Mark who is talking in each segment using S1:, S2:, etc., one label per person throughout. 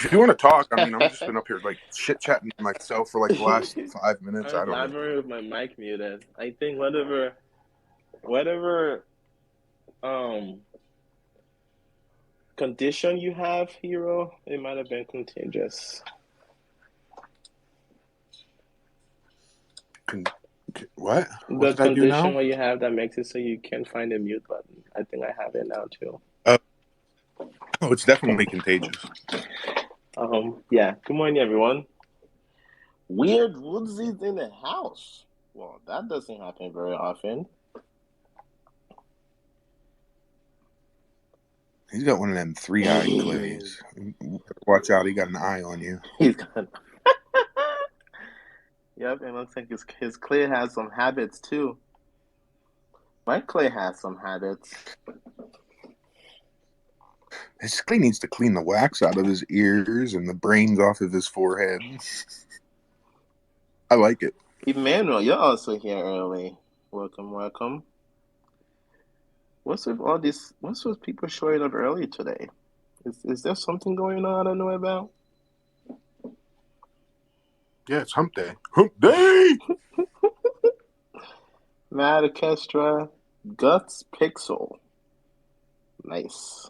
S1: If you want to talk, I mean, I'm just been up here like shit chatting to myself for like the last 5 minutes.
S2: I'm
S1: I don't know.
S2: blabbering with my mic muted. I think whatever um condition you have, hero, it might have been contagious.
S1: What? What
S2: The
S1: did I do
S2: condition
S1: now?
S2: where you have that makes it so you can't find the mute button. I think I have it now too.
S1: Uh, oh, it's definitely contagious.
S2: Yeah. Good morning, everyone. Weird Woodsy's in the house. Well, that doesn't happen very often.
S1: He's got one of them three-eyed clays. Watch out, he got an eye on you.
S2: He's got. Yep, it looks like his clay has some habits too. My clay has some habits.
S1: His clay needs to clean the wax out of his ears and the brains off of his forehead. I like it.
S2: Emmanuel, you're also here early. Welcome, welcome. What's with all this? What's with people showing up early today? Is there something going on I don't know about?
S1: Yeah, it's hump day. Hump day!
S2: Mad Orchestra, Guts Pixel. Nice.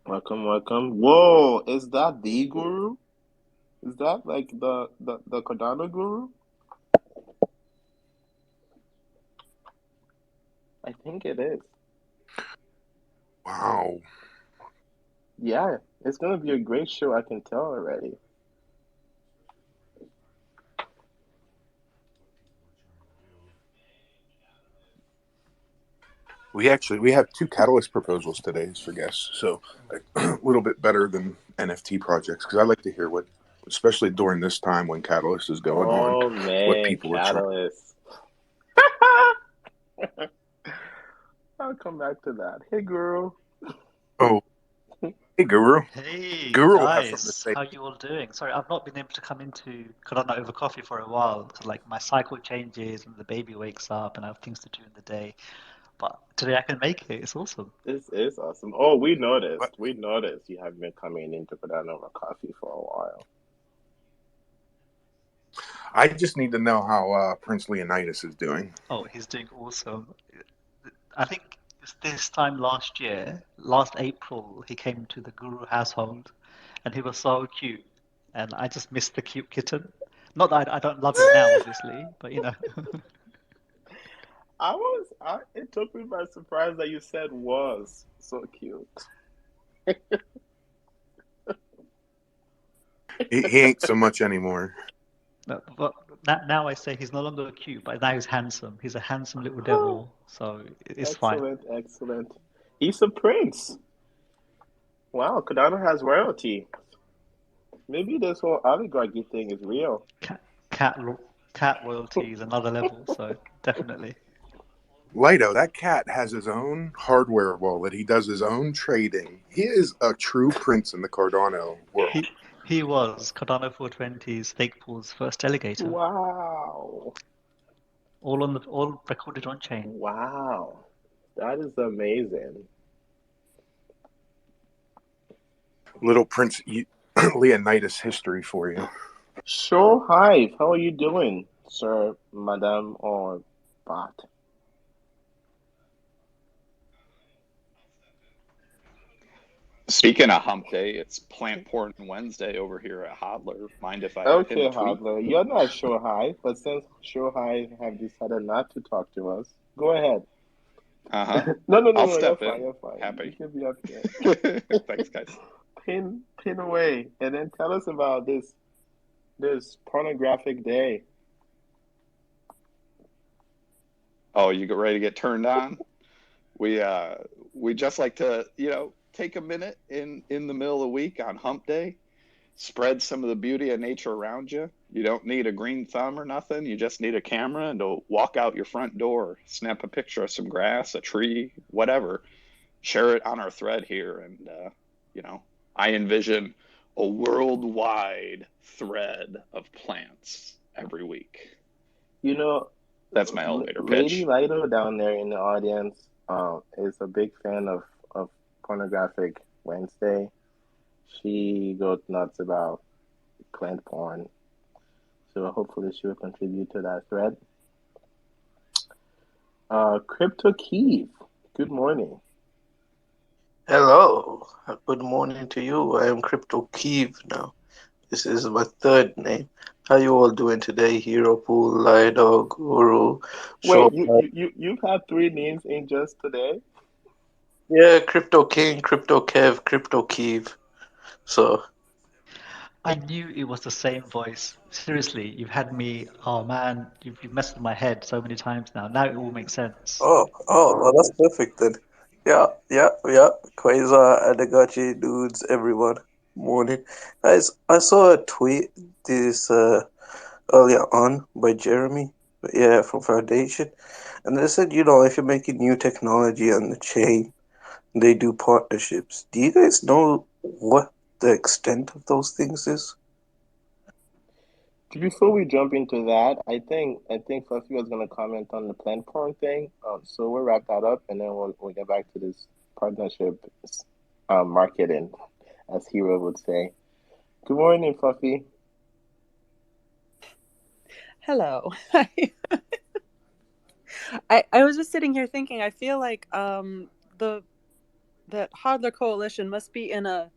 S2: Welcome, welcome. Whoa, is that the guru? Is that like the Cardano guru? I think it is.
S1: Wow.
S2: Yeah, it's gonna be a great show, I can tell already.
S1: We have two catalyst proposals today for guests, so a little bit better than NFT projects because I like to hear what, especially during this time when Catalyst is going on,
S2: Oh
S1: what
S2: man,
S1: people are trying.
S2: Catalyst. I'll come back to that. Hey, guru.
S1: Oh, hey, Guru.
S3: Hey
S1: Guru will have something to
S3: guys,
S1: say.
S3: how you all doing? Sorry, I've not been able to come into Cardano Over Coffee for a while because like my cycle changes and the baby wakes up and I have things to do in the day. But today I can make it. It's awesome.
S2: This is awesome. Oh, we
S1: But
S2: noticed. We noticed you have been coming into Cardano Over Coffee for a while.
S1: I just need to know how Prince Leonidas is doing.
S3: Oh, he's doing awesome. I think it's this time last year, last April, he came to the Guru household and he was so cute. And I just missed the cute kitten. Not that I don't love him now, obviously, but you know.
S2: It took me by surprise that you said was so cute.
S1: He ain't so much anymore.
S3: No, but now I say he's no longer cute, but now he's handsome. He's a handsome little devil, so it's fine.
S2: Excellent, excellent. He's a prince. Wow, Cardano has royalty. Maybe this whole oligarchy thing is real.
S3: Cat, cat, cat royalty is another level, so definitely.
S1: Lido, that cat has his own hardware wallet. He does his own trading. He is a true prince in the Cardano world.
S3: He was Cardano 420's Stake Pool's first delegator.
S2: Wow.
S3: All recorded on chain.
S2: Wow. That is amazing.
S1: Little Prince Leonidas history for you.
S2: Show Hive, how are you doing, sir, madam, or bot?
S4: Speaking of hump day, it's Plant Porn Wednesday over here at Hodler. Mind if I pin
S2: Okay,
S4: a tweet?
S2: Hodler, you're not Show Hive, but since Show Hive have decided not to talk to us, go ahead.
S4: Uh-huh.
S2: No,
S4: I'll
S2: you're
S4: step
S2: fine,
S4: in.
S2: you're fine.
S4: Happy.
S2: You can be up here.
S4: Thanks, guys.
S2: Pin away, and then tell us about this pornographic day.
S4: Oh, you get ready to get turned on? We just like to, take a minute in the middle of the week on hump day, spread some of the beauty of nature around you. You don't need a green thumb or nothing. You just need a camera and to walk out your front door, snap a picture of some grass, a tree, whatever, share it on our thread here. And, I envision a worldwide thread of plants every week. That's my elevator
S2: Lady
S4: pitch.
S2: Lido down there in the audience is a big fan of Pornographic Wednesday. She goes nuts about plant porn. So hopefully she will contribute to that thread. Crypto Keith, good morning.
S5: Hello, good morning to you. I am Crypto Kyd now. This is my third name. How you all doing today? Hero Pool, Lido, Guru,
S2: Wait,
S5: Short.
S2: you've had three names in just today?
S5: Yeah, Crypto King, Crypto Kev, Crypto Kyd. So,
S3: I knew it was the same voice. Seriously, you've had me. Oh man, you've messed with my head so many times now. Now it all makes sense.
S5: well, that's perfect then. Yeah. Quasar, Adagachi, dudes, everyone. Morning. Guys, I saw a tweet this earlier on by Jeremy, yeah, from Foundation. And they said, if you're making new technology on the chain, they do partnerships. Do you guys know what the extent of those things is?
S2: Before we jump into that, I think Fluffy was gonna comment on the plant porn thing. So we'll wrap that up and then we'll get back to this partnership marketing, as Hero would say. Good morning, Fluffy.
S6: Hello. I was just sitting here thinking, I feel like the that Hodler Coalition must be in a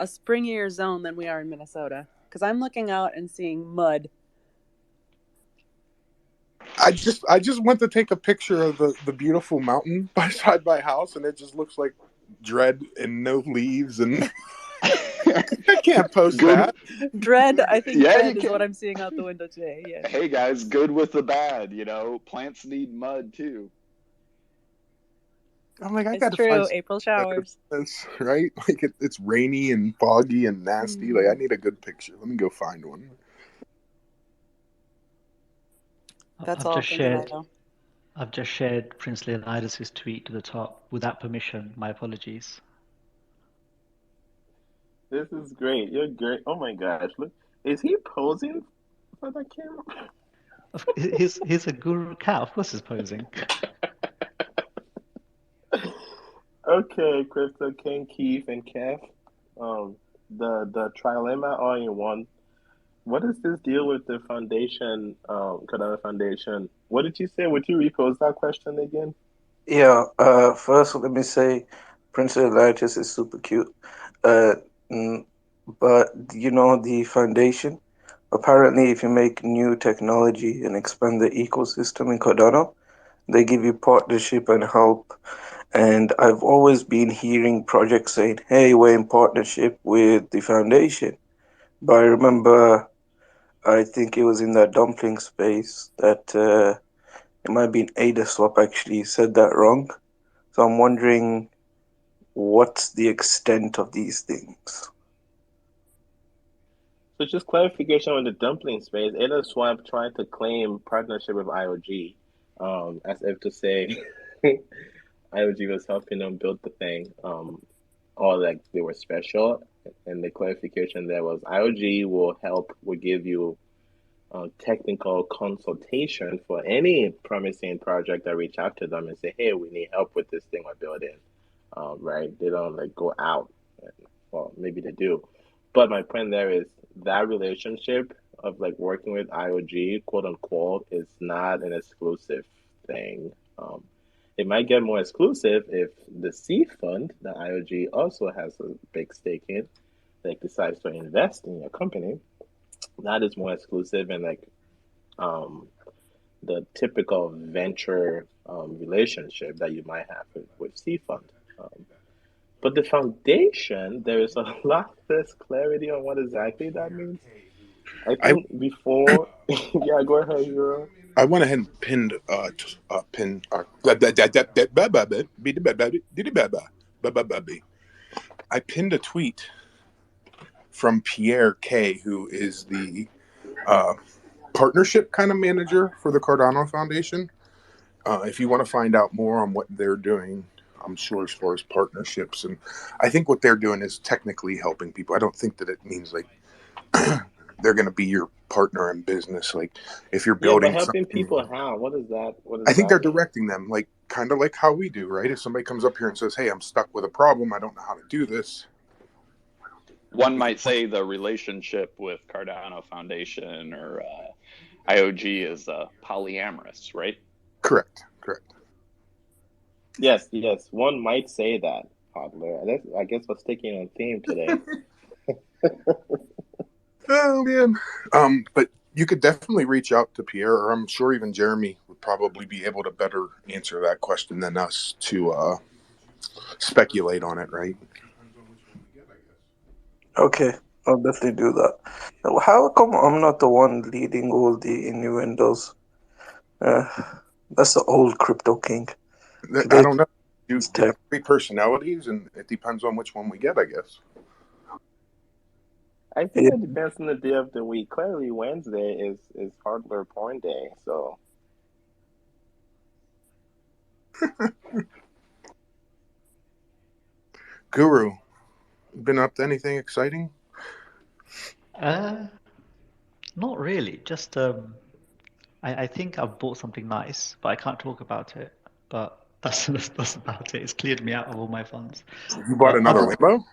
S6: springier zone than we are in Minnesota. Because I'm looking out and seeing mud.
S1: I just went to take a picture of the beautiful mountain beside my house, and it just looks like dread and no leaves, and I can't post
S4: Good.
S1: that.
S6: Dread, I think
S4: Yeah,
S6: dread
S4: you
S6: is what
S4: can.
S6: I'm seeing out the window today. Yeah.
S4: Hey guys, good with the bad. Plants need mud too.
S1: I'm like, I
S6: It's
S1: gotta find
S6: true.
S1: something
S6: April
S1: better
S6: showers.
S1: than this, right? Like it's rainy and foggy and nasty. Like I need a good picture. Let me go find one.
S6: That's
S3: I've
S6: all.
S3: just
S6: Thank you,
S3: shared.
S6: Lido.
S3: I've just shared Prince Leonidas's tweet to the top without permission. My apologies.
S2: This is great. You're great. Oh my gosh, look. Is he posing for the camera?
S3: He's a guru cow. Of course, he's posing.
S2: Okay, Krista, King, Keith, and Kev. The trilemma all in one. What is this deal with the foundation, Cardano Foundation? What did you say? Would you repose that question again?
S5: Yeah, first let me say Prince Elias is super cute. Uh, mm, but the foundation, apparently if you make new technology and expand the ecosystem in Cardano, they give you partnership and help. And I've always been hearing projects saying, hey, we're in partnership with the foundation. But I remember, I think it was in that dumpling space that it might be an Ada swap actually said that wrong. So I'm wondering what's the extent of these things.
S2: So just clarification on the dumpling space. Ada Swap tried to claim partnership with IOG, as if to say IOG was helping them build the thing, or like they were special. And the clarification there was IOG will give you technical consultation for any promising project that reach out to them and say, hey, we need help with this thing we're building. Right? They don't like go out. Well, maybe they do. But my point there is that relationship of like working with IOG, quote unquote, is not an exclusive thing. It might get more exclusive if the seed fund that IOG also has a big stake in, like decides to invest in your company. That is more exclusive and like um, the typical venture relationship that you might have with seed fund. Um, but the foundation, there is a lot less clarity on what exactly that means. I
S1: I
S2: think before, yeah, go ahead, Euro.
S1: I went ahead and pinned I pinned a tweet from Pierre K, who is the uh, partnership kind of manager for the Cardano Foundation. If you want to find out more on what they're doing, I'm sure as far as partnerships, and I think what they're doing is technically helping people. I don't think that it means like they're going to be your partner in business. Like if you're
S2: Yeah, but
S1: building
S2: helping
S1: something,
S2: people how? What is that? What
S1: I
S2: does
S1: think
S2: that
S1: they're
S2: mean?
S1: directing them like kind of like how we do, right? If somebody comes up here and says, "Hey, I'm stuck with a problem. I don't know how to do this,"
S4: One might say the relationship with Cardano Foundation or IOG is polyamorous, right?
S1: Correct.
S2: Yes, yes. One might say that, Hodler. I guess we're sticking on theme today.
S1: Oh man. But you could definitely reach out to Pierre, or I'm sure even Jeremy would probably be able to better answer that question than us to speculate on it, right?
S5: Okay, I'll definitely do that. Now, how come I'm not the one leading all the innuendos? That's the old crypto king.
S1: I don't know. You
S5: It's
S1: have 3 personalities, and it depends on which one we get, I guess.
S2: I think it depends on the day of the week. Clearly, Wednesday is hardware porn day, so
S1: Guru, been up to anything exciting?
S3: Not really. Just I think I've bought something nice, but I can't talk about it. But that's about it. It's cleared me out of all my funds.
S1: You bought another Lambo?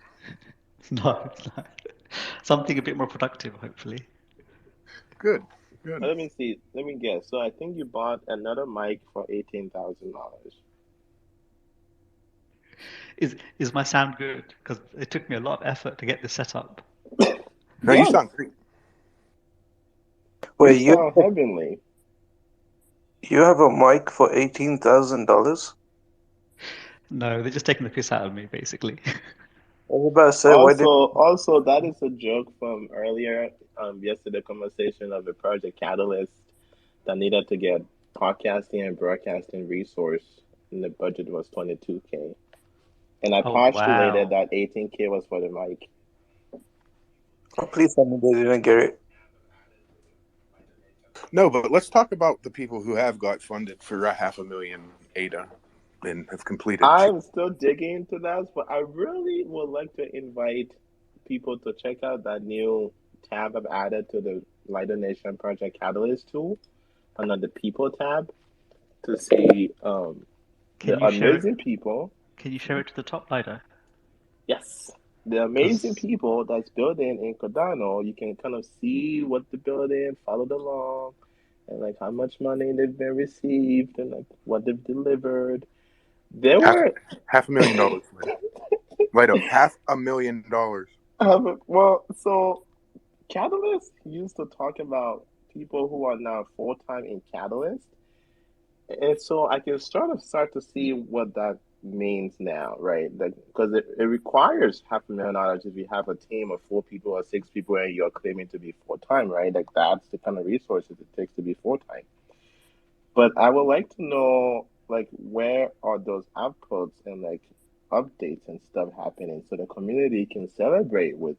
S3: No, no. Something a bit more productive, hopefully.
S1: Good.
S2: let me see. Let me guess. So I think you bought another mic for $18,000.
S3: Is my sound good? Because it took me a lot of effort to get this set up.
S1: No, you sound great.
S5: Wait,
S2: You sound heavenly.
S5: You have a mic for $18,000?
S3: No, they're just taking the piss out of me, basically.
S5: I was about to say,
S2: Also, that is a joke from earlier, yesterday conversation of a project catalyst that needed to get podcasting and broadcasting resource, and the budget was $22K. And I
S3: Oh,
S2: postulated
S3: wow.
S2: that $18K was for the mic.
S5: Oh, please tell me they didn't get it.
S1: No, but let's talk about the people who have got funded for $500,000 ADA and have completed.
S2: I'm still digging into that, but I really would like to invite people to check out that new tab I've added to the Lighter Nation Project Catalyst tool under the People tab to see the amazing people.
S3: Can you share it to the top, Lido?
S2: Yes. The amazing people that's building in Cardano, you can kind of see what they're building, follow them along, and like how much money they've been received and like what they've delivered. There were
S1: $500,000. Right up, $500,000.
S2: Well, so Catalyst used to talk about people who are now full time in Catalyst, and so I can start to see what that means now, right? Like, because it requires $500,000 if you have a team of 4 people or 6 people and you're claiming to be full time, right? Like that's the kind of resources it takes to be full time. But I would like to know, like, where are those outputs and like updates and stuff happening so the community can celebrate with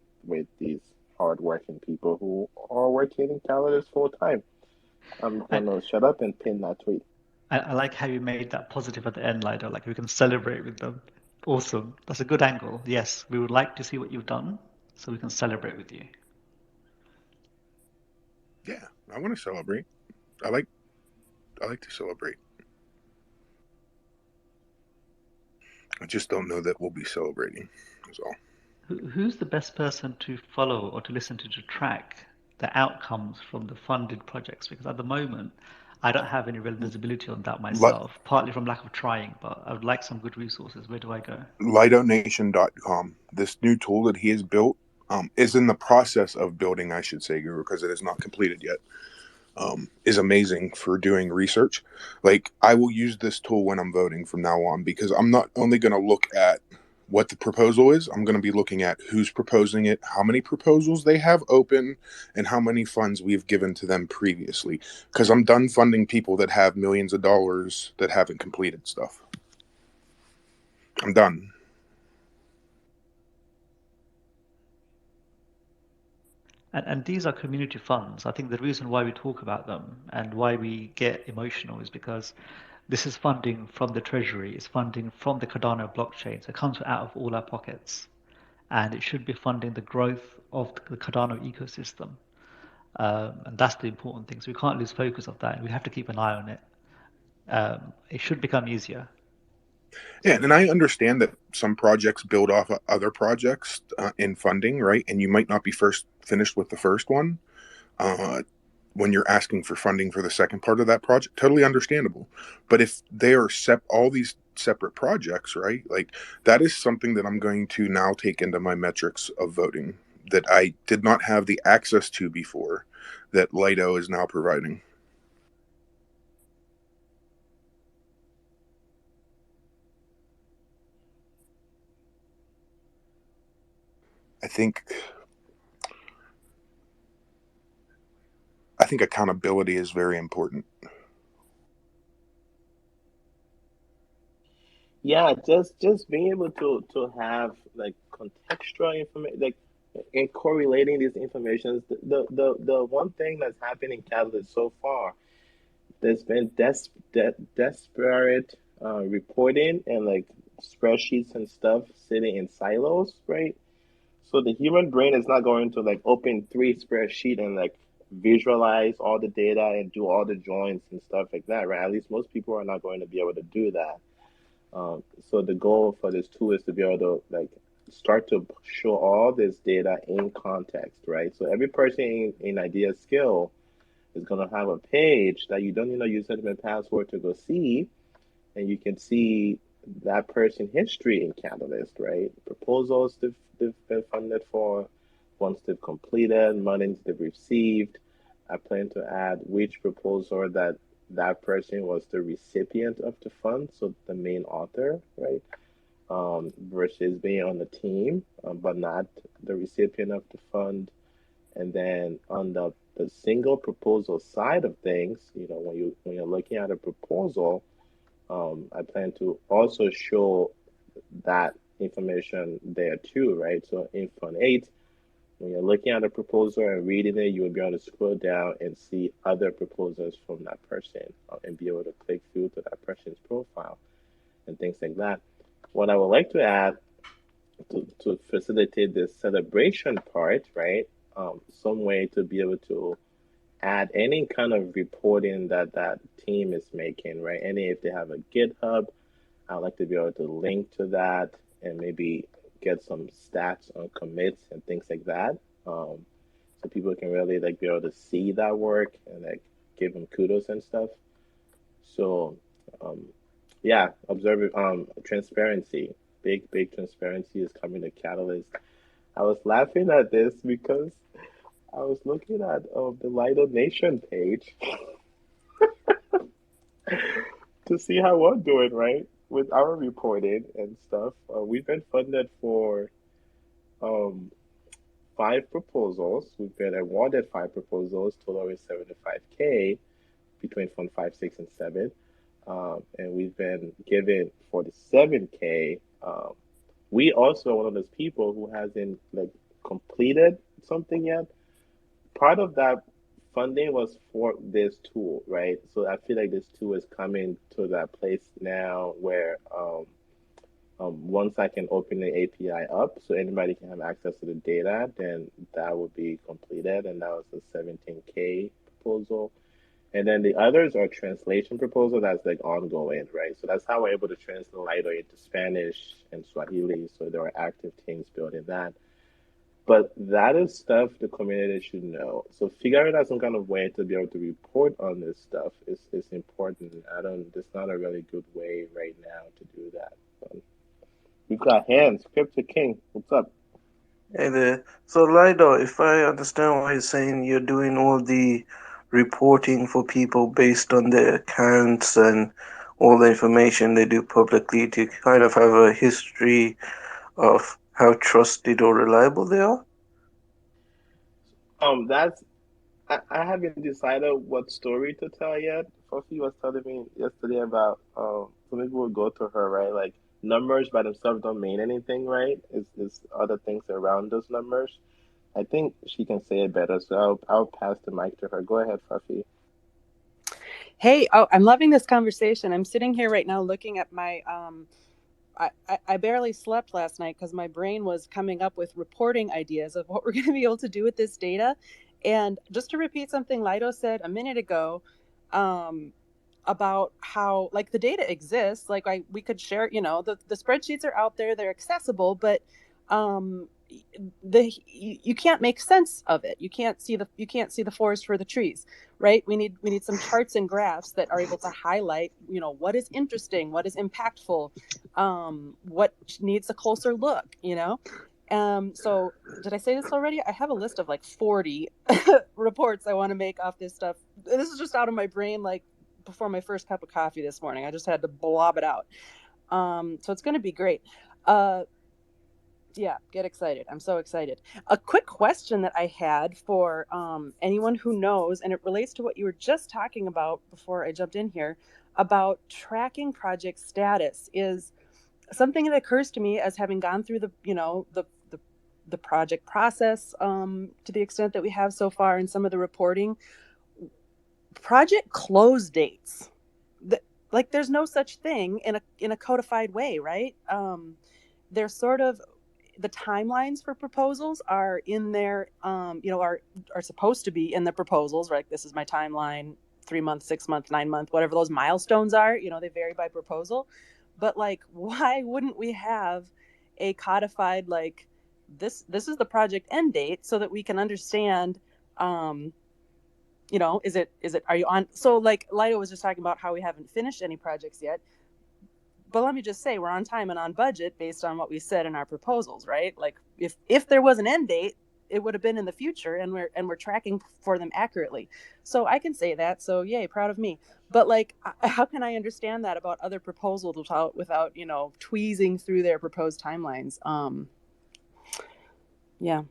S2: these hardworking people who are working in Canada full time. I'm gonna shut up and pin that tweet.
S3: I like how you made that positive at the end, Lido. Like we can celebrate with them. Awesome. That's a good angle. Yes, we would like to see what you've done so we can celebrate with you.
S1: Yeah, I want to celebrate. I like to celebrate. I just don't know that we'll be celebrating. That's all.
S3: Who's the best person to follow or to listen to track the outcomes from the funded projects? Because at the moment, I don't have any real visibility on that myself, partly from lack of trying, but I would like some good resources. Where do I go?
S1: Lightonation.com. This new tool that he has built is in the process of building, I should say, Guru, because it is not completed yet. Is amazing for doing research. Like, I will use this tool when I'm voting from now on, because I'm not only going to look at what the proposal is, I'm going to be looking at who's proposing it, how many proposals they have open, and how many funds we've given to them previously. Because I'm done funding people that have millions of dollars that haven't completed stuff. I'm done.
S3: And these are community funds. I think the reason why we talk about them and why we get emotional is because this is funding from the treasury, it's funding from the Cardano blockchain. So it comes out of all our pockets. And it should be funding the growth of the Cardano ecosystem. And that's the important thing. So we can't lose focus of that. We have to keep an eye on it. It should become easier.
S1: Yeah, and I understand that some projects build off of other projects in funding, right? And you might not be finished with the first one when you're asking for funding for the second part of that project. Totally understandable. But if they are all these separate projects, right? Like that is something that I'm going to now take into my metrics of voting that I did not have the access to before, that Lido is now providing. I think accountability is very important.
S2: Yeah, just being able to have like contextual information, like in correlating these informations. The one thing that's happened in Catalyst so far, there's been desperate reporting and like spreadsheets and stuff sitting in silos, right? So the human brain is not going to like open three spreadsheet and like visualize all the data and do all the joins and stuff like that, right? At least most people are not going to be able to do that. So the goal for this tool is to be able to like start to show all this data in context, right? So every person in Idea Skill is going to have a page that you don't need a username and password to go see, and you can see that person history in Catalyst, right? Proposals they've been funded for, ones they've completed, monies they've received. I plan to add which proposal that person was the recipient of the fund, so the main author, right? Versus being on the team, but not the recipient of the fund. And then on the single proposal side of things, when you're looking at a proposal, I plan to also show that information there too, right? So in Fund 8, when you're looking at a proposal and reading it, you will be able to scroll down and see other proposals from that person and be able to click through to that person's profile and things like that. What I would like to add to facilitate this celebration part, right? Some way to be able to add any kind of reporting that team is making, right? If they have a GitHub, I'd like to be able to link to that and maybe get some stats on commits and things like that. So people can really like be able to see that work and like give them kudos and stuff. So um, yeah, observe transparency. Big transparency is coming to Catalyst. I was laughing at this because I was looking at the Lido Nation page to see how we're doing, right? With our reporting and stuff. We've been funded for um, 5 proposals. We've been awarded 5 proposals, totaling 75K between Fund 5, 6, and 7. And we've been given 47K. We also are one of those people who hasn't like completed something yet. Part of that funding was for this tool, right? So I feel like this tool is coming to that place now where once I can open the API up so anybody can have access to the data, then that would be completed. And that was a 17K proposal. And then the others are translation proposal that's like ongoing, right? So that's how we're able to translate Lido into Spanish and Swahili. So there are active teams building that. But that is stuff the community should know. So figuring out some kind of way to be able to report on this stuff is important. There's not a really good way right now to do that. But we've got hands. Crypto King, what's up?
S5: Hey there. So Lido, if I understand what you're saying, you're doing all the reporting for people based on their accounts and all the information they do publicly to kind of have a history of how trusted or reliable they are?
S2: That's I haven't decided what story to tell yet. Sophie was telling me yesterday about some people would go to her, right? Like numbers by themselves don't mean anything, right? It's other things around those numbers. I think she can say it better, so I'll pass the mic to her. Go ahead, Fuffy.
S6: Hey, oh, I'm loving this conversation. I'm sitting here right now looking at my I barely slept last night because my brain was coming up with reporting ideas of what we're going to be able to do with this data. And just to repeat something Lido said a minute ago, um, about how, like, the data exists. Like, we could share, the spreadsheets are out there, they're accessible, but um you can't make sense of it. You can't see the forest for the trees, right? We need some charts and graphs that are able to highlight, what is interesting, what is impactful, what needs a closer look. So did I say this already? I have a list of like 40 reports I want to make off this stuff. This is just out of my brain, like before my first cup of coffee this morning. I just had to blob it out. So it's going to be great. Yeah, get excited. I'm so excited. A quick question that I had for anyone who knows, and it relates to what you were just talking about before I jumped in here, about tracking project status, is something that occurs to me as having gone through the project process, to the extent that we have so far in some of the reporting. Project close dates, like, there's no such thing in a codified way, right? There's sort of, the timelines for proposals are in there, are supposed to be in the proposals, right? This is my timeline, 3 month, 6 month, 9 month, whatever those milestones are. They vary by proposal. But, like, why wouldn't we have a codified, like, this is the project end date, so that we can understand, are you on? So, like, Lido was just talking about how we haven't finished any projects yet. But let me just say, we're on time and on budget based on what we said in our proposals, right? Like, if there was an end date, it would have been in the future, and we're tracking for them accurately. So I can say that. So yay, proud of me. But, like, how can I understand that about other proposals without tweezing through their proposed timelines? Yeah,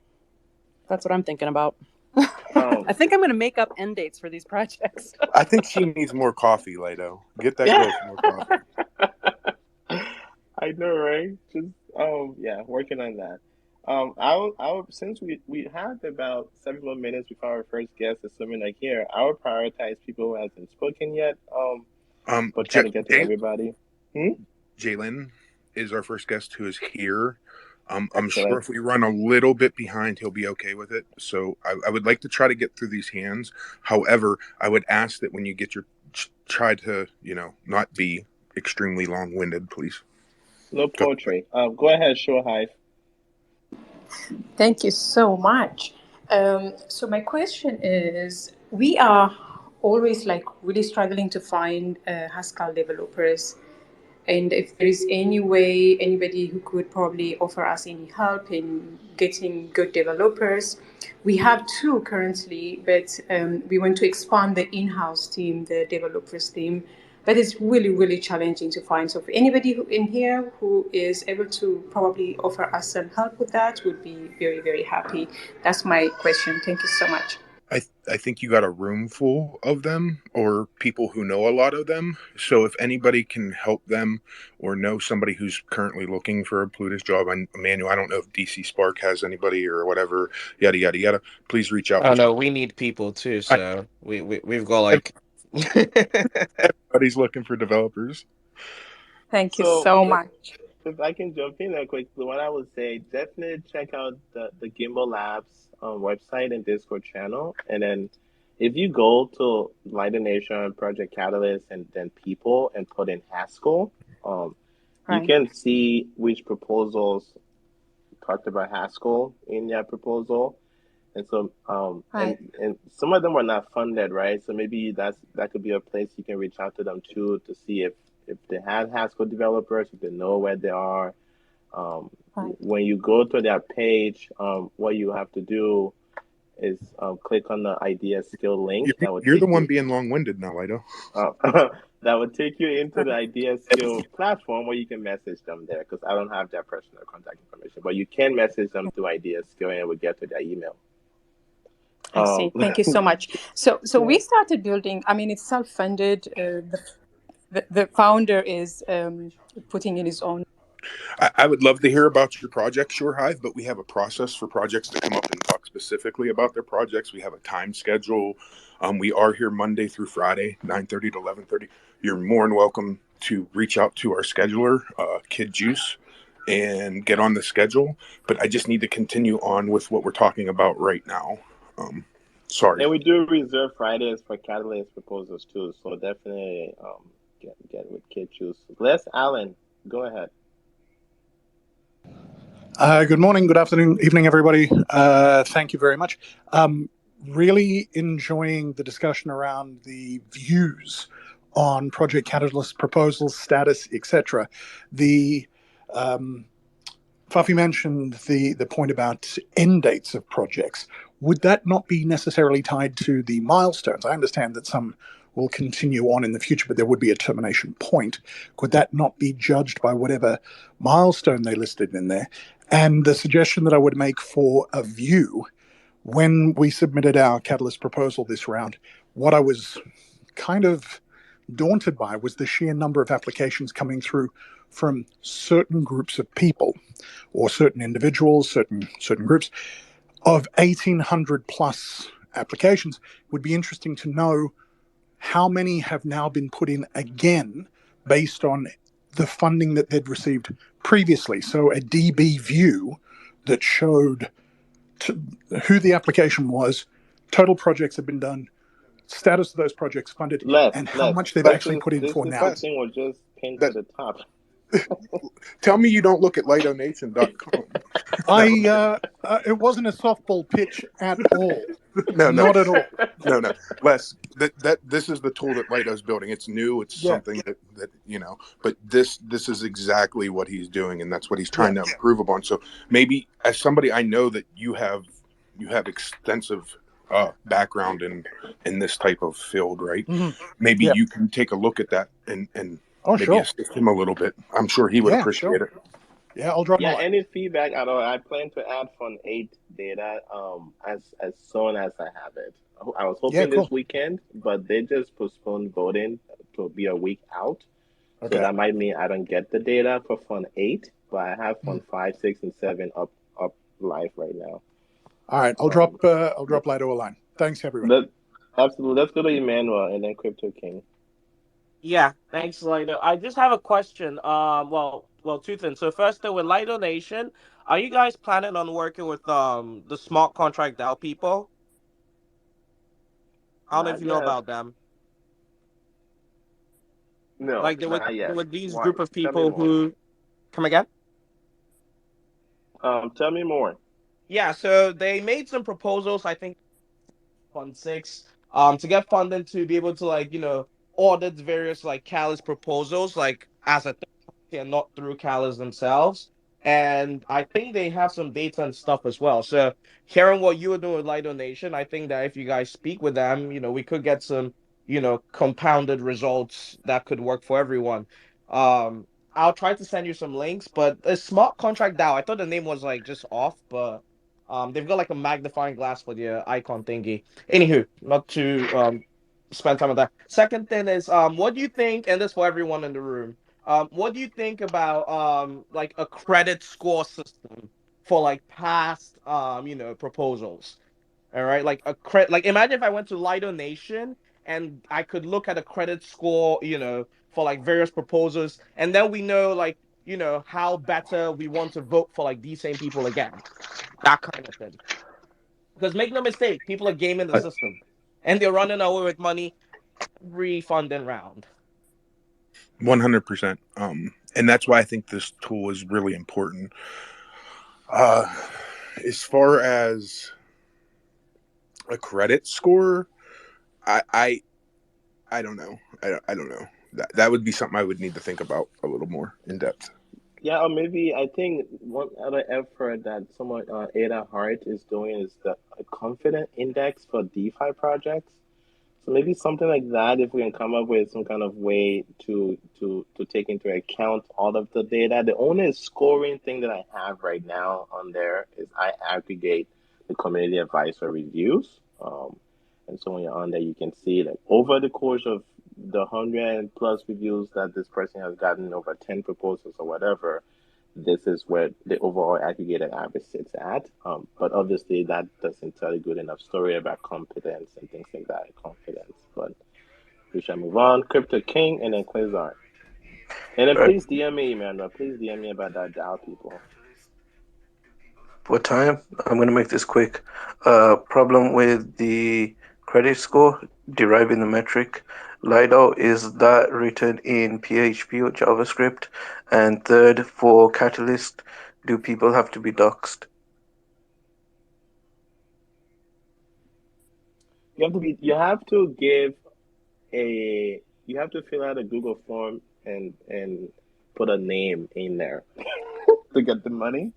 S6: that's what I'm thinking about. I think I'm going to make up end dates for these projects.
S1: I think she needs more coffee, Lido. Get that girl some more coffee.
S2: I know, right? Just yeah, working on that. I'll since we have about 7 more minutes before our first guest, assuming they're here, I would prioritize people who hasn't spoken yet. But try to get to everybody.
S1: Jalen is our first guest who is here. I'm
S2: Excellent.
S1: sure if we run a little bit behind, he'll be okay with it. So I would like to try to get through these hands. However, I would ask that when you get your, try to, not be extremely long-winded, please.
S2: No poetry. Go ahead, Sure Hive.
S7: Thank you so much. So my question is, we are always, like, really struggling to find Haskell developers. And if there is any way, anybody who could probably offer us any help in getting good developers. We have two currently, but we want to expand the in-house team, the developers team. But it's really, really challenging to find. So if anybody in here who is able to probably offer us some help with that, would be very, very happy. That's my question. Thank you so much.
S1: I think you got a room full of them, or people who know a lot of them. So if anybody can help them, or know somebody who's currently looking for a Plutus job, Emmanuel, I don't know if DC Spark has anybody or whatever, yada yada yada. Please reach out.
S8: Oh no, we need people too. So we've got, like,
S1: everybody's looking for developers.
S7: Thank you so much.
S2: If I can jump in there quickly, what I would say, definitely check out the Gimbal Labs website and Discord channel. And then if you go to Lighter Nation, Project Catalyst, and then people, and put in Haskell, you can see which proposals talked about Haskell in their proposal. And so, and some of them were not funded, right? So maybe that could be a place you can reach out to them too, to see if they have Haskell developers, if they know where they are. When you go to their page, what you have to do is click on the idea skill link.
S1: You're the one being long-winded now, Lido.
S2: That would take you into the idea skill platform where you can message them there, because I don't have their personal contact information, but you can message them through idea skill and it will get to their email.
S7: I see. Thank you so much. So we started building. I mean, it's self-funded. The founder is putting in his own.
S1: I would love to hear about your project, Sure Hive, but we have a process for projects to come up and talk specifically about their projects. We have a time schedule. We are here Monday through Friday, 9:30 to 11:30. You're more than welcome to reach out to our scheduler, Kyd Juse, and get on the schedule. But I just need to continue on with what we're talking about right now. Sorry.
S2: And we do reserve Fridays for catalyst proposals too. So definitely get with Kyd Juse. Les Allen, go ahead.
S9: Good morning, good afternoon, evening, everybody. Thank you very much. Really enjoying the discussion around the views on Project Catalyst proposals, status, etc. The Fafi mentioned the point about end dates of projects. Would that not be necessarily tied to the milestones? I understand that some will continue on in the future, but there would be a termination point. Could that not be judged by whatever milestone they listed in there? And the suggestion that I would make for a view, when we submitted our Catalyst proposal this round, what I was kind of daunted by was the sheer number of applications coming through from certain groups of people or certain individuals, certain groups of 1,800 plus applications. It would be interesting to know how many have now been put in again based on the funding that they'd received previously. So a DB view that showed who the application was, total projects have been done, status of those projects funded, and how much they've actually put in for now.
S2: This thing was just pinned to the top.
S1: Tell me you don't look at lightdonation.com.
S9: It wasn't a softball pitch at all.
S1: No,
S9: not at all.
S1: No. Les, this is the tool that Lighto's building. It's new. It's something that But this is exactly what he's doing, and that's what he's trying to improve upon. So maybe as somebody, I know that you have extensive background in this type of field, right? Mm-hmm. Maybe you can take a look at that and maybe assist him a little bit. I'm sure he would appreciate it.
S9: Yeah, I'll drop.
S2: Any feedback at all? I plan to add Fund 8 data as soon as I have it. I was hoping this weekend, but they just postponed voting to be a week out. Okay. So that might mean I don't get the data for Fund 8, but I have Fund 5, 6, and 7 up live right now.
S9: All right, I'll drop Lido a line. Thanks, everyone.
S2: Absolutely. Let's go to Emmanuel and then Crypto King.
S8: Yeah, thanks, Lido. I just have a question. Well, two things. So first, with Lido Nation, are you guys planning on working with the smart contract DAO people? I don't know if you know about them.
S2: No,
S8: like there were these group of people who come again.
S2: Tell me more.
S8: Yeah, so they made some proposals. I think Fund 6, to get funding to be able to audit various Catalyst proposals as a and not through Catalyst themselves. And I think they have some data and stuff as well. So hearing what you were doing with Lido Nation, I think that if you guys speak with them, we could get some, compounded results that could work for everyone. I'll try to send you some links, but a smart contract DAO, I thought the name was just off, but they've got a magnifying glass for the icon thingy. Anywho, not to spend time on that. Second thing is, what do you think, and this for everyone in the room, what do you think about a credit score system for past proposals? All right, imagine if I went to Lido Nation and I could look at a credit score, for various proposals, and then we know how better we want to vote for these same people again. That kind of thing. Because make no mistake, people are gaming the system, and they're running away with money every funding round.
S1: 100%. And that's why I think this tool is really important. As far as a credit score, I don't know. I don't know. That would be something I would need to think about a little more in depth.
S2: Yeah, or maybe I think one other effort that someone Ada Hart is doing is a confidence index for DeFi projects. So maybe something like that, if we can come up with some kind of way to take into account all of the data. The only scoring thing that I have right now on there is I aggregate the community advisor reviews. And so when you're on there, you can see over the course of the 100 plus reviews that this person has gotten, over 10 proposals or whatever, this is where the overall aggregated average sits at. But obviously that doesn't tell a good enough story about competence and things like that, confidence. But we shall move on. Crypto King and then Quasar. And then please DM me, man. Please DM me about that DAO people.
S5: for time, I'm going to make this quick. Problem with the credit score, deriving the metric. Lido, is that written in PHP or JavaScript? And third, for Catalyst, do people have to be doxxed?
S2: You have to give a you have to fill out a Google form and put a name in there to get the money.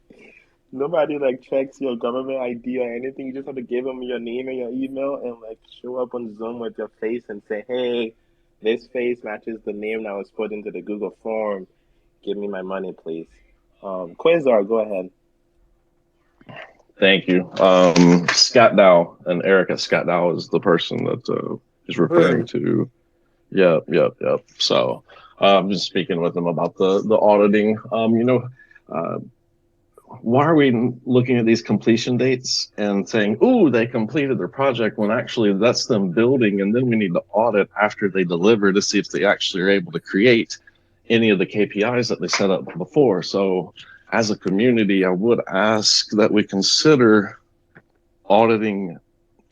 S2: Nobody like checks your government ID or anything. You just have to give them your name and your email and like show up on Zoom with your face and say, "Hey, this face matches the name that was put into the Google form. Give me my money, please." Quasar, go ahead.
S10: Thank you. Scott Dow and Erica Scott Dow is the person that is referring to. Yep. So I'm just speaking with them about the auditing. Why are we looking at these completion dates and saying, "Ooh, they completed their project," when actually that's them building, and then we need to audit after they deliver to see if they actually are able to create any of the KPIs that they set up before. So as a community, I would ask that we consider auditing,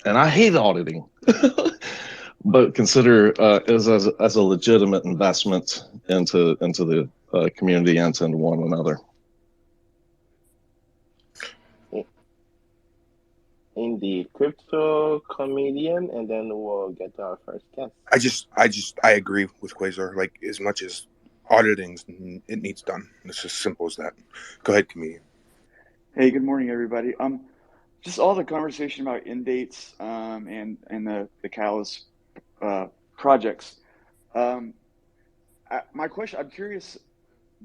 S10: and I hate auditing, but consider as a legitimate investment into the community and into one another.
S2: Indeed, crypto comedian, and then we'll get to our first guest.
S1: I agree with Quasar. Like, as much as auditing, it needs done. It's as simple as that. Go ahead, comedian.
S11: Hey, good morning, everybody. Just all the conversation about end dates and the Catalyst projects. My question, I'm curious,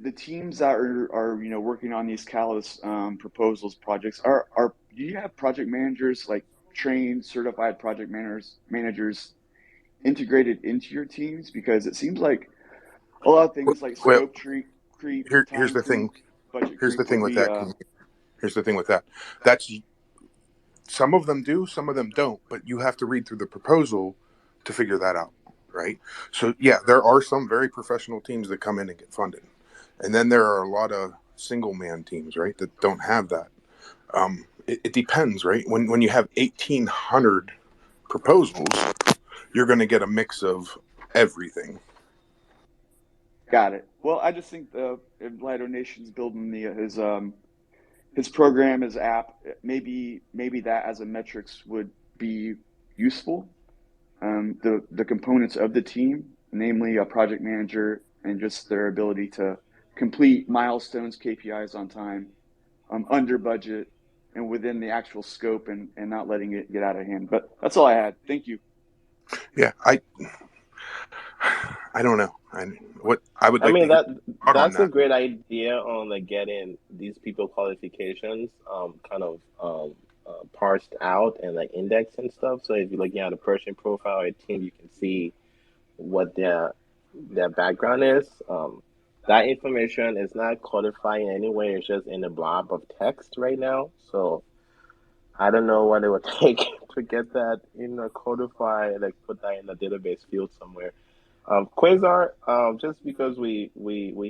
S11: the teams that are working on these Catalyst proposals projects do you have project managers, like trained certified project managers integrated into your teams? Because it seems like a lot of things like scope creep,
S1: here's the thing.
S11: Budget
S1: here's the thing with that. Here's the thing with that. That's some of them do, some of them don't, but you have to read through the proposal to figure that out, right? So yeah, there are some very professional teams that come in and get funded, and then there are a lot of single man teams, right, that don't have that. It depends, right? When you have 1,800 proposals, you're going to get a mix of everything.
S11: Got it. Well, I just think Lido Nation's building his program, his app. Maybe that as a metrics would be useful. The components of the team, namely a project manager and just their ability to complete milestones, KPIs on time, under budget, and within the actual scope, and not letting it get out of hand. But that's all I had. Thank you.
S1: Yeah, I don't know.
S2: That's a great idea on like getting these people qualifications kind of parsed out and like indexed and stuff. So if you're looking at a person profile or a team, you can see what their background is. That information is not codified in any way. It's just in a blob of text right now. So I don't know what it would take to get that codified, like put that in a database field somewhere. Quasar, just because we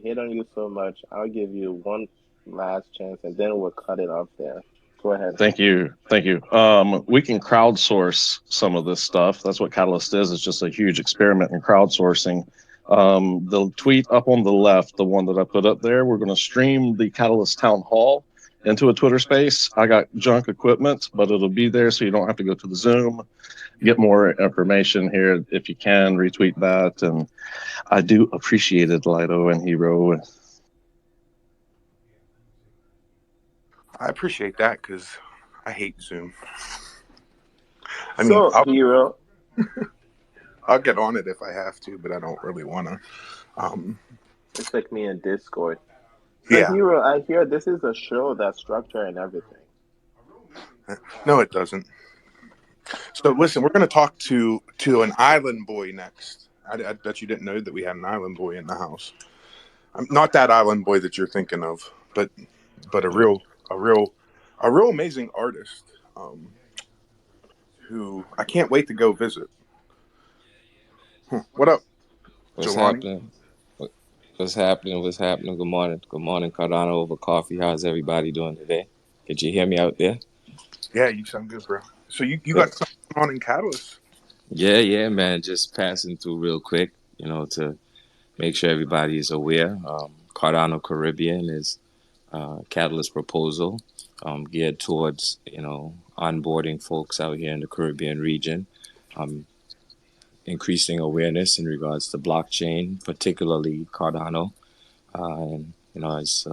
S2: hit on you so much, I'll give you one last chance, and then we'll cut it off there. Go ahead.
S10: Thank you. We can crowdsource some of this stuff. That's what Catalyst is. It's just a huge experiment in crowdsourcing. The tweet up on the left, the one that I put up there, we're going to stream the Catalyst Town Hall into a Twitter space. I got junk equipment, but it'll be there so you don't have to go to the Zoom. Get more information here if you can. Retweet that, and I do appreciate it, Lido and Hero.
S1: I appreciate that because I hate Zoom.
S2: Hero,
S1: I'll get on it if I have to, but I don't really want to.
S2: It's like me in Discord. So
S1: yeah.
S2: Hero, I hear this is a show that's structured and everything.
S1: No, it doesn't. So listen, we're going to talk to an island boy next. I bet you didn't know that we had an island boy in the house. Not that island boy that you're thinking of, but a real amazing artist who I can't wait to go visit. What up?
S12: What's
S1: Jalani?
S12: happening? What's happening? Good morning. Cardano Over Coffee. How's everybody doing today? Did you hear me out there?
S1: Yeah, you sound good, bro. So you
S12: Good.
S1: got something on in Catalyst?
S12: Yeah, man. Just passing through real quick, to make sure everybody is aware. Cardano Caribbean is Catalyst proposal geared towards, onboarding folks out here in the Caribbean region, um, increasing awareness in regards to blockchain, particularly Cardano. And it's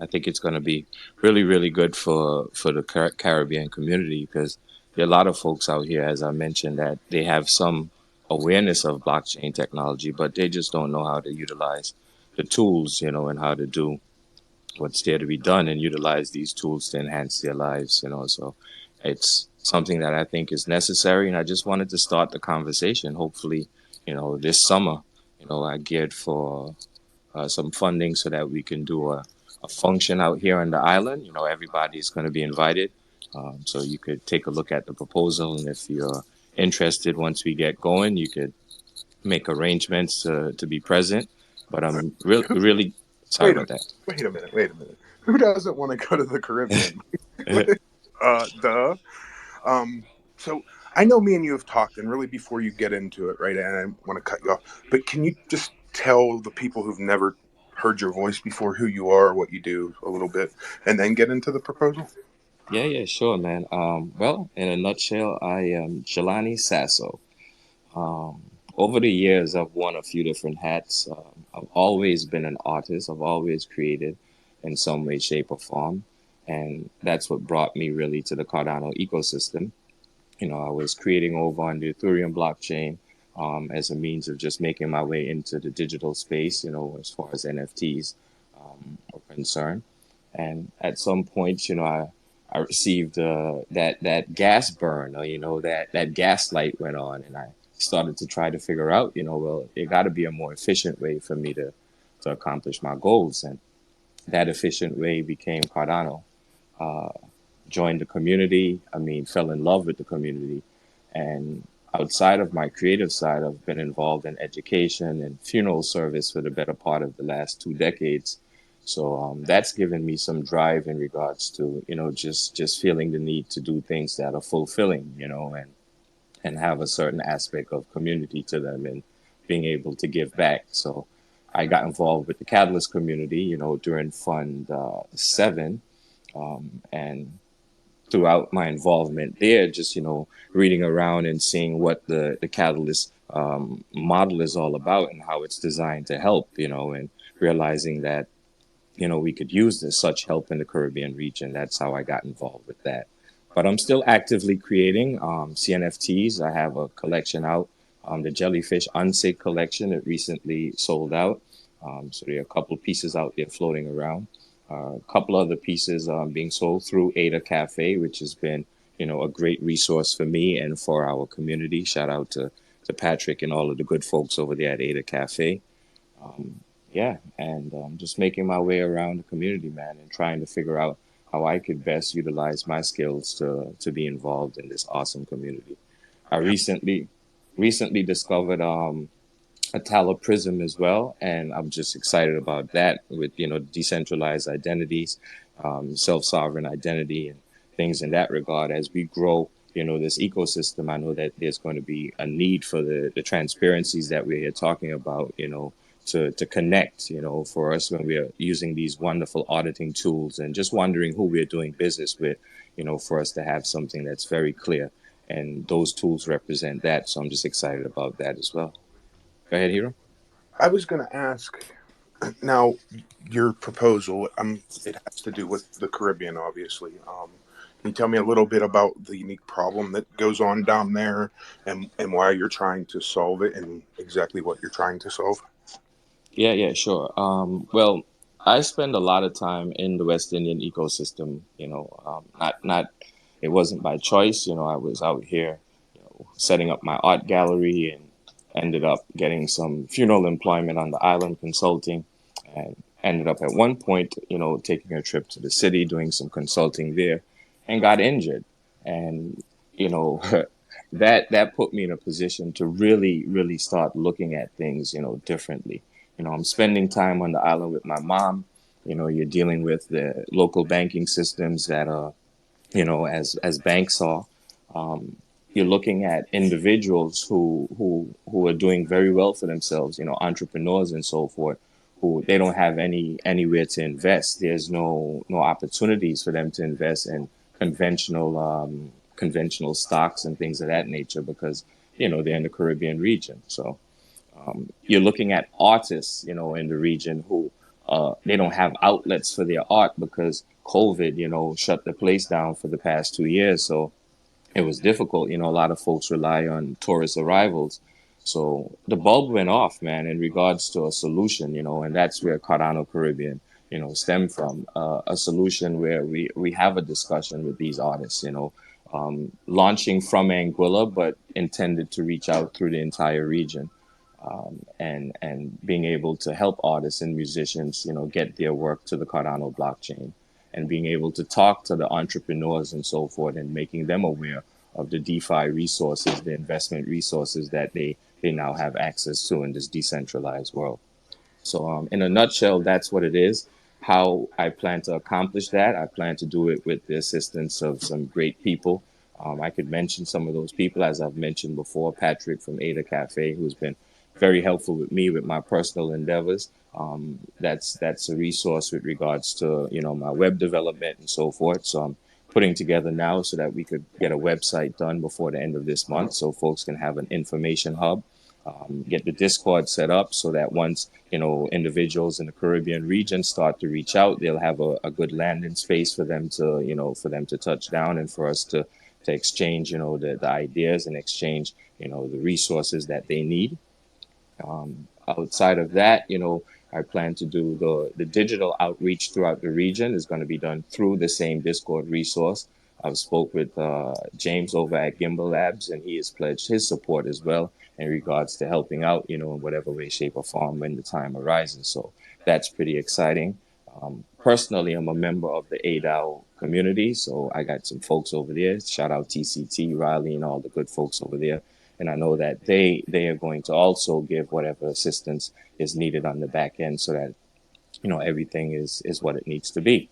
S12: I think it's going to be really, really good for the Caribbean community because there are a lot of folks out here, as I mentioned, that they have some awareness of blockchain technology, but they just don't know how to utilize the tools, and how to do what's there to be done and utilize these tools to enhance their lives. So it's something that I think is necessary, and I just wanted to start the conversation. Hopefully, this summer, I geared for some funding so that we can do a function out here on the island. Everybody's going to be invited. So you could take a look at the proposal. And if you're interested, once we get going, you could make arrangements to be present. But I'm really sorry
S1: Wait a
S12: about that.
S1: wait a minute. Who doesn't want to go to the Caribbean? Duh. Um, so I know me and you have talked, and really before you get into it, right? And I want to cut you off, but can you just tell the people who've never heard your voice before who you are, what you do, a little bit, and then get into the proposal?
S12: Yeah, sure, man. Well, in a nutshell, I am Jelani Sasso. Um, Over the years, I've worn a few different hats. I've always been an artist. I've always created in some way, shape, or form. And that's what brought me really to the Cardano ecosystem. I was creating over on the Ethereum blockchain as a means of just making my way into the digital space, as far as NFTs are concerned. And at some point, I received that gas burn, or that gas light went on, and I started to try to figure out, well, it got to be a more efficient way for me to accomplish my goals, and that efficient way became Cardano. Uh, Joined the community. I mean, fell in love with the community, and outside of my creative side, I've been involved in education and funeral service for the better part of the last 2 decades. So that's given me some drive in regards to just feeling the need to do things that are fulfilling, and have a certain aspect of community to them and being able to give back. So I got involved with the Catalyst community, during Fund 7, and throughout my involvement there, just reading around and seeing what the Catalyst model is all about and how it's designed to help, and realizing that we could use this such help in the Caribbean region. That's how I got involved with that. But I'm still actively creating CNFTs. I have a collection out, the Jellyfish Unsig collection. It recently sold out. So there are a couple of pieces out there floating around. A couple other pieces being sold through Ada Cafe, which has been, a great resource for me and for our community. Shout out to Patrick and all of the good folks over there at Ada Cafe. Um, yeah, and just making my way around the community, man, and trying to figure out how I could best utilize my skills to be involved in this awesome community. I recently discovered a Tala Prism as well, and I'm just excited about that with decentralized identities, self-sovereign identity, and things in that regard. As we grow, this ecosystem, I know that there's going to be a need for the transparencies that we're here talking about, to connect, for us when we are using these wonderful auditing tools and just wondering who we're doing business with, for us to have something that's very clear. And those tools represent that. So I'm just excited about that as well. Go ahead, Hero.
S1: I was going to ask now your proposal. It has to do with the Caribbean, obviously. Can you tell me a little bit about the unique problem that goes on down there, and why you're trying to solve it, and exactly what you're trying to solve?
S12: Yeah, sure. Well, I spend a lot of time in the West Indian ecosystem. Not it wasn't by choice. I was out here, setting up my art gallery and ended up getting some funeral employment on the island consulting, and ended up at one point, taking a trip to the city, doing some consulting there, and got injured. And you know, that put me in a position to really, really start looking at things, differently. I'm spending time on the island with my mom. You're dealing with the local banking systems that are, as banks are. Um, you're looking at individuals who are doing very well for themselves, entrepreneurs and so forth, who they don't have anywhere to invest. There's no opportunities for them to invest in conventional stocks and things of that nature because they're in the Caribbean region. So you're looking at artists, in the region who they don't have outlets for their art because COVID, shut the place down for the past 2 years. So it was difficult. A lot of folks rely on tourist arrivals. So the bulb went off, man, in regards to a solution, and that's where Cardano Caribbean, stem from a solution where we have a discussion with these artists, launching from Anguilla, but intended to reach out through the entire region. And being able to help artists and musicians, get their work to the Cardano blockchain, and being able to talk to the entrepreneurs and so forth, and making them aware of the DeFi resources, the investment resources that they now have access to in this decentralized world. So, in a nutshell, that's what it is. How I plan to accomplish that, I plan to do it with the assistance of some great people. I could mention some of those people, as I've mentioned before, Patrick from Ada Cafe, who's been very helpful with me with my personal endeavors. That's a resource with regards to my web development and so forth. So I'm putting together now so that we could get a website done before the end of this month, so folks can have an information hub. Get the Discord set up so that once individuals in the Caribbean region start to reach out, they'll have a good landing space for them to touch down, and for us to exchange the ideas and exchange the resources that they need. Outside of that, I plan to do the digital outreach throughout the region is going to be done through the same Discord resource. I've spoke with James over at Gimbal Labs, and he has pledged his support as well in regards to helping out, in whatever way, shape, or form when the time arises. So that's pretty exciting. Personally, I'm a member of the ADAO community, so I got some folks over there. Shout out TCT, Riley, and all the good folks over there. And I know that they are going to also give whatever assistance is needed on the back end so that everything is what it needs to be.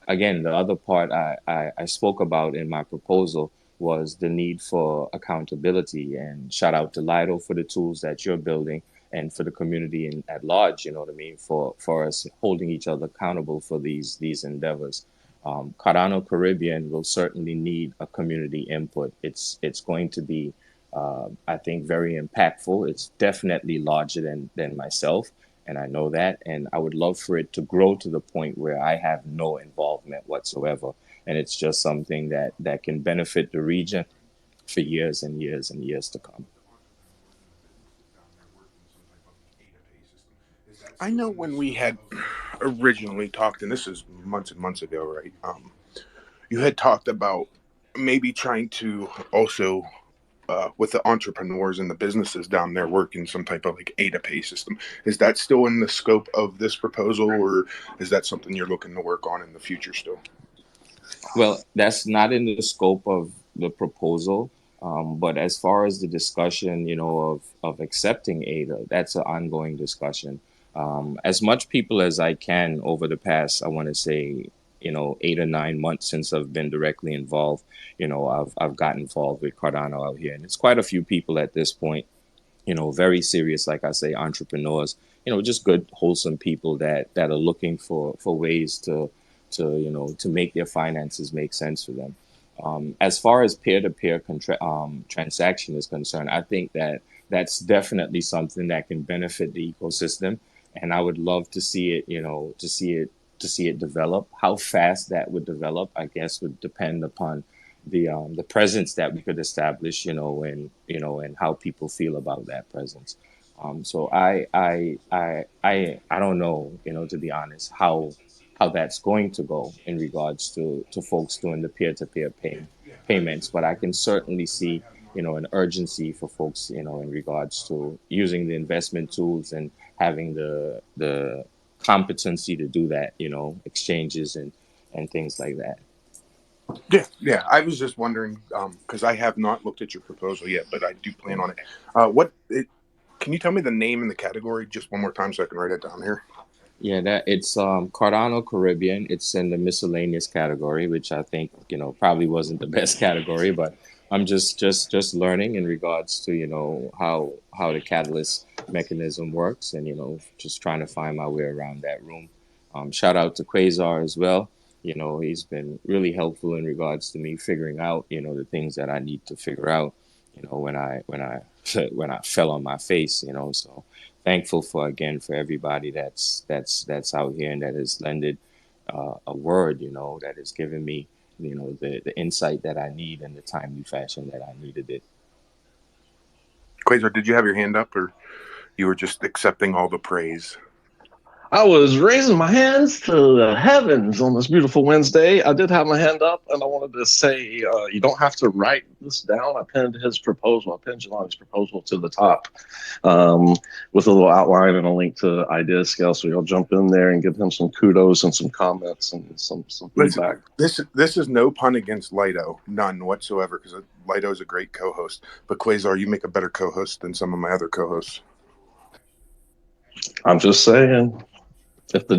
S12: Again, the other part I spoke about in my proposal was the need for accountability, and shout out to Lido for the tools that you're building, and for the community at large, what I mean, for us holding each other accountable for these endeavors. Cardano Caribbean will certainly need a community input. It's going to be, I think, very impactful. It's definitely larger than myself, and I know that. And I would love for it to grow to the point where I have no involvement whatsoever, and it's just something that can benefit the region for years and years and years to come.
S1: I know when we had originally talked, and this is months and months ago, right? You had talked about maybe trying to also, with the entrepreneurs and the businesses down there, work in some type of like ADA pay system. Is that still in the scope of this proposal, or is that something you're looking to work on in the future still?
S12: Well, that's not in the scope of the proposal. But as far as the discussion, of accepting ADA, that's an ongoing discussion. As much people as I can over the past, I want to say, 8 or 9 months since I've been directly involved, I've gotten involved with Cardano out here, and it's quite a few people at this point, very serious, like I say, entrepreneurs, just good, wholesome people that are looking for ways to make their finances make sense for them. As far as peer-to-peer transaction is concerned, I think that that's definitely something that can benefit the ecosystem, and I would love to see it, to see it develop. How fast that would develop, I guess, would depend upon the presence that we could establish, and how people feel about that presence. So I don't know, to be honest, how that's going to go in regards to folks doing the peer-to-peer payments, but I can certainly see, an urgency for folks, in regards to using the investment tools and having the competency to do that, exchanges and things like that.
S1: Yeah. I was just wondering because I have not looked at your proposal yet, but I do plan on it. Can you tell me the name and the category just one more time so I can write it down here?
S12: Yeah, that it's Cardano Caribbean. It's in the miscellaneous category, which I think, probably wasn't the best category, but I'm just learning in regards to, how the catalyst mechanism works, and, just trying to find my way around that room. Shout out to Quasar as well. He's been really helpful in regards to me figuring out, the things that I need to figure out, when I when I fell on my face, so thankful for everybody that's out here and that has lended a word, that has given me, the insight that I need in the timely fashion that I needed it.
S1: Quasar, did you have your hand up, or you were just accepting all the praise?
S10: I was raising my hands to the heavens on this beautiful Wednesday. I did have my hand up, and I wanted to say you don't have to write this down. I pinned his proposal. I pinned Jelani's proposal to the top with a little outline and a link to Idea Scale. So you'll jump in there and give him some kudos and some comments and some feedback.
S1: Listen, this is no pun against Lido, none whatsoever, because Lido is a great co-host. But Quasar, you make a better co-host than some of my other co-hosts.
S10: I'm just saying. If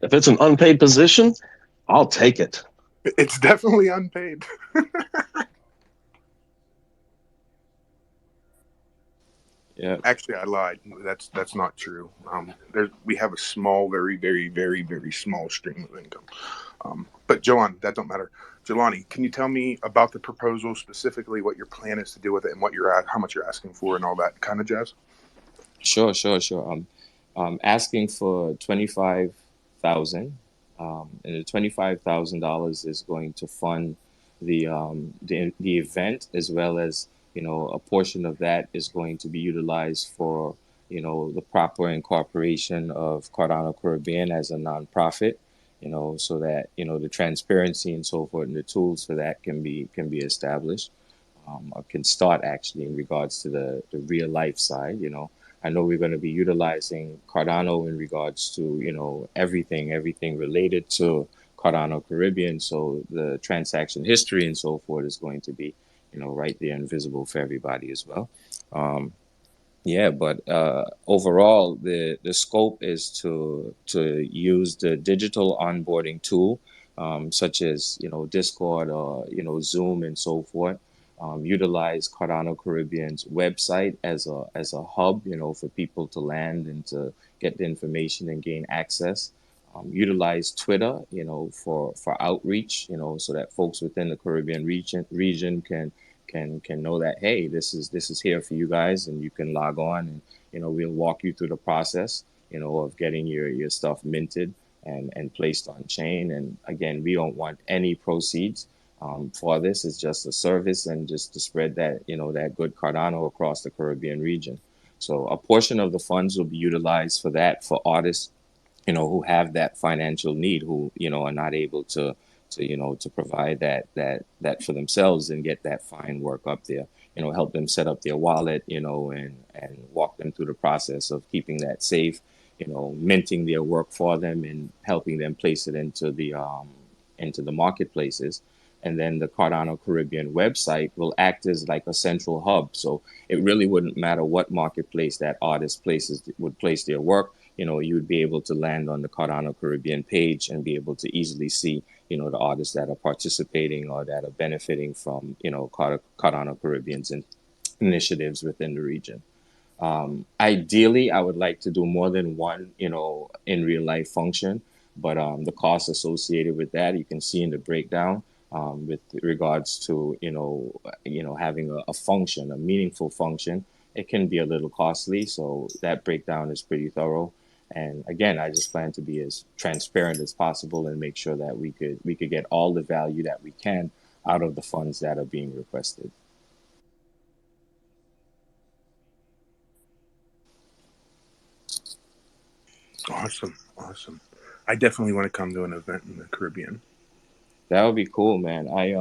S10: it's an unpaid position, I'll take it.
S1: It's definitely unpaid.
S12: Yeah.
S1: Actually, I lied. That's not true. We have a small, very, very, very, very small stream of income. But Jelani, that don't matter. Jelani, can you tell me about the proposal specifically, what your plan is to do with it, and how much you're asking for, and all that kind of jazz?
S12: Sure. Asking for 25,000, and the $25,000 is going to fund the event, as well as, a portion of that is going to be utilized for, the proper incorporation of Cardano Caribbean as a nonprofit, so that, the transparency and so forth and the tools for that can be established, or can start actually in regards to the real life side. I know we're going to be utilizing Cardano in regards to, everything related to Cardano Caribbean. So the transaction history and so forth is going to be, right there and visible for everybody as well. But overall, the scope is to use the digital onboarding tool, such as, Discord or, Zoom and so forth. Utilize Cardano Caribbean's website as a hub, for people to land and to get the information and gain access. Utilize Twitter, for outreach, so that folks within the Caribbean region can know that, hey, this is here for you guys, and you can log on, and we'll walk you through the process, of getting your stuff minted and placed on chain. And again, we don't want any proceeds for this. Is just a service and just to spread that, that good Cardano across the Caribbean region. So a portion of the funds will be utilized for that, for artists, who have that financial need, who, are not able to provide that for themselves and get that fine work up there, help them set up their wallet, and walk them through the process of keeping that safe, minting their work for them and helping them place it into the marketplaces. And then the Cardano Caribbean website will act as like a central hub. So it really wouldn't matter what marketplace that artist would place their work. You would be able to land on the Cardano Caribbean page and be able to easily see, the artists that are participating or that are benefiting from, Cardano Caribbean's initiatives within the region. Ideally, I would like to do more than one, in real life function, but the costs associated with that, you can see in the breakdown. With regards to having a function, a meaningful function, it can be a little costly. So that breakdown is pretty thorough. And again, I just plan to be as transparent as possible and make sure that we could get all the value that we can out of the funds that are being requested.
S1: Awesome. I definitely want to come to an event in the Caribbean.
S12: That would be cool, man. I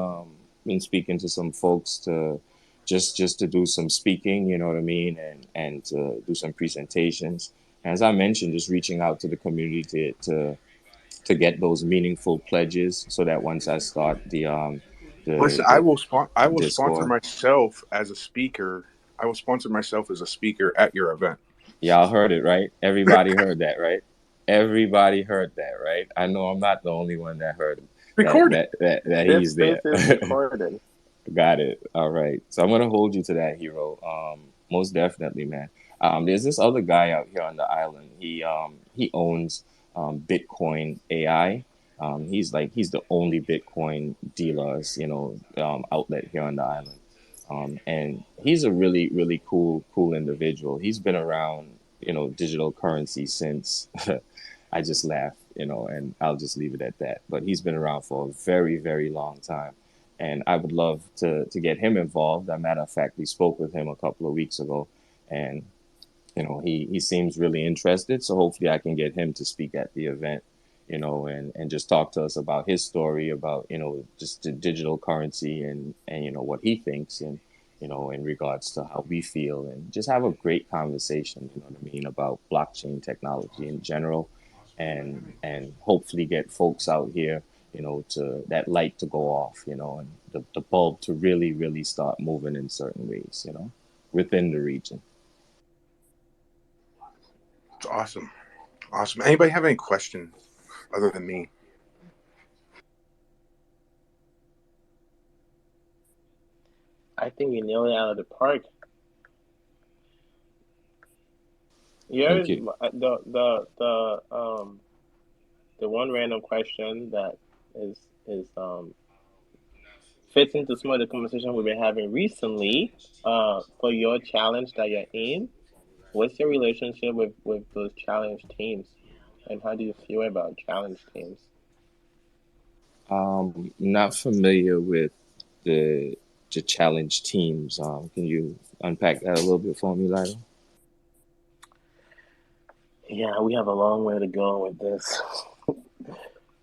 S12: been speaking to some folks to just to do some speaking, you know what I mean, and to do some presentations. And as I mentioned, just reaching out to the community to get those meaningful pledges, so that once I start
S1: Listen, I will sponsor
S12: Discord.
S1: myself as a speaker. I will sponsor myself as a speaker at your event.
S12: Y'all heard it, right? Everybody heard that, right? Everybody heard that, right? I know I'm not the only one that heard
S1: Recorded.
S12: that
S2: This
S12: he's
S2: space
S12: there.
S2: is recorded.
S12: Got it. All right. So I'm gonna hold you to that, hero. Most definitely, man. There's this other guy out here on the island. He owns Bitcoin AI. He's the only Bitcoin dealers, outlet here on the island. And he's a really, really cool individual. He's been around, digital currency since I just laugh, and I'll just leave it at that. But he's been around for a very, very long time. And I would love to get him involved. As a matter of fact, we spoke with him a couple of weeks ago, and he seems really interested. So hopefully I can get him to speak at the event, and just talk to us about his story, about just the digital currency, and what he thinks, and in regards to how we feel, and just have a great conversation, what I mean, about blockchain technology in general, and hopefully get folks out here, to that light to go off, and the bulb to really, really start moving in certain ways, within the region.
S1: It's awesome. Awesome. Anybody have any questions other than me?
S2: I think you nailed it out of the park.
S12: Thank
S2: Here's
S12: you.
S2: the one random question that is fits into some of the conversation we've been having recently. For your challenge that you're in, what's your relationship with those challenge teams, and how do you feel about challenge teams?
S12: Not familiar with the the challenge teams. Can you unpack that a little bit for me, Lila?
S2: Yeah, we have a long way to go with this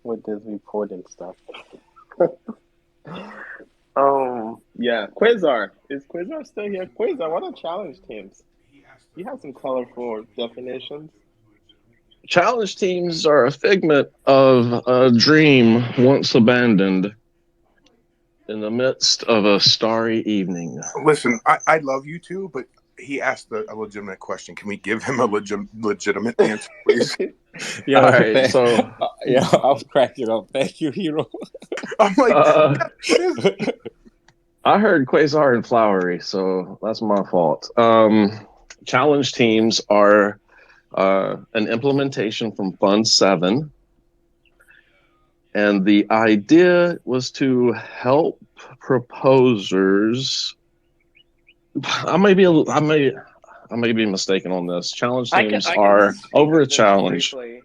S2: with this reporting stuff. Yeah, Quasar. Is Quasar still here? Quasar, what are challenge teams? You have some colorful definitions.
S10: Challenge teams are a figment of a dream once abandoned in the midst of a starry evening.
S1: Listen, I love you too, but he asked a legitimate question. Can we give him a legitimate answer, please?
S10: All
S12: Yo,
S10: right, so
S12: yeah, I was cracking up. Thank you, hero.
S1: I'm like,
S10: uh,
S1: yeah, what is it?
S10: I heard Quasar and Flowery, so that's my fault. Challenge teams are an implementation from Fund 7. And the idea was to help proposers. I may be mistaken on this. Challenge teams
S8: I can
S10: are
S8: speak
S10: over a
S8: of this
S10: challenge.
S8: briefly.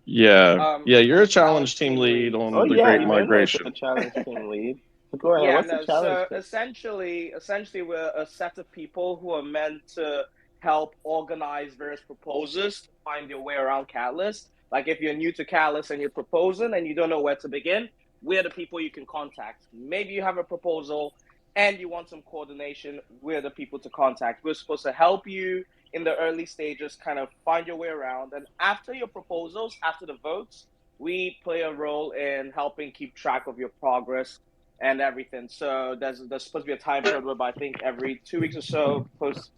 S10: Yeah, you're a challenge
S8: Challenge
S10: team
S8: team
S10: lead
S8: lead.
S2: Oh
S10: on the
S2: yeah,
S10: Great
S2: you very much a
S10: Migration.
S2: challenge team lead. Go ahead.
S8: Yeah,
S2: What's the
S8: no.
S2: challenge
S8: So
S2: team?
S8: essentially, we're a set of people who are meant to help organize various proposals to find your way around Catalyst. Like if you're new to Catalyst and you're proposing and you don't know where to begin, we're the people you can contact. Maybe you have a proposal and you want some coordination, we're the people to contact. We're supposed to help you in the early stages, kind of find your way around. And after your proposals, after the votes, we play a role in helping keep track of your progress and everything. So there's supposed to be a time period whereby I think every 2 weeks or so, post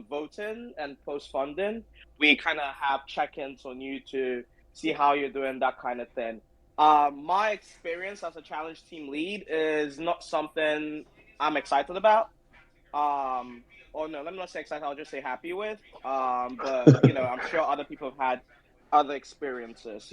S8: voting and post funding, we kind of have check-ins on you to see how you're doing, that kind of thing. My experience as a challenge team lead is not something I'm excited about. Or no, let me not say excited. I'll just say happy with. But I'm sure other people have had other experiences.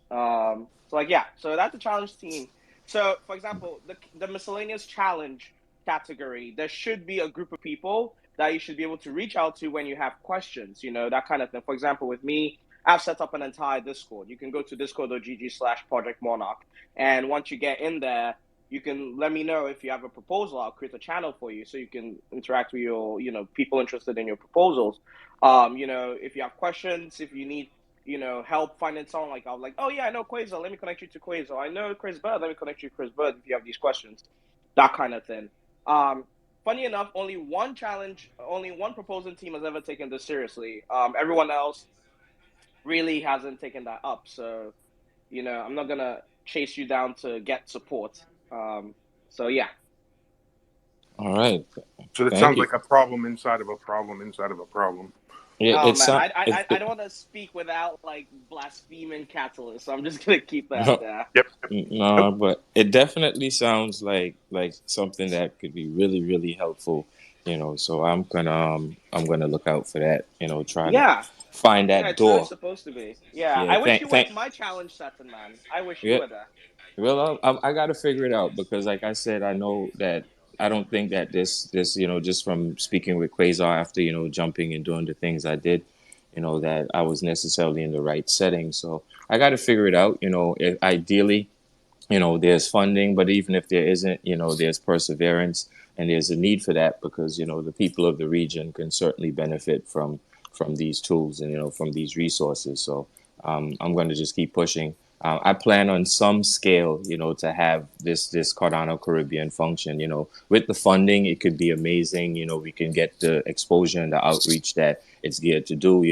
S8: So like yeah, so that's the challenge team. So for example, the miscellaneous challenge category, there should be a group of people that you should be able to reach out to when you have questions. That kind of thing. For example, with me, I've set up an entire Discord. You can go to discord.gg/Project Monarch, and once you get in there, you can let me know if you have a proposal. I'll create a channel for you so you can interact with your, people interested in your proposals. If you have questions, if you need, help finding someone, like I'll like, oh yeah, I know Quasar, let me connect you to Quasar. I know Chris Bird, let me connect you to Chris Bird if you have these questions. That kind of thing. Funny enough, only one proposing team has ever taken this seriously. Everyone else really hasn't taken that up. So, I'm not gonna chase you down to get support. So yeah.
S12: All right.
S1: So that
S12: Thank
S1: sounds
S12: you.
S1: like a problem inside of a problem inside of a problem.
S12: Yeah,
S8: Oh
S12: it's
S8: man,
S12: not.
S8: I don't want to speak without like blaspheming Catalyst, so I'm just gonna keep that.
S1: Yep.
S12: No, but it definitely sounds like something that could be really, really helpful. So I'm gonna look out for that. Try to
S8: Yeah,
S12: find
S8: yeah,
S12: that
S8: it's really
S12: door.
S8: supposed to be. Yeah,
S12: Yeah.
S8: I wish you were
S12: Thank.
S8: to my challenge setting, man. I wish you
S12: Yeah.
S8: were there.
S12: Well, I got to figure it out because, like I said, I know that I don't think that this just from speaking with Quasar after jumping and doing the things I did, that I was necessarily in the right setting. So I got to figure it out. Ideally, there's funding, but even if there isn't, there's perseverance and there's a need for that because the people of the region can certainly benefit from these tools and from these resources. So I'm going to just keep pushing. I plan on some scale, to have this Cardano Caribbean function. With the funding, it could be amazing. We can get the exposure and the outreach that it's geared to do.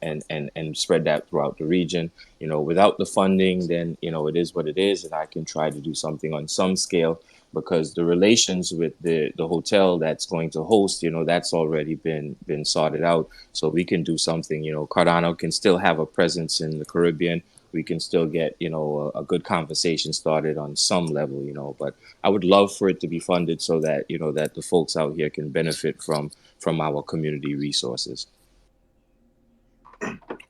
S12: And spread that throughout the region. Without the funding, then it is what it is, and I can try to do something on some scale because the relations with the hotel that's going to host, that's already been sorted out. So we can do something. Cardano can still have a presence in the Caribbean. We can still get a good conversation started on some level. But I would love for it to be funded so that that the folks out here can benefit from our community resources.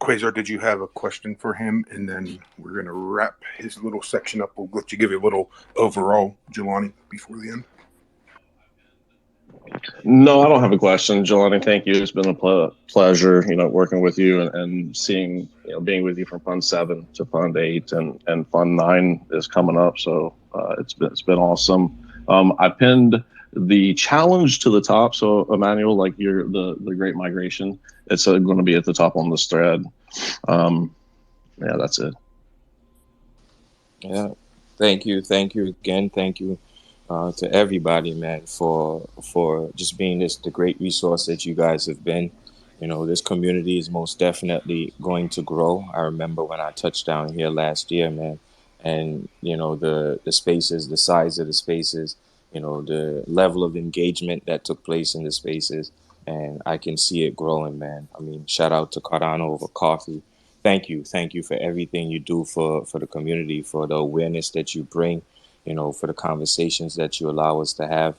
S1: Quasar, did you have a question for him? And then we're going to wrap his little section up. We'll let you give you a little overall, Jelani, before the end.
S10: No, I don't have a question, Jelani. Thank you. It's been a pleasure, working with you and seeing, being with you from Fund 7 to Fund 8 and Fund 9 is coming up. So it's been awesome. I pinned the challenge to the top. So Emmanuel, like the Great Migration, it's going to be at the top on this thread. Yeah, that's it.
S12: Yeah, thank you again. Thank you to everybody, man, for just being the great resource that you guys have been. This community is most definitely going to grow. I remember when I touched down here last year, man, and the spaces, the size of the spaces, the level of engagement that took place in the spaces, and I can see it growing, man. I mean, shout out to Cardano Over Coffee. Thank you for everything you do for the community, for the awareness that you bring, for the conversations that you allow us to have.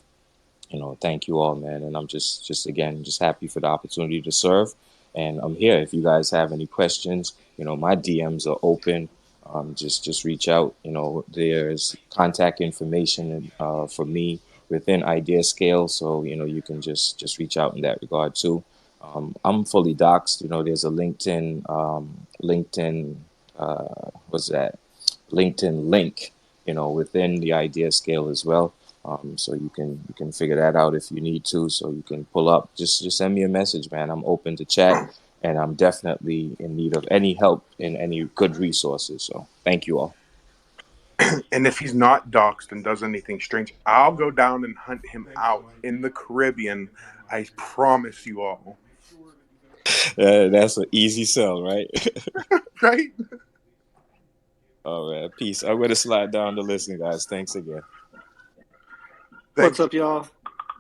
S12: Thank you all, man. And I'm just again, just happy for the opportunity to serve. And I'm here. If you guys have any questions, my DMs are open. Just reach out. There's contact information for me within Idea Scale, so you can just reach out in that regard too. I'm fully doxxed. There's a LinkedIn, what's that? LinkedIn link, within the Idea Scale as well. So you can figure that out if you need to. So you can pull up. Just send me a message, man. I'm open to chat, and I'm definitely in need of any help in any good resources. So thank you all.
S1: And if he's not doxxed and does anything strange, I'll go down and hunt him out in the Caribbean. I promise you all.
S12: That's an easy sell, right?
S1: Right?
S12: All right, peace. I'm going to slide down the listen, guys. Thanks again.
S9: What's up, y'all?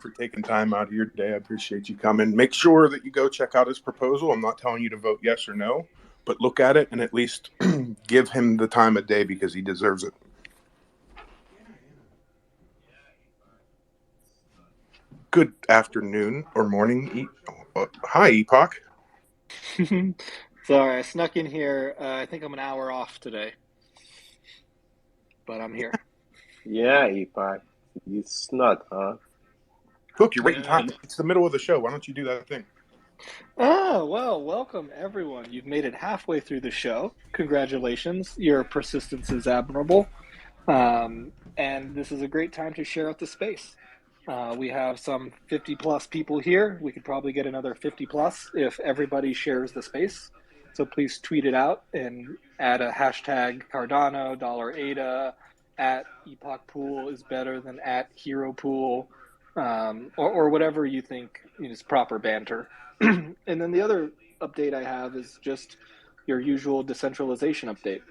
S1: For taking time out of your day. I appreciate you coming. Make sure that you go check out his proposal. I'm not telling you to vote yes or no, but look at it and at least give him the time of day because he deserves it. Good afternoon or morning. Hi, Epoch.
S9: Sorry, I snuck in here. I think I'm an hour off today, but I'm here.
S2: Yeah, Epoch. You snuck, huh?
S1: Look, you're right in time. It's the middle of the show. Why don't you do that thing?
S9: Oh, well, welcome everyone. You've made it halfway through the show. Congratulations. Your persistence is admirable. And this is a great time to share out the space. We have some 50 plus people here. We could probably get another 50 plus if everybody shares the space. So please tweet it out and add a hashtag Cardano, $ADA, at Epoch Pool is better than at Hero Pool, or whatever you think is proper banter. And then the other update I have is just your usual decentralization update.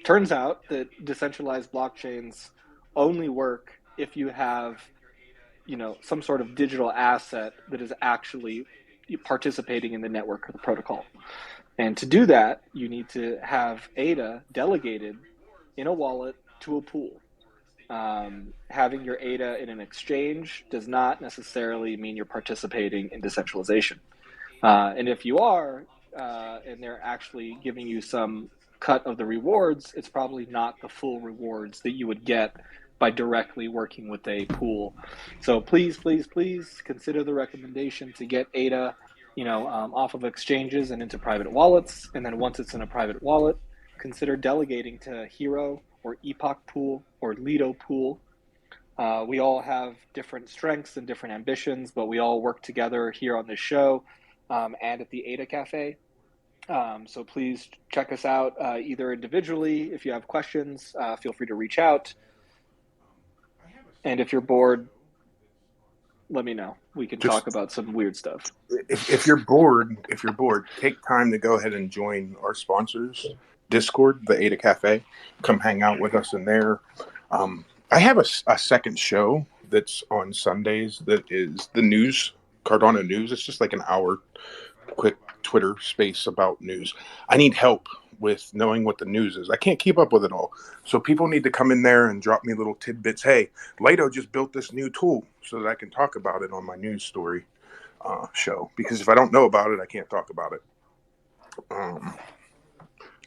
S9: Turns out that decentralized blockchains only work if you have
S13: some sort of digital asset that is actually participating in the network or the protocol. And to do that, you need to have ADA delegated in a wallet to a pool. Having your ADA in an exchange does not necessarily mean you're participating in decentralization. And if you are, and they're actually giving you some cut of the rewards, it's probably not the full rewards that you would get by directly working with a pool. So please, please, please consider the recommendation to get ADA, off of exchanges and into private wallets. And then once it's in a private wallet, consider delegating to Hero or Epoch Pool or Lido Pool. We all have different strengths and different ambitions, but we all work together here on this show and at the ADA Cafe. So please check us out either individually. If you have questions, feel free to reach out. And if you're bored, let me know. We can talk about some weird stuff.
S1: If you're bored, take time to go ahead and join our sponsors Discord, the ADA Cafe. Come hang out with us in there. I have a second show that's on Sundays that is the news, Cardano News. It's just like an hour quick Twitter space about news. I need help with knowing what the news is. I can't keep up with it all. So people need to come in there and drop me little tidbits. Hey, Lido just built this new tool so that I can talk about it on my news story show. Because if I don't know about it, I can't talk about it.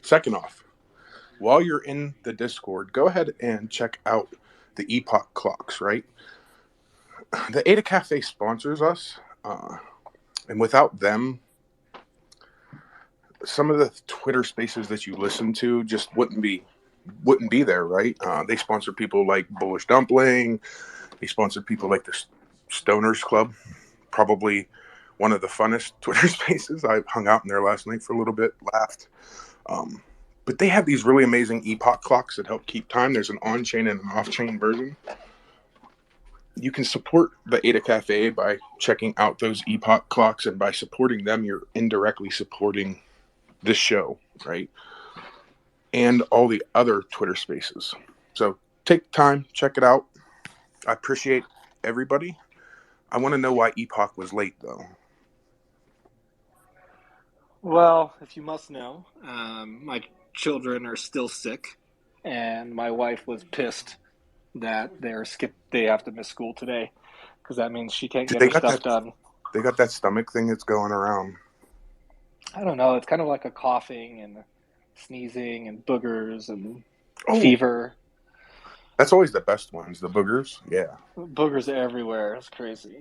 S1: Second off, while you're in the Discord, go ahead and check out the Epoch clocks, right? The ADA Cafe sponsors us. And without them, some of the Twitter spaces that you listen to just wouldn't be there, right? They sponsor people like Bullish Dumpling. They sponsor people like the Stoners Club, probably one of the funnest Twitter spaces. I hung out in there last night for a little bit, laughed. But they have these really amazing Epoch clocks that help keep time. There's an on-chain and an off-chain version. You can support the ADA Cafe by checking out those Epoch clocks, and by supporting them, you're indirectly supporting this show, right? And all the other Twitter spaces. So take time, check it out. I appreciate everybody. I want to know why Epoch was late, though.
S13: Well, if you must know, my children are still sick, and my wife was pissed that they have to miss school today, because that means she can't get her stuff done.
S1: They got that stomach thing that's going around.
S13: I don't know. It's kind of like a coughing and sneezing and boogers and fever.
S1: That's always the best ones, the boogers. Yeah.
S13: Boogers everywhere. It's crazy.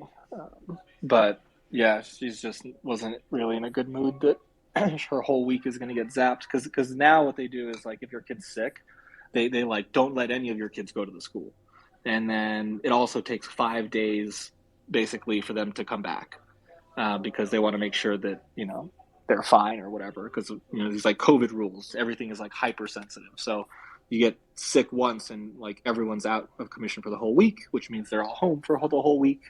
S13: But yeah, she just wasn't really in a good mood that her whole week is going to get zapped. Because now what they do is, like, if your kid's sick, they like don't let any of your kids go to the school. And then it also takes 5 days basically for them to come back because they want to make sure that, they're fine or whatever, because there's like COVID rules. Everything is like hypersensitive. So you get sick once and like everyone's out of commission for the whole week, which means they're all home for the whole week.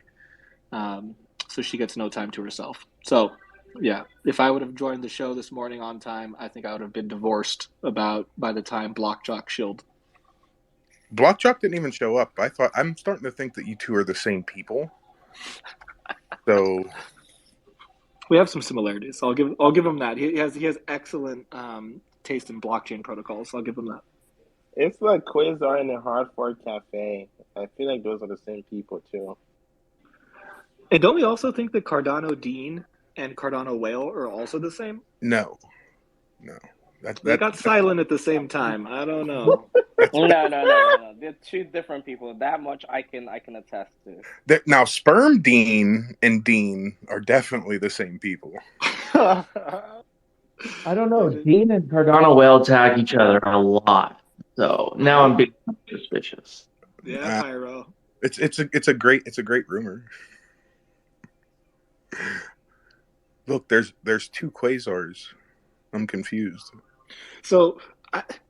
S13: So she gets no time to herself. So yeah, if I would have joined the show this morning on time, I think I would have been divorced by the time Blockjock shilled.
S1: Blockjock didn't even show up. I'm starting to think that you two are the same people. So
S13: we have some similarities. I'll give him that. He has excellent taste in blockchain protocols. So I'll give him that.
S2: It's like Quasar and the Hard Fork Cafe. I feel like those are the same people too.
S13: And don't we also think that Cardano Dean and Cardano Whale are also the same?
S1: No.
S13: They got silent at the same time. I don't know.
S14: No. They're two different people. That much I can attest to.
S1: Now, Sperm Dean and Dean are definitely the same people.
S15: I don't know. Dean and Cardano Whale tag each other a lot, so now I'm being suspicious.
S13: Yeah, Pyro.
S1: It's a great rumor. Look, there's two Quasars. I'm confused.
S13: So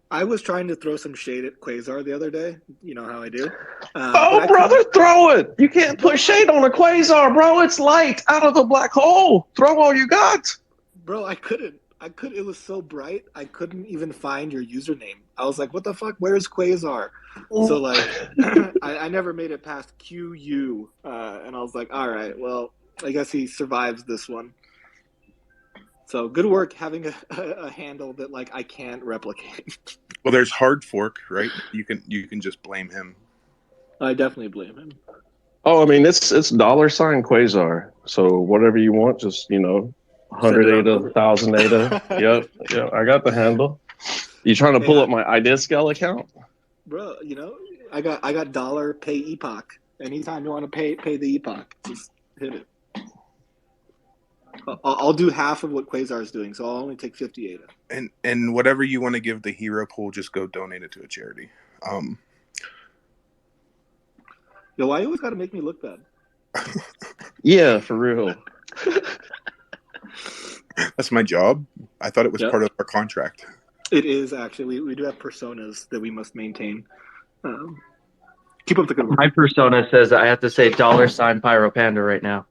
S13: I was trying to throw some shade at Quasar the other day. You know how I do.
S15: Brother, throw it. You can't put shade on a Quasar, bro. It's light out of the black hole. Throw all you got.
S13: Bro, I couldn't. It was so bright, I couldn't even find your username. I was like, what the fuck? Where's Quasar? So like, I never made it past QU, and I was like, all right, well, I guess he survives this one. So good work having a handle that like I can't replicate.
S1: Well, there's hard fork, right? You can just blame him.
S13: I definitely blame him.
S10: Oh, I mean, it's $ Quasar. So whatever you want, just 100 ADA, 1,000 ADA. Yep, I got the handle. You trying to pull up my iDiscal account?
S13: Bro, I got dollar pay Epoch. Anytime you want to pay the Epoch, just hit it. I'll do half of what Quasar is doing, so I'll only take 50 ADA.
S1: And whatever you want to give the hero pool, just go donate it to a charity.
S13: Yo, why you always got to make me look bad?
S10: Yeah, for real.
S1: That's my job. I thought it was part of our contract.
S13: It is actually. We do have personas that we must maintain. Keep up the good work.
S15: My persona says I have to say $ Pyro Panda right now.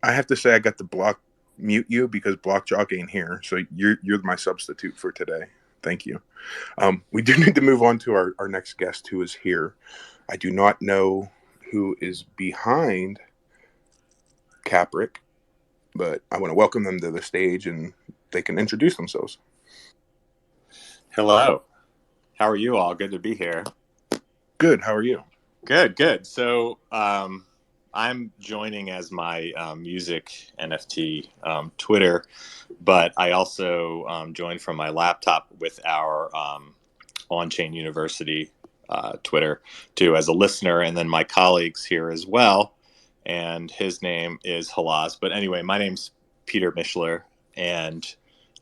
S1: I have to say I got to mute you because Blockjock ain't here, so you're my substitute for today. Thank you. We do need to move on to our next guest who is here. I do not know who is behind Caprick, but I want to welcome them to the stage and they can introduce themselves.
S16: Hello. How are you all? Good to be here.
S1: Good. How are you?
S16: Good. So I'm joining as my music NFT Twitter, but I also joined from my laptop with our OnChain University Twitter too as a listener, and then my colleagues here as well. And his name is Halaz. But anyway, my name's Peter Mishler, and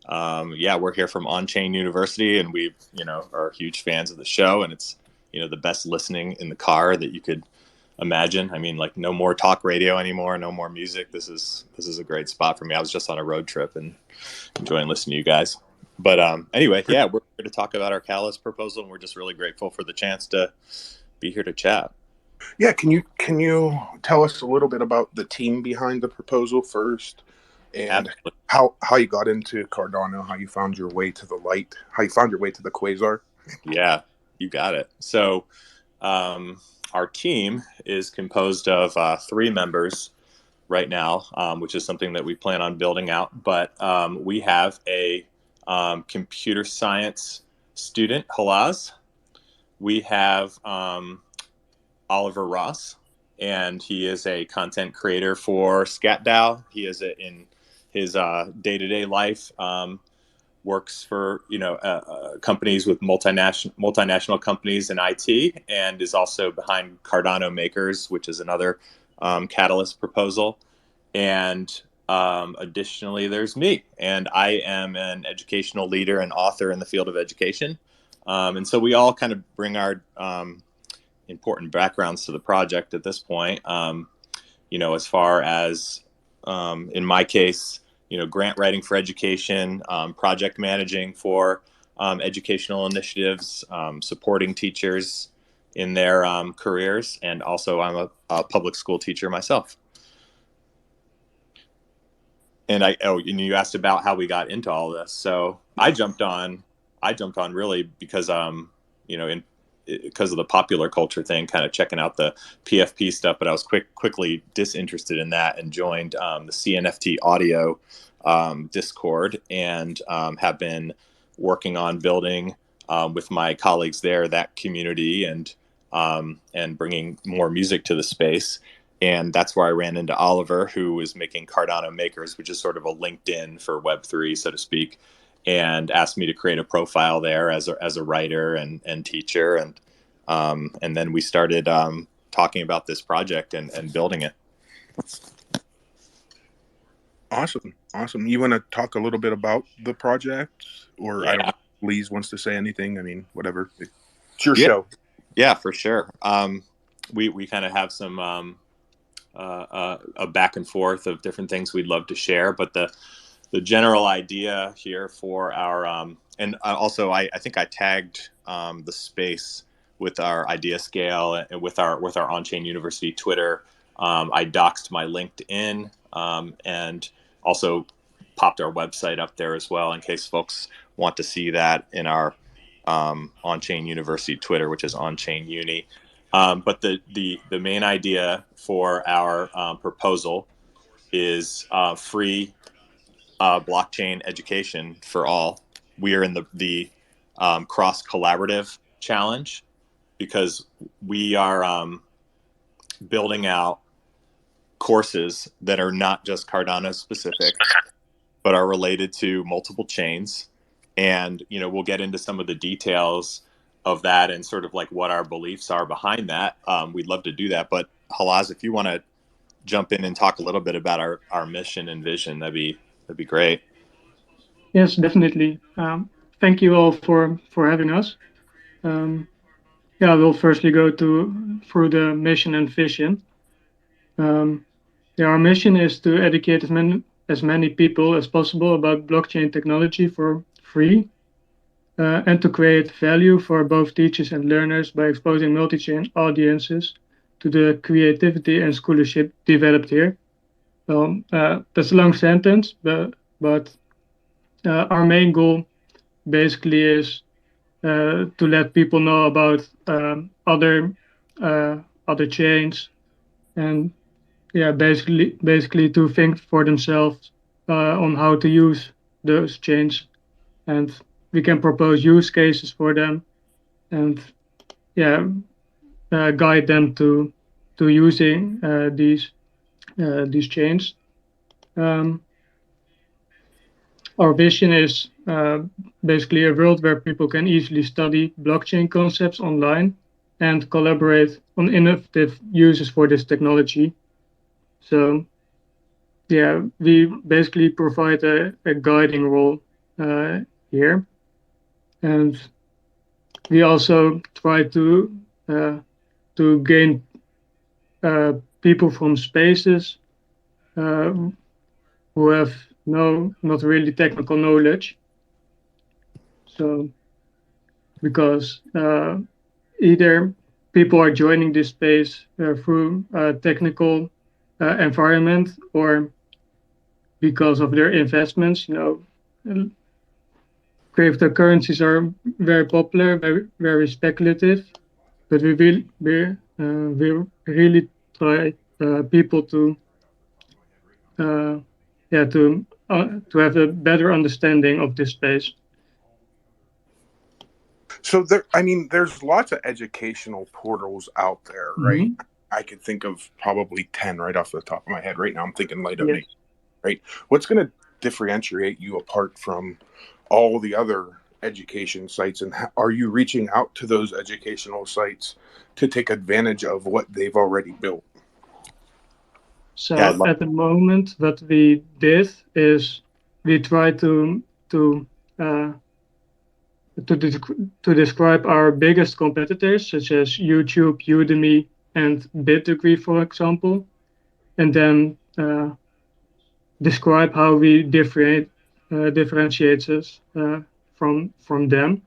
S16: we're here from OnChain University, and we are huge fans of the show, and it's the best listening in the car that you could imagine. I mean, like, no more talk radio anymore, no more music. This is a great spot for me. I was just on a road trip and enjoying listening to you guys. But anyway, we're here to talk about our Catalyst proposal, and we're just really grateful for the chance to be here to chat.
S1: Yeah, can you tell us a little bit about the team behind the proposal first, and how you got into Cardano, how you found your way to the light, how you found your way to the Quasar?
S16: Yeah, you got it. So our team is composed of 3 members right now, which is something that we plan on building out. But we have a computer science student, Halaz. We have Oliver Ross, and he is a content creator for ScatDAO. He is in his day-to-day life, works for companies with multinational companies in IT, and is also behind Cardano Makers, which is another Catalyst proposal. And additionally, there's me, and I am an educational leader and author in the field of education. And so we all kind of bring our important backgrounds to the project at this point. As far as in my case, grant writing for education, project managing for educational initiatives, supporting teachers in their careers, and also I'm a public school teacher myself. And you asked about how we got into all this. So I jumped on really because because of the popular culture thing, kind of checking out the PFP stuff, but I was quickly disinterested in that and joined the CNFT audio Discord, and have been working on building with my colleagues there that community and bringing more music to the space. And that's where I ran into Oliver, who is making Cardano Makers, which is sort of a LinkedIn for Web3, so to speak, and asked me to create a profile there as a writer and teacher. And then we started talking about this project and building it.
S1: Awesome. You want to talk a little bit about the project, or I don't know if Lise wants to say anything? I mean, whatever. It's your show.
S16: Yeah, for sure. We kind of have some a back and forth of different things we'd love to share, but the general idea here for our and also I think I tagged the space with our idea scale and with our OnChain University Twitter. I doxed my LinkedIn and also popped our website up there as well in case folks want to see that in our OnChain University Twitter, which is OnChain Uni. But the main idea for our proposal is free blockchain education for all. We are in the cross collaborative challenge because we are building out courses that are not just Cardano specific, but are related to multiple chains. And, we'll get into some of the details of that and sort of like what our beliefs are behind that. We'd love to do that. But Halaz, if you want to jump in and talk a little bit about our mission and vision, that'd be great.
S17: Yes, definitely. Thank you all for having us. We'll firstly go through the mission and vision. Our mission is to educate as many people as possible about blockchain technology for free, and to create value for both teachers and learners by exposing multi-chain audiences to the creativity and scholarship developed here. That's a long sentence, but our main goal basically is to let people know about other chains, and basically to think for themselves on how to use those chains, and we can propose use cases for them, and guide them to using these chains. Our vision is basically a world where people can easily study blockchain concepts online and collaborate on innovative uses for this technology. So, we basically provide a guiding role here, and we also try to gain people from spaces who have not really technical knowledge. So, because either people are joining this space through a technical environment, or because of their investments. Cryptocurrencies are very popular, very speculative, but we really try people to have a better understanding of this space.
S1: So there's lots of educational portals out there, right?
S17: Mm-hmm.
S1: I could think of probably 10 right off the top of my head right now. I'm thinking Lido Nation, right? What's going to differentiate you apart from all the other education sites, and are you reaching out to those educational sites to take advantage of what they've already built?
S17: So at the moment, what we did is we try to describe our biggest competitors, such as YouTube, Udemy, and BitDegree, for example, and then describe how we differentiate us from them.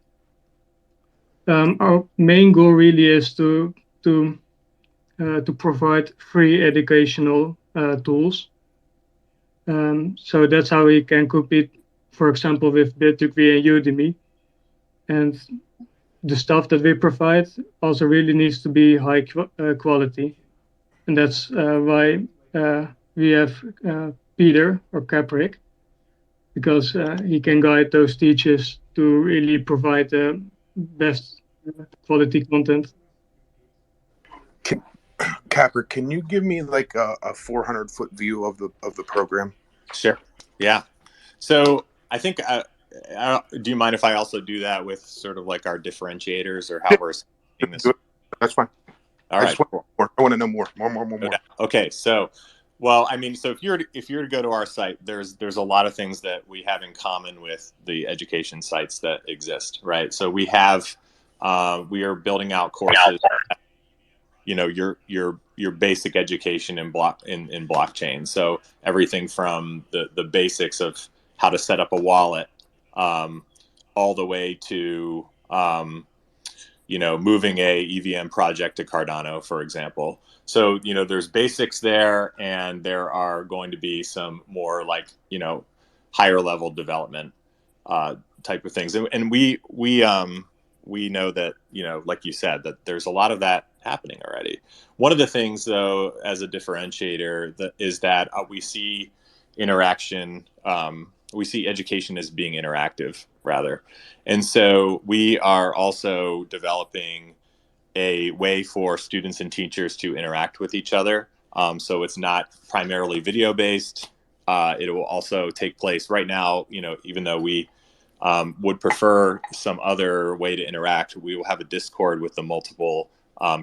S17: Our main goal really is to provide free educational tools. So that's how we can compete, for example, with BitDegree and Udemy. And the stuff that we provide also really needs to be high quality. And that's why we have Peter or Capric, because he can guide those teachers to really provide the best quality content.
S1: Capric, can you give me like a 400-foot view of the program?
S16: Sure. Yeah. So I think, do you mind if I also do that with sort of like our differentiators or how we're seeing this?
S1: That's fine.
S16: All right.
S1: I want to know more.
S16: Okay. So, well, so if you were to go to our site, there's a lot of things that we have in common with the education sites that exist, right? So we are building out courses. Your basic education in blockchain. So everything from the basics of how to set up a wallet, all the way to moving a EVM project to Cardano, for example. So there's basics there, and there are going to be some more like higher level development type of things. And we know that, like you said, that there's a lot of that happening already. One of the things, though, as a differentiator, is that we see interaction. We see education as being interactive, rather. And so we are also developing a way for students and teachers to interact with each other. So it's not primarily video based. It will also take place right now, even though we would prefer some other way to interact, we will have a Discord with the multiple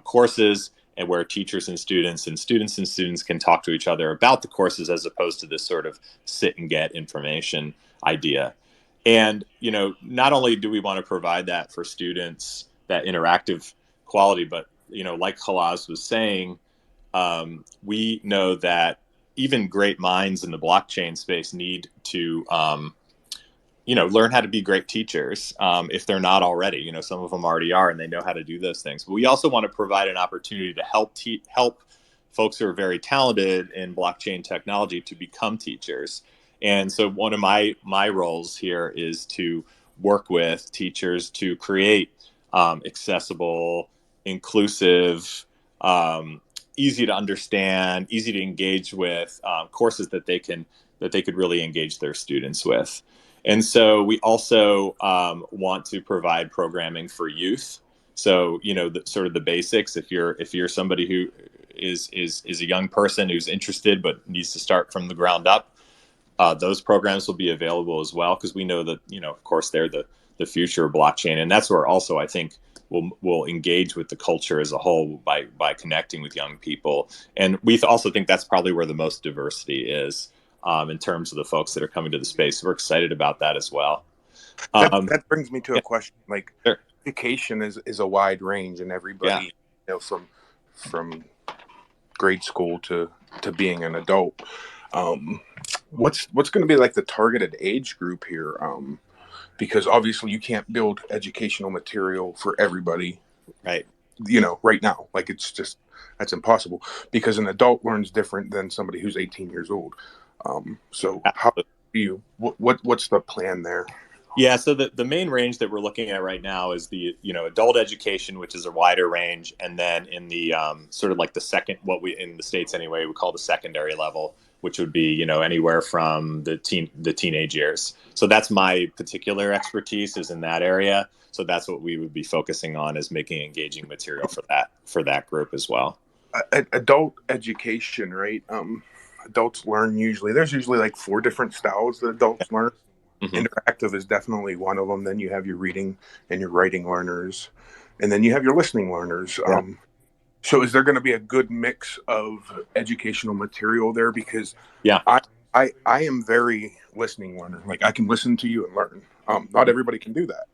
S16: courses, and where teachers and students can talk to each other about the courses, as opposed to this sort of sit and get information idea. And, not only do we want to provide that for students, that interactive quality, but, like Khalaz was saying, we know that even great minds in the blockchain space need to, learn how to be great teachers if they're not already. Some of them already are, and they know how to do those things. But we also want to provide an opportunity to help folks who are very talented in blockchain technology to become teachers. And so one of my roles here is to work with teachers to create accessible, inclusive, easy to understand, easy to engage with courses that they could really engage their students with. And so we also want to provide programming for youth. So, sort of the basics. If you're somebody who is a young person who's interested but needs to start from the ground up, those programs will be available as well, because we know that, of course, they're the future of blockchain. And that's where also I think we'll engage with the culture as a whole by connecting with young people. And we also think that's probably where the most diversity is. In terms of the folks that are coming to the space. We're excited about that as well.
S1: That brings me to a question. Like,
S16: sure.
S1: Education is a wide range, and everybody, from grade school to being an adult. What's going to be like the targeted age group here? Because obviously you can't build educational material for everybody,
S16: right?
S1: Right now, like that's impossible, because an adult learns different than somebody who's 18 years old. So how do you, what's the plan there?
S16: Yeah, so the main range that we're looking at right now is the adult education, which is a wider range, and then in the sort of like the second, what we in the States anyway we call the secondary level, which would be anywhere from the teenage years. So that's my particular expertise, is in that area. So that's what we would be focusing on, is making engaging material for that group as well.
S1: Adult education, right? Adults learn there's usually like 4 different styles that adults learn. Mm-hmm. Interactive is definitely one of them. Then you have your reading and your writing learners, and then you have your listening learners. Yeah. So is there going to be a good mix of educational material there? Because I am very listening learner. Like, I can listen to you and learn. Not everybody can do that,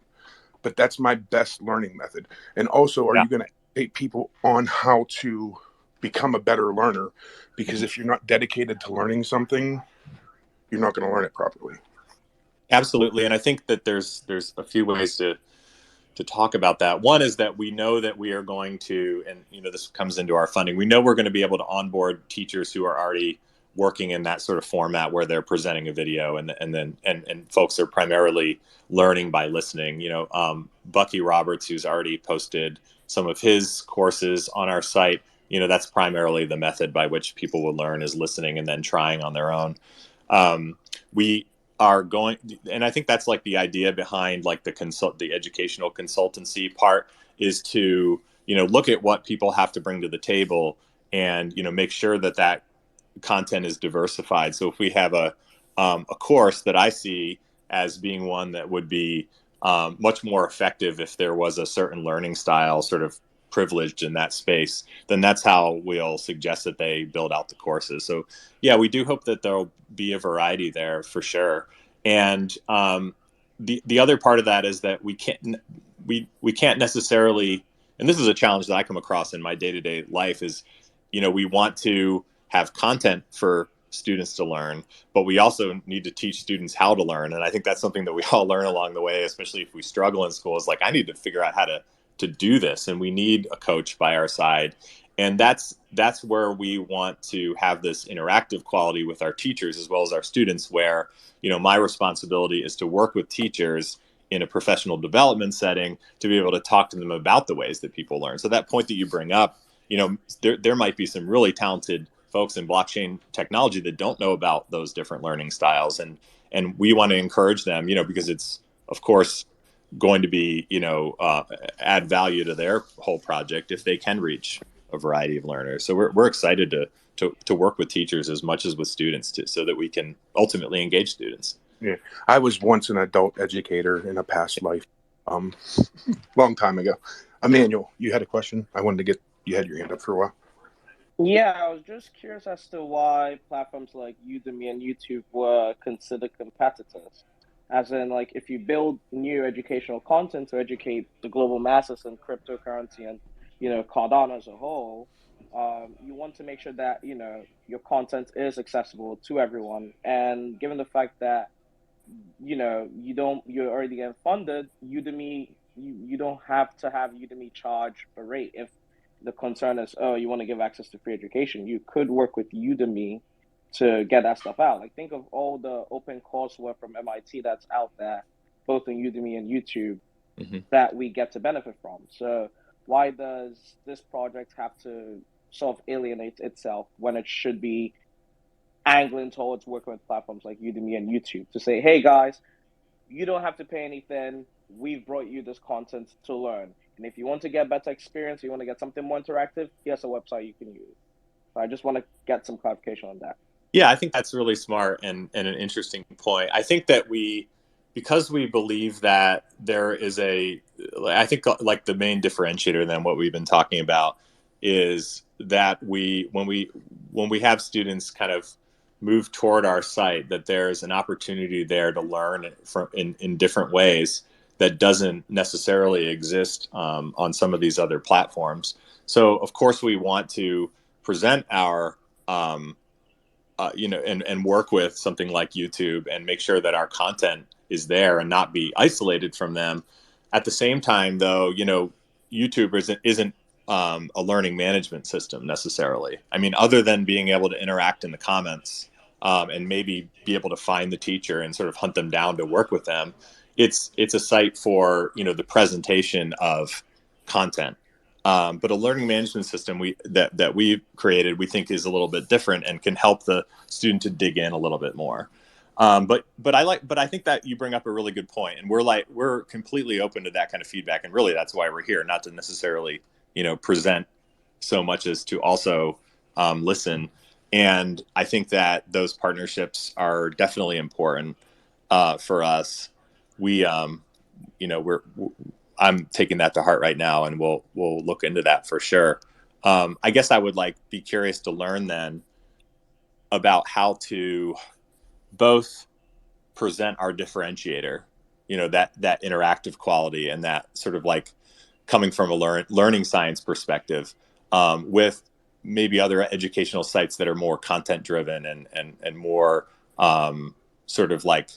S1: but that's my best learning method. And also, are you going to educate people on how to become a better learner? Because if you're not dedicated to learning something, you're not going to learn it properly.
S16: Absolutely. And I think that there's a few ways to talk about that. One is that we know that we are going to, and this comes into our funding, we know we're going to be able to onboard teachers who are already working in that sort of format where they're presenting a video, and folks are primarily learning by listening. Bucky Roberts, who's already posted some of his courses on our site, that's primarily the method by which people will learn, is listening and then trying on their own. We are going, and I think that's like the idea behind like the educational consultancy part, is to look at what people have to bring to the table, and make sure that content is diversified. So if we have a course that I see as being one that would be much more effective if there was a certain learning style sort of privileged in that space, then that's how we'll suggest that they build out the courses. So yeah, we do hope that there'll be a variety there for sure. And the other part of that is that we can't necessarily, and this is a challenge that I come across in my day-to-day life, is we want to have content for students to learn, but we also need to teach students how to learn. And I think that's something that we all learn along the way, especially if we struggle in school, is like, I need to figure out how to do this, and we need a coach by our side. And that's where we want to have this interactive quality with our teachers as well as our students, where, you know, my responsibility is to work with teachers in a professional development setting to be able to talk to them about the ways that people learn. So that point that you bring up, you know, there might be some really talented folks in blockchain technology that don't know about those different learning styles, and we want to encourage them, you know, because it's, of course, going to be, you know, add value to their whole project if they can reach a variety of learners. So we're excited to work with teachers as much as with students so that we can ultimately engage students.
S1: Yeah, I was once an adult educator in a past life, long time ago. Emmanuel, you had a question? I wanted to get, you had your hand up for a while.
S14: Yeah, I was just curious as to why platforms like Udemy and YouTube were considered competitors. As in, like, if you build new educational content to educate the global masses in cryptocurrency and, you know, Cardano as a whole, you want to make sure that, you know, your content is accessible to everyone. And given the fact that, you know, you're already getting funded, Udemy, you don't have to have Udemy charge a rate. If the concern is, oh, you want to give access to free education, you could work with Udemy to get that stuff out. Like, think of all the open coursework from MIT that's out there, both on Udemy and YouTube, that we get to benefit from. So why does this project have to sort of alienate itself when it should be angling towards working with platforms like Udemy and YouTube to say, hey guys, you don't have to pay anything. We've brought you this content to learn. And if you want to get better experience, you want to get something more interactive, here's a website you can use. So I just want to get some clarification on that.
S16: Yeah, I think that's really smart and an interesting point. I think that because we believe that there is I think like the main differentiator than what we've been talking about is that when we have students kind of move toward our site, that there's an opportunity there to learn in different ways that doesn't necessarily exist on some of these other platforms. So of course we want to present our you know, and work with something like YouTube and make sure that our content is there and not be isolated from them. At the same time, though, you know, YouTube isn't a learning management system necessarily. I mean, other than being able to interact in the comments and maybe be able to find the teacher and sort of hunt them down to work with them, it's a site for, you know, the presentation of content. But a learning management system that we've created, we think is a little bit different and can help the student to dig in a little bit more. But I think that you bring up a really good point, and we're completely open to that kind of feedback, and really that's why we're here, not to necessarily, you know, present so much as to also listen. And I think that those partnerships are definitely important for us. We you know, I'm taking that to heart right now, and we'll look into that for sure. I guess I would be curious to learn then about how to both present our differentiator, you know, that interactive quality and that sort of like coming from a learning science perspective, with maybe other educational sites that are more content driven and more sort of like,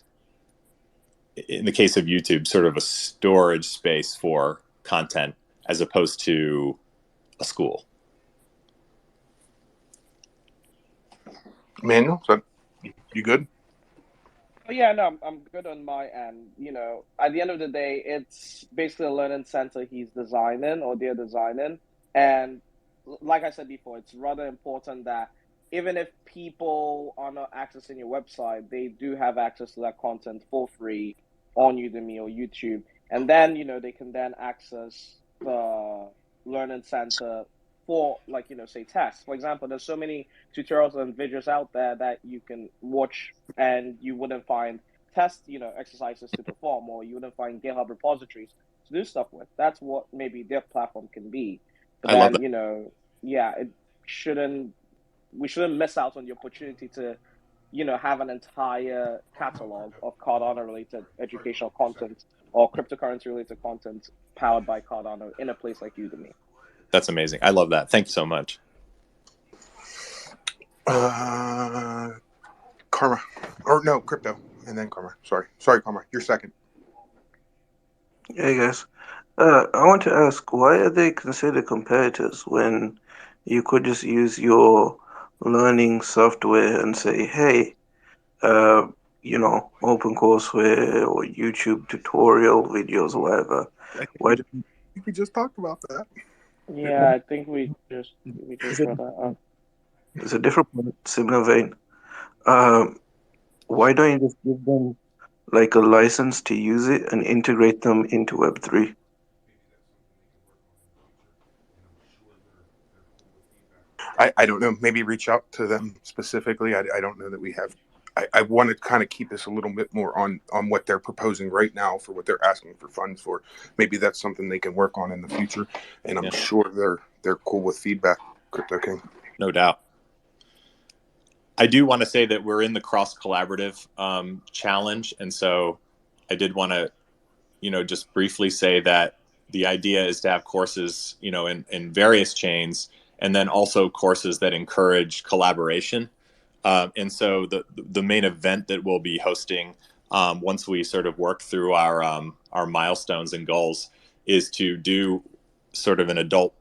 S16: in the case of YouTube, sort of a storage space for content as opposed to a school.
S1: Manuel, you good?
S14: Oh, yeah, no, I'm good on my end. You know, at the end of the day, it's basically a learning center he's designing or they're designing. And like I said before, it's rather important that even if people are not accessing your website, they do have access to that content for free on Udemy or YouTube. And then, you know, they can then access the learning center for, like, you know, say tests. For example, there's so many tutorials and videos out there that you can watch and you wouldn't find test, you know, exercises to perform, or you wouldn't find GitHub repositories to do stuff with. That's what maybe their platform can be. But
S16: I love
S14: then,
S16: that.
S14: you know, yeah, we shouldn't miss out on the opportunity to, you know, have an entire catalog of Cardano related educational content or cryptocurrency related content powered by Cardano in a place like Udemy.
S16: That's amazing. I love that. Thank you so much.
S1: Karma, or no, crypto, and then Karma. Sorry, Karma. You're second.
S5: Hey guys, I want to ask, why are they considered competitors when you could just use your learning software and say, hey, OpenCourseWare or YouTube tutorial videos or whatever.
S1: I think
S5: Why
S1: we just talked about that.
S14: Yeah, I think we just brought that up.
S5: It's a different point, similar vein. Why don't you just give them like a license to use it and integrate them into Web3?
S1: I don't know. Maybe reach out to them specifically. I don't know that we have. I want to kind of keep this a little bit more on what they're proposing right now for what they're asking for funds for. Maybe that's something they can work on in the future, and I'm sure they're cool with feedback. Crypto King,
S16: no doubt. I do want to say that we're in the cross collaborative challenge, and so I did want to, just briefly say that the idea is to have courses, in various chains, and then also courses that encourage collaboration. And so the main event that we'll be hosting once we sort of work through our milestones and goals is to do sort of an adult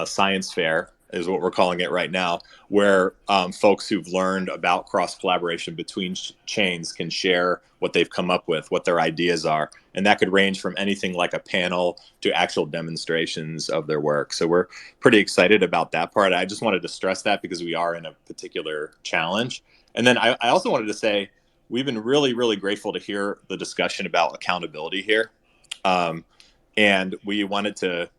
S16: science fair, is what we're calling it right now, where folks who've learned about cross collaboration between chains can share what they've come up with, what their ideas are. And that could range from anything like a panel to actual demonstrations of their work. So we're pretty excited about that part. I just wanted to stress that because we are in a particular challenge. And then I also wanted to say, we've been really, really grateful to hear the discussion about accountability here. And we wanted to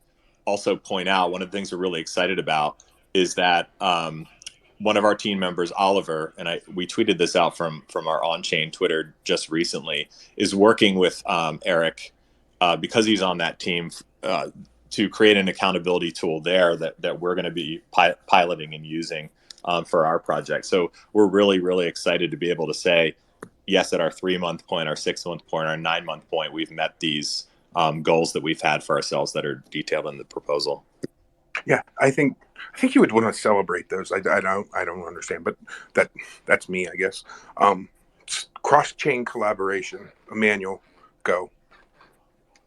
S16: also point out, one of the things we're really excited about is that one of our team members, Oliver, and we tweeted this out from our on-chain Twitter just recently, is working with Eric because he's on that team to create an accountability tool there that we're going to be piloting and using for our project. So we're really, really excited to be able to say, yes, at our 3-month point, our 6-month point, our 9-month point, we've met these goals that we've had for ourselves that are detailed in the proposal.
S1: Yeah, I think you would want to celebrate those. I don't understand, but that's me, I guess. Cross chain collaboration. Emmanuel, go.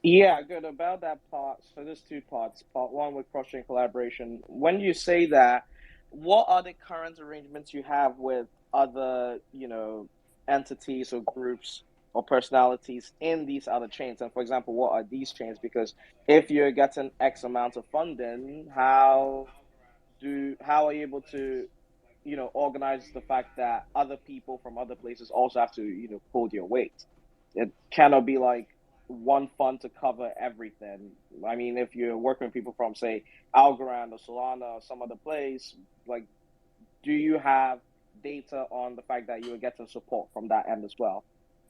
S14: Yeah, good. About that part, so there's 2 parts. Part 1 with cross-chain collaboration. When you say that, what are the current arrangements you have with other, entities or groups or personalities in these other chains? And for example, what are these chains? Because if you're getting X amount of funding, how are you able to, organize the fact that other people from other places also have to, hold your weight? It cannot be like one fund to cover everything. I mean, if you're working with people from, say, Algorand or Solana or some other place, like, do you have data on the fact that you're getting support from that end as well?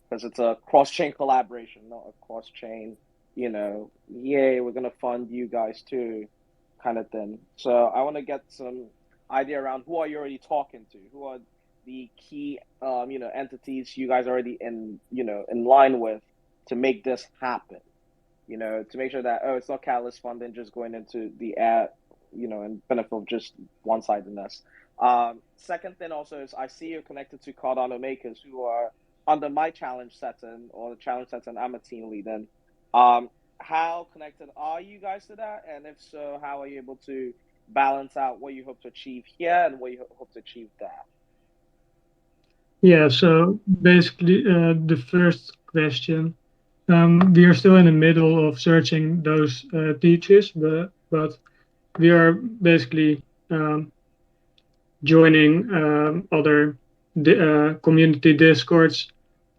S14: Because it's a cross-chain collaboration, not a cross-chain, yay, we're going to fund you guys too kind of thing. So I want to get some idea around who are you already talking to? Who are the key, entities you guys are already in line with to make this happen? To make sure that, it's not catalyst funding just going into the air, and benefit of just one-sidedness. Second thing also is I see you're connected to Cardano makers who are under my challenge setting or the challenge setting I'm a team lead in. How connected are you guys to that? And if so, how are you able to balance out what you hope to achieve here and what you hope to achieve there?
S17: Yeah, so basically, the first question, we are still in the middle of searching those teachers, but we are basically joining other community discords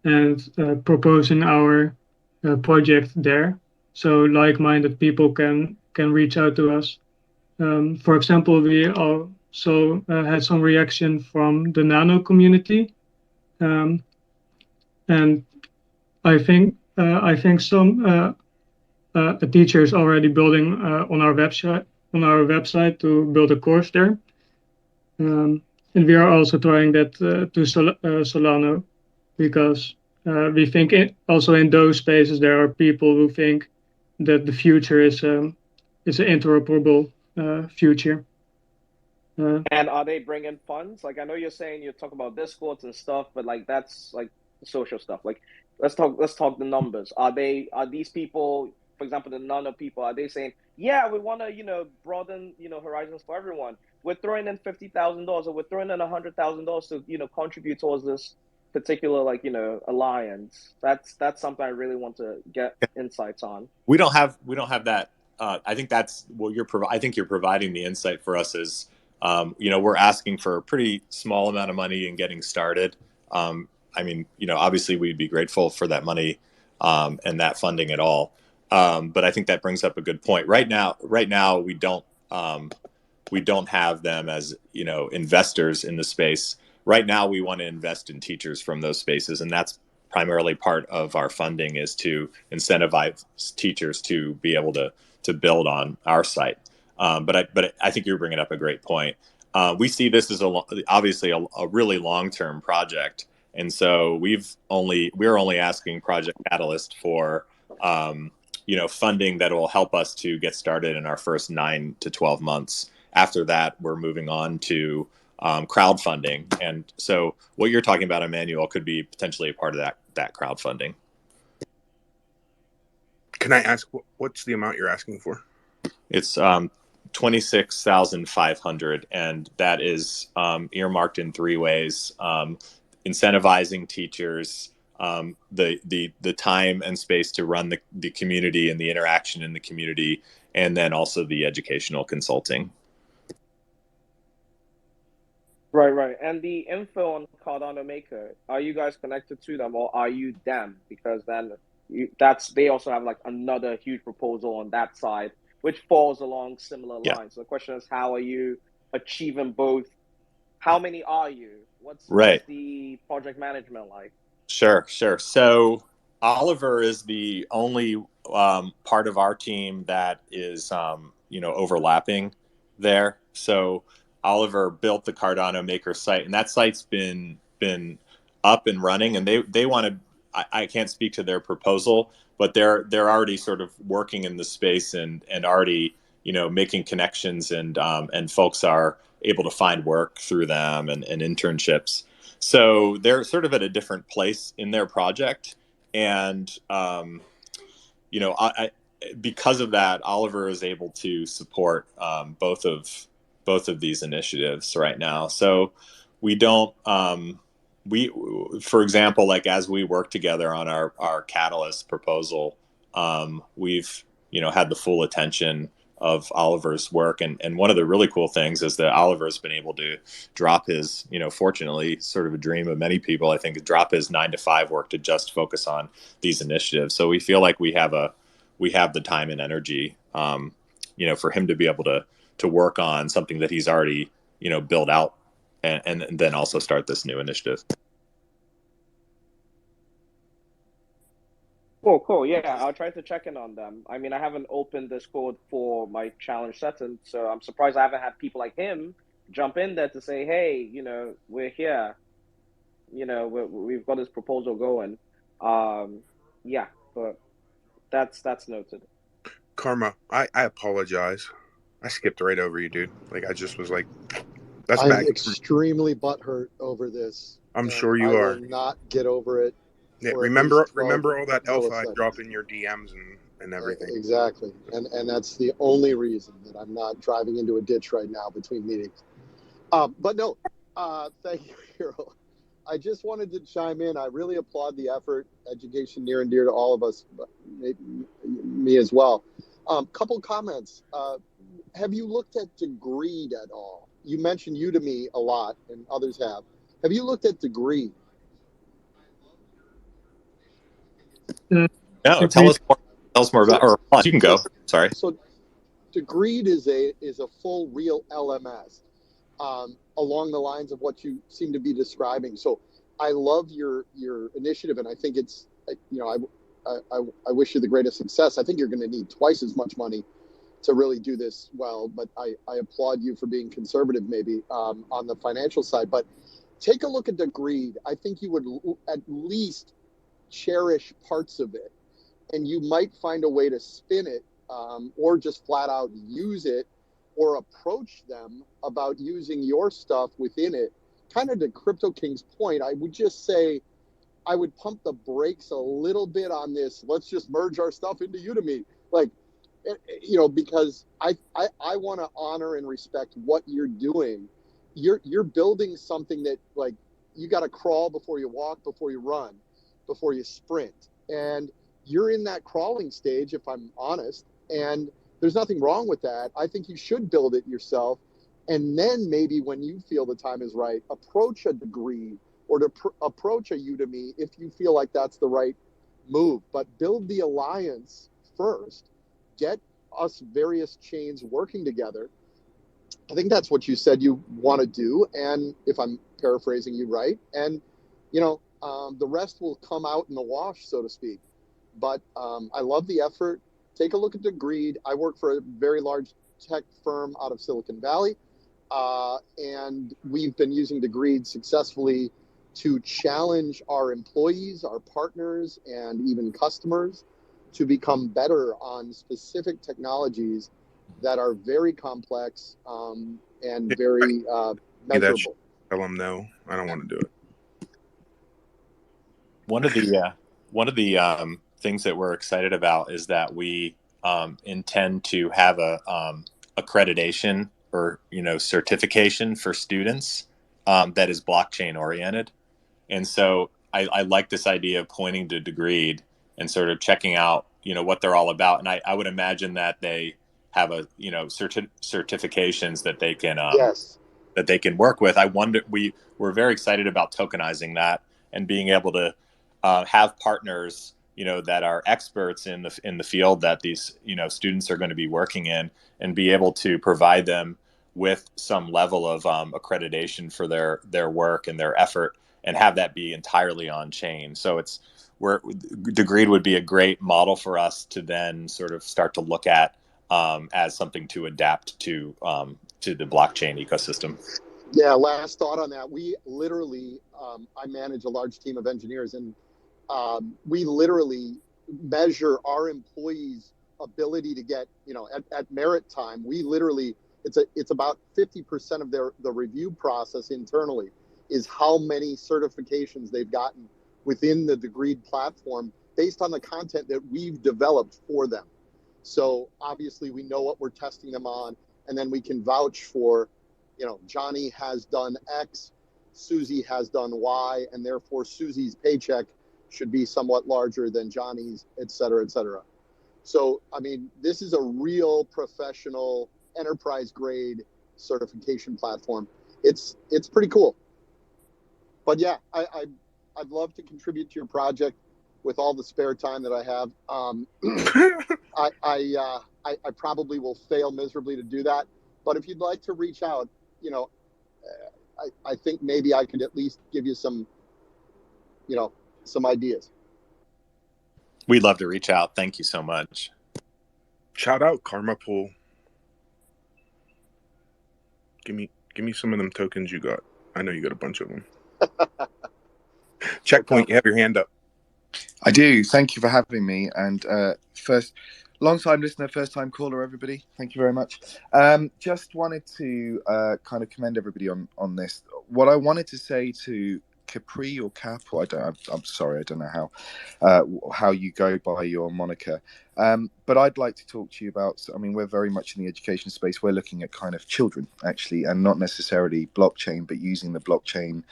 S17: and proposing our project there, so like-minded people can reach out to us. For example, we also had some reaction from the Nano community, and I think some a teacher is already building on our website to build a course there. And we are also trying that to Solano, because we think also in those spaces there are people who think that the future is an interoperable future.
S14: And are they bringing funds? Like, I know you're saying you talk about discords and stuff, but like that's like social stuff. Like, let's talk the numbers. Are these people, for example, the Nano people, are they saying, yeah, we want to, broaden, horizons for everyone. We're throwing in $50,000 or we're throwing in $100,000 to, contribute towards this particular, like, alliance. That's something I really want to get insights on.
S16: We don't have that. I think that's what I think you're providing the insight for us is, we're asking for a pretty small amount of money in getting started. I mean, obviously we'd be grateful for that money and that funding at all. But I think that brings up a good point. Right now, we don't have them as investors in the space. Right now, we want to invest in teachers from those spaces, and that's primarily part of our funding is to incentivize teachers to be able to build on our site. But I think you're bringing up a great point. We see this as obviously a really long-term project, and so we're only asking Project Catalyst for funding that will help us to get started in our first 9 to 12 months. After that, we're moving on to crowdfunding, and so what you're talking about, Emmanuel, could be potentially a part of that crowdfunding.
S1: Can I ask what's the amount you're asking for?
S16: It's 26,500, and that is earmarked in 3 ways: incentivizing teachers, the time and space to run the community and the interaction in the community, and then also the educational consulting.
S14: Right. And the info on Cardano Maker, are you guys connected to them or are you them? Because then they also have like another huge proposal on that side, which falls along similar lines. So the question is, how are you achieving both? How many are you? What's the project management like?
S16: Sure. So Oliver is the only part of our team that is overlapping there. So Oliver built the Cardano Maker site, and that site's been up and running, and they want to. I can't speak to their proposal, but they're already sort of working in the space and already making connections, and folks are able to find work through them and internships. So they're sort of at a different place in their project, and because of that, Oliver is able to support both of these initiatives right now. So we don't for example, like as we work together on our Catalyst proposal, we've had the full attention of Oliver's work, and one of the really cool things is that Oliver's been able to drop his, fortunately, sort of a dream of many people, I think, drop his 9 to 5 work to just focus on these initiatives. So we feel like we have the time and energy, for him to be able to work on something that he's already built out, and then also start this new initiative.
S14: Cool. Yeah, I'll try to check in on them. I mean, I haven't opened Discord for my challenge session, so I'm surprised I haven't had people like him jump in there to say, hey, we're here. We've got this proposal going. Yeah, but that's noted.
S1: Karma, I apologize. I skipped right over you, dude. Like, I just was like, that's
S18: I'm
S1: bad.
S18: extremely butthurt over this.
S1: I'm sure you are.
S18: I will not get over it.
S1: Yeah, remember all that alpha I drop in your DMs and everything.
S18: Exactly. And that's the only reason that I'm not driving into a ditch right now between meetings. But no, thank you, Hero. I just wanted to chime in. I really applaud the effort. Education near and dear to all of us, but me as well. Couple comments. Have you looked at Degreed at all? You mentioned Udemy a lot, and others have. Have you looked at Degreed?
S16: No, tell us more about. Or you can go. Sorry.
S18: So, Degreed is a full real LMS, along the lines of what you seem to be describing. So, I love your initiative, and I think it's I wish you the greatest success. I think you're going to need twice as much money to really do this well, but I applaud you for being conservative, maybe on the financial side. But take a look at Degreed. I think you would at least cherish parts of it, and you might find a way to spin it, or just flat out use it, or approach them about using your stuff within it. Kind of to Crypto King's point, I would just say I would pump the brakes a little bit on this. Let's just merge our stuff into Udemy. Like, because I want to honor and respect what you're doing. You're building something that, like, you got to crawl before you walk, before you run, before you sprint. And you're in that crawling stage, if I'm honest. And there's nothing wrong with that. I think you should build it yourself. And then maybe when you feel the time is right, approach a degree or to approach a Udemy if you feel like that's the right move. But build the alliance first. Get us various chains working together. I think that's what you said you want to do. And if I'm paraphrasing you right, and, the rest will come out in the wash, so to speak. But I love the effort. Take a look at Degreed. I work for a very large tech firm out of Silicon Valley. And we've been using Degreed successfully to challenge our employees, our partners, and even customers to become better on specific technologies that are very complex and very measurable.
S1: Tell them no, I don't want to do it.
S16: One of the things that we're excited about is that we intend to have a accreditation or certification for students that is blockchain oriented, and so I like this idea of pointing to Degreed and sort of checking out what they're all about, and I would imagine that they have a certifications that they can
S18: yes.
S16: that they can work with. I wonder, we're very excited about tokenizing that and being able to have partners that are experts in the field that these students are going to be working in, and be able to provide them with some level of accreditation for their work and their effort, and have that be entirely on chain. So Degreed would be a great model for us to then sort of start to look at as something to adapt to the blockchain ecosystem.
S18: Yeah, last thought on that. We literally, I manage a large team of engineers, and we literally measure our employees' ability to get, at merit time. We literally, it's about 50% of the review process internally is how many certifications they've gotten within the Degreed platform based on the content that we've developed for them. So obviously we know what we're testing them on, and then we can vouch for, Johnny has done X, Susie has done Y, and therefore Susie's paycheck should be somewhat larger than Johnny's, et cetera, et cetera. So, I mean, this is a real professional enterprise grade certification platform. It's pretty cool. But yeah, I'd love to contribute to your project with all the spare time that I have. I probably will fail miserably to do that. But if you'd like to reach out, I think maybe I could at least give you some ideas.
S16: We'd love to reach out. Thank you so much.
S1: Shout out Karma Pool. Give me some of them tokens you got. I know you got a bunch of them. Checkpoint, you have your hand up.
S19: I do. Thank you for having me. And first, long-time listener, first-time caller, everybody. Thank you very much. Just wanted to kind of commend everybody on this. What I wanted to say to Capri or Cap, or I'm sorry, I don't know how you go by your moniker. But I'd like to talk to you about, I mean, we're very much in the education space. We're looking at kind of children, actually, and not necessarily blockchain, but using the blockchain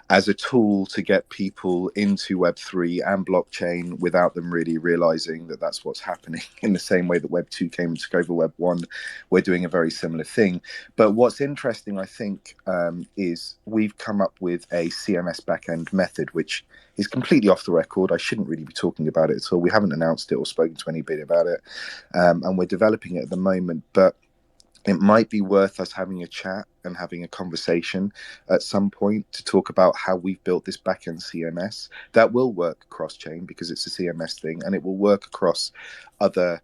S19: as a tool to get people into Web3 and blockchain without them really realizing that that's what's happening. In the same way that Web2 came and took over Web1, we're doing a very similar thing. But what's interesting, I think, is we've come up with a CMS backend method, which is completely off the record. I shouldn't really be talking about it at all. We haven't announced it or spoken to anybody about it. And we're developing it at the moment. But it might be worth us having a chat and having a conversation at some point to talk about how we've built this backend CMS that will work cross-chain because it's a CMS thing, and it will work across other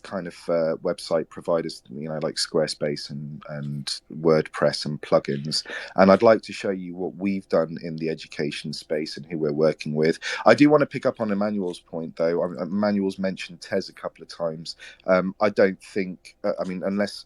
S19: kind of website providers, like Squarespace and WordPress and plugins. And I'd like to show you what we've done in the education space and who we're working with. I do want to pick up on Emmanuel's point, though. Emmanuel's mentioned Tez a couple of times. I don't think, unless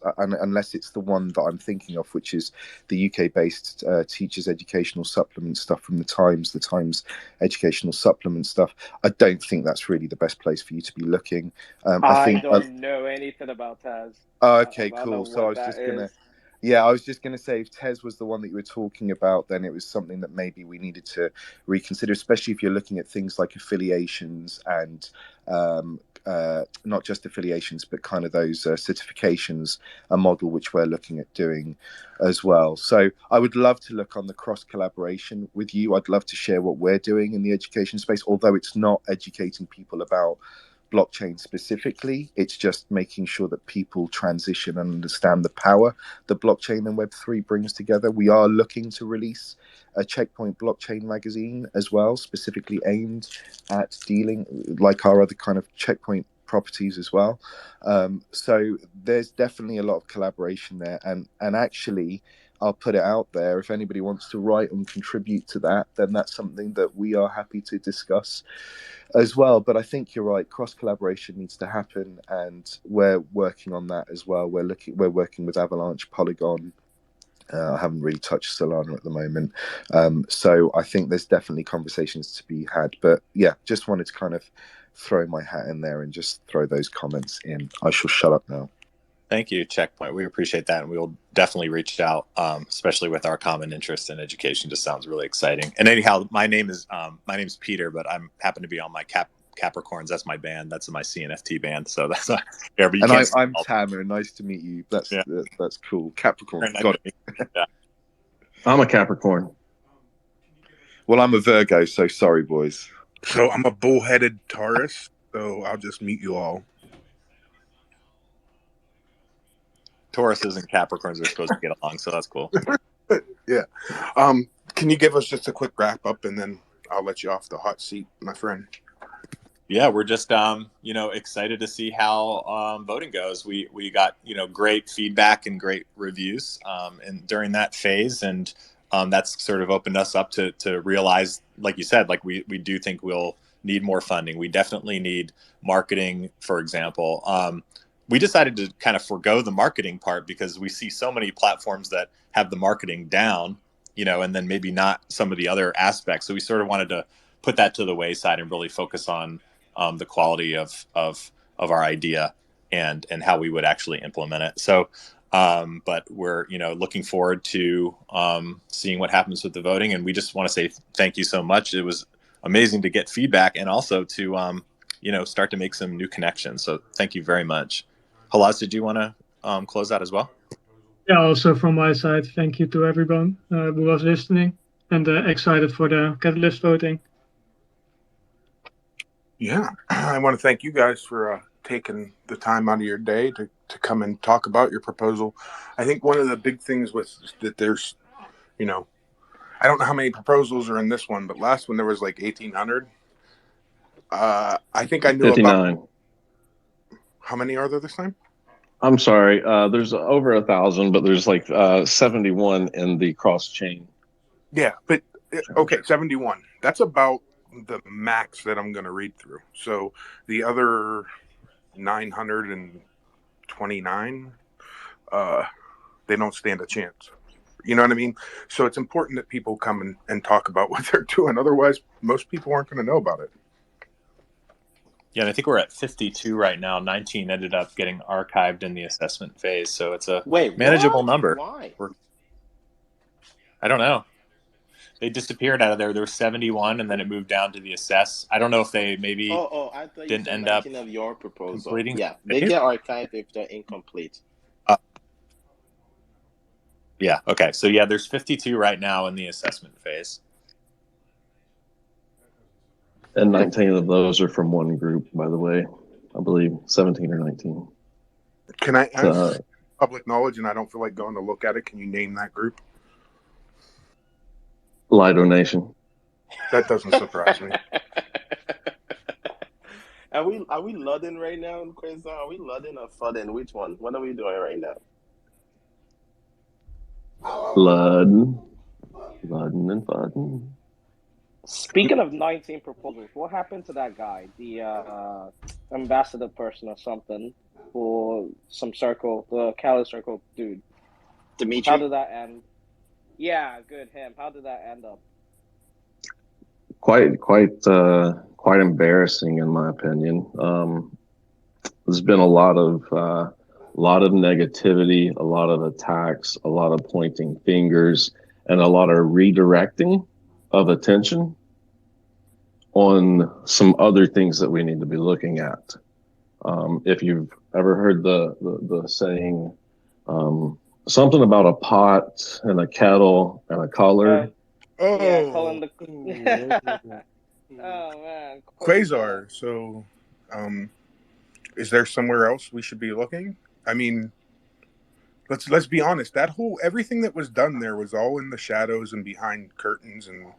S19: it's the one that I'm thinking of, which is the UK-based teachers' educational supplement stuff from the Times educational supplement stuff. I don't think that's really the best place for you to be looking.
S14: I don't know anything about Tez.
S19: Okay,
S14: I don't
S19: cool.
S14: know
S19: So I
S14: what
S19: was
S14: that
S19: just gonna,
S14: is.
S19: yeah, I was just gonna say if Tez was the one that you were talking about, then it was something that maybe we needed to reconsider, especially if you're looking at things like affiliations and um, not just affiliations, but kind of those certifications, a model which we're looking at doing as well. So I would love to look on the cross collaboration with you. I'd love to share what we're doing in the education space, although it's not educating people about blockchain specifically. It's just making sure that people transition and understand the power that blockchain and Web3 brings together. We are looking to release a Checkpoint blockchain magazine as well, specifically aimed at dealing like our other kind of Checkpoint properties as well. So there's definitely a lot of collaboration there, and actually I'll put it out there, if anybody wants to write and contribute to that, then that's something that we are happy to discuss as well. But I think you're right, cross collaboration needs to happen, and we're working on that as well. We're working with Avalanche, Polygon. I haven't really touched Solana at the moment, so I think there's definitely conversations to be had. But yeah, just wanted to kind of throw my hat in there and just throw those comments in. I shall shut up now.
S16: Thank you, Checkpoint. We appreciate that, and we will definitely reach out, especially with our common interest in education. Just sounds really exciting. And anyhow, my name's Peter, but I'm happen to be on my Capricorns. That's my band. That's my CNFT band. So that's not there. But you
S19: And
S16: can't.
S19: I'm Tamer. Nice to meet you. That's cool. Capricorn.
S16: Nice
S19: Got
S16: to
S19: it.
S16: Yeah.
S10: I'm a Capricorn.
S19: Well, I'm a Virgo, so sorry, boys.
S1: So I'm a bullheaded Taurus, so I'll just meet you all.
S16: Tauruses and Capricorns are supposed to get along, so that's cool.
S1: Yeah. Can you give us just a quick wrap up, and then I'll let you off the hot seat, my friend?
S16: Yeah, we're just excited to see how voting goes. We got great feedback and great reviews and during that phase, and that's sort of opened us up to realize, like you said, like we do think we'll need more funding. We definitely need marketing, for example. We decided to kind of forego the marketing part because we see so many platforms that have the marketing down, and then maybe not some of the other aspects. So we sort of wanted to put that to the wayside and really focus on the quality of our idea and how we would actually implement it. So, but we're looking forward to seeing what happens with the voting, and we just want to say thank you so much. It was amazing to get feedback and also to start to make some new connections. So thank you very much. Halas, did you want to close out as well?
S17: Yeah, also from my side, thank you to everyone who was listening and excited for the Catalyst voting.
S1: Yeah, I want to thank you guys for taking the time out of your day to come and talk about your proposal. I think one of the big things was that there's, I don't know how many proposals are in this one, but last one there was like 1,800. I think I knew
S10: 59.
S1: about. How many are there this time?
S10: I'm sorry. There's over 1,000, but there's like 71 in the cross chain.
S1: Yeah, but okay, 71. That's about the max that I'm going to read through. So the other 929, they don't stand a chance. You know what I mean? So it's important that people come and talk about what they're doing. Otherwise, most people aren't going to know about it.
S16: Yeah, and I think we're at 52 right now. 19 ended up getting archived in the assessment phase, so it's a manageable number.
S14: Why?
S16: I don't know. They disappeared out of there. There were 71, and then it moved down to the assess. I don't know if they maybe
S2: I thought you
S16: didn't
S2: said
S16: end up
S2: 19 of your proposal.
S16: completing.
S2: Yeah, they get archived if they're incomplete.
S16: Yeah. Okay. So yeah, there's 52 right now in the assessment phase.
S10: And 19 of those are from one group, by the way. I believe 17 or 19.
S1: Can I ask public knowledge, and I don't feel like going to look at it? Can you name that group?
S10: Lido Nation.
S1: That doesn't surprise me.
S2: Are we loading right now, Chris? Are we loading or flooding? Which one? What are we doing right now?
S10: Loading and flooding.
S14: Speaking of 19 proposals, what happened to that guy, the ambassador person or something for some circle, the Cali circle dude?
S2: Dimitri?
S14: How did that end? Yeah, good him. How did that end up?
S10: Quite embarrassing in my opinion. there's been a lot of negativity, a lot of attacks, a lot of pointing fingers, and a lot of redirecting of attention on some other things that we need to be looking at. If you've ever heard the saying, something about a pot and a kettle and a color.
S13: Yeah, calling the.
S1: Oh man, Quasar. So, is there somewhere else we should be looking? I mean, let's be honest. That whole everything that was done there was all in the shadows and behind curtains, and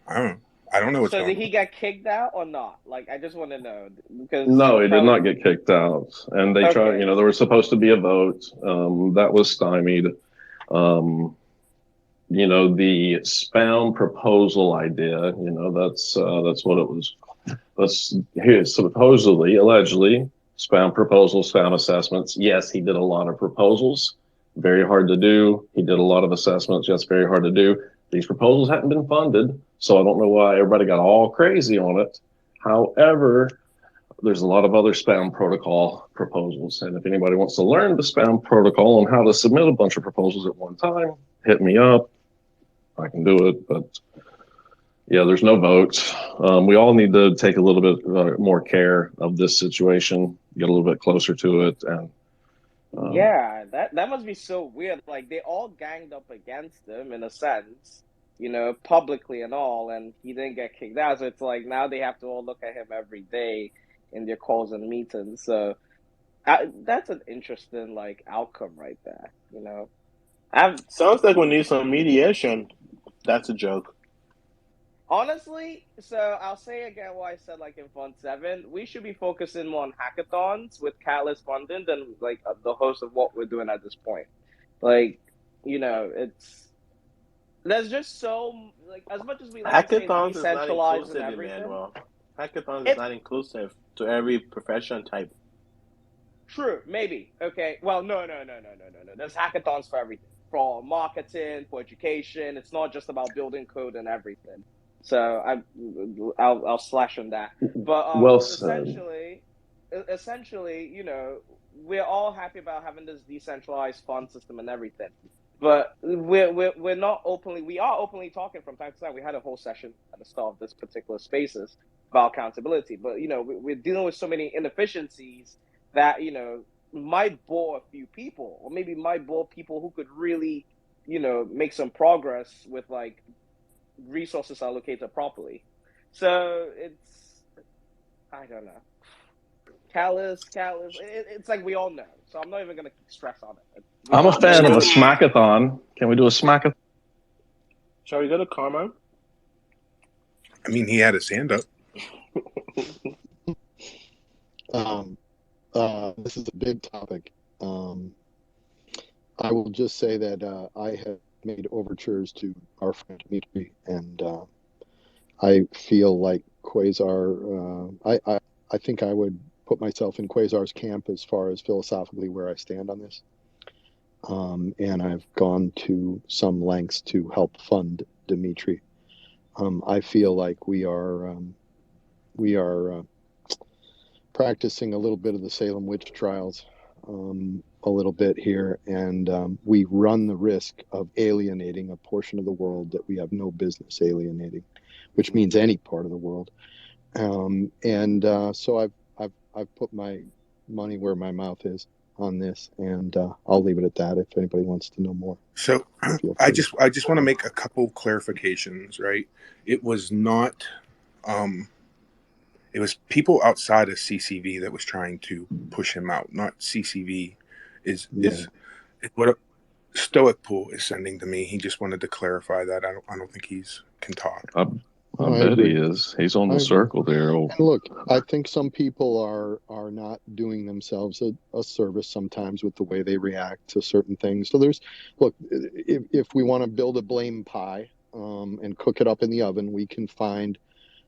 S1: I don't know what's
S14: So
S1: going
S14: did
S1: on.
S14: he get kicked out or not? Like, I just want to know because
S10: No, he did not get kicked out. And they tried,
S14: Okay.
S10: there was supposed to be a vote. That was stymied. The spam proposal idea, that's what it was. That's supposedly, allegedly, spam proposals, spam assessments. Yes, he did a lot of proposals. Very hard to do. He did a lot of assessments. Yes, very hard to do. These proposals hadn't been funded, so I don't know why everybody got all crazy on it. However, there's a lot of other spam protocol proposals. And if anybody wants to learn the spam protocol and how to submit a bunch of proposals at one time, hit me up. I can do it. But yeah, there's no votes. We all need to take a little bit more care of this situation, get a little bit closer to it. And
S14: yeah, that must be so weird. Like they all ganged up against him in a sense, publicly and all, and he didn't get kicked out. So it's like now they have to all look at him every day in their calls and meetings. So that's an interesting outcome right there.
S2: Sounds like we need some mediation. That's a joke.
S14: Honestly, so I'll say again what I said in Fund 7. We should be focusing more on hackathons with Catalyst funding than the host of what we're doing at this point. It's there's just so as much as we like to say
S2: Hackathons
S14: it's
S2: is not
S14: decentralized and
S2: inclusive,
S14: everything.
S2: Emmanuel. Hackathons is not inclusive to every profession type.
S14: True, maybe. Okay. Well, no. There's hackathons for everything. For marketing, for education. It's not just about building code and everything. So I'll slash on that. But
S10: well said.
S14: essentially, we're all happy about having this decentralized fund system and everything. But we're not openly. We are openly talking from time to time. We had a whole session at the start of this particular spaces about accountability. But we're dealing with so many inefficiencies that might bore a few people, or maybe might bore people who could really make some progress with resources allocated properly. So I don't know. Callous. It's like we all know. So I'm not even gonna stress on it.
S10: I'm a fan of a smackathon. Can we do a smackathon?
S2: Shall we go to Karma?
S1: I mean, he had his hand up.
S18: This is a big topic. I will just say that I have made overtures to our friend Dmitry, and I feel like Quasar. I think I would put myself in Quasar's camp as far as philosophically where I stand on this. And I've gone to some lengths to help fund Dmitry. I feel like we are practicing a little bit of the Salem witch trials a little bit here, and we run the risk of alienating a portion of the world that we have no business alienating, which means any part of the world. So I've put my money where my mouth is on this, and I'll leave it at that. If anybody wants to know more,
S1: so I just want to make a couple clarifications. Right, it was not. It was people outside of CCV that was trying to push him out, not CCV. Is what Stoic Pool is sending to me. He just wanted to clarify that. I don't think he's can talk.
S10: I bet he is. He's on the circle there.
S18: And look, I think some people are not doing themselves a service sometimes with the way they react to certain things. So if we want to build a blame pie and cook it up in the oven, we can find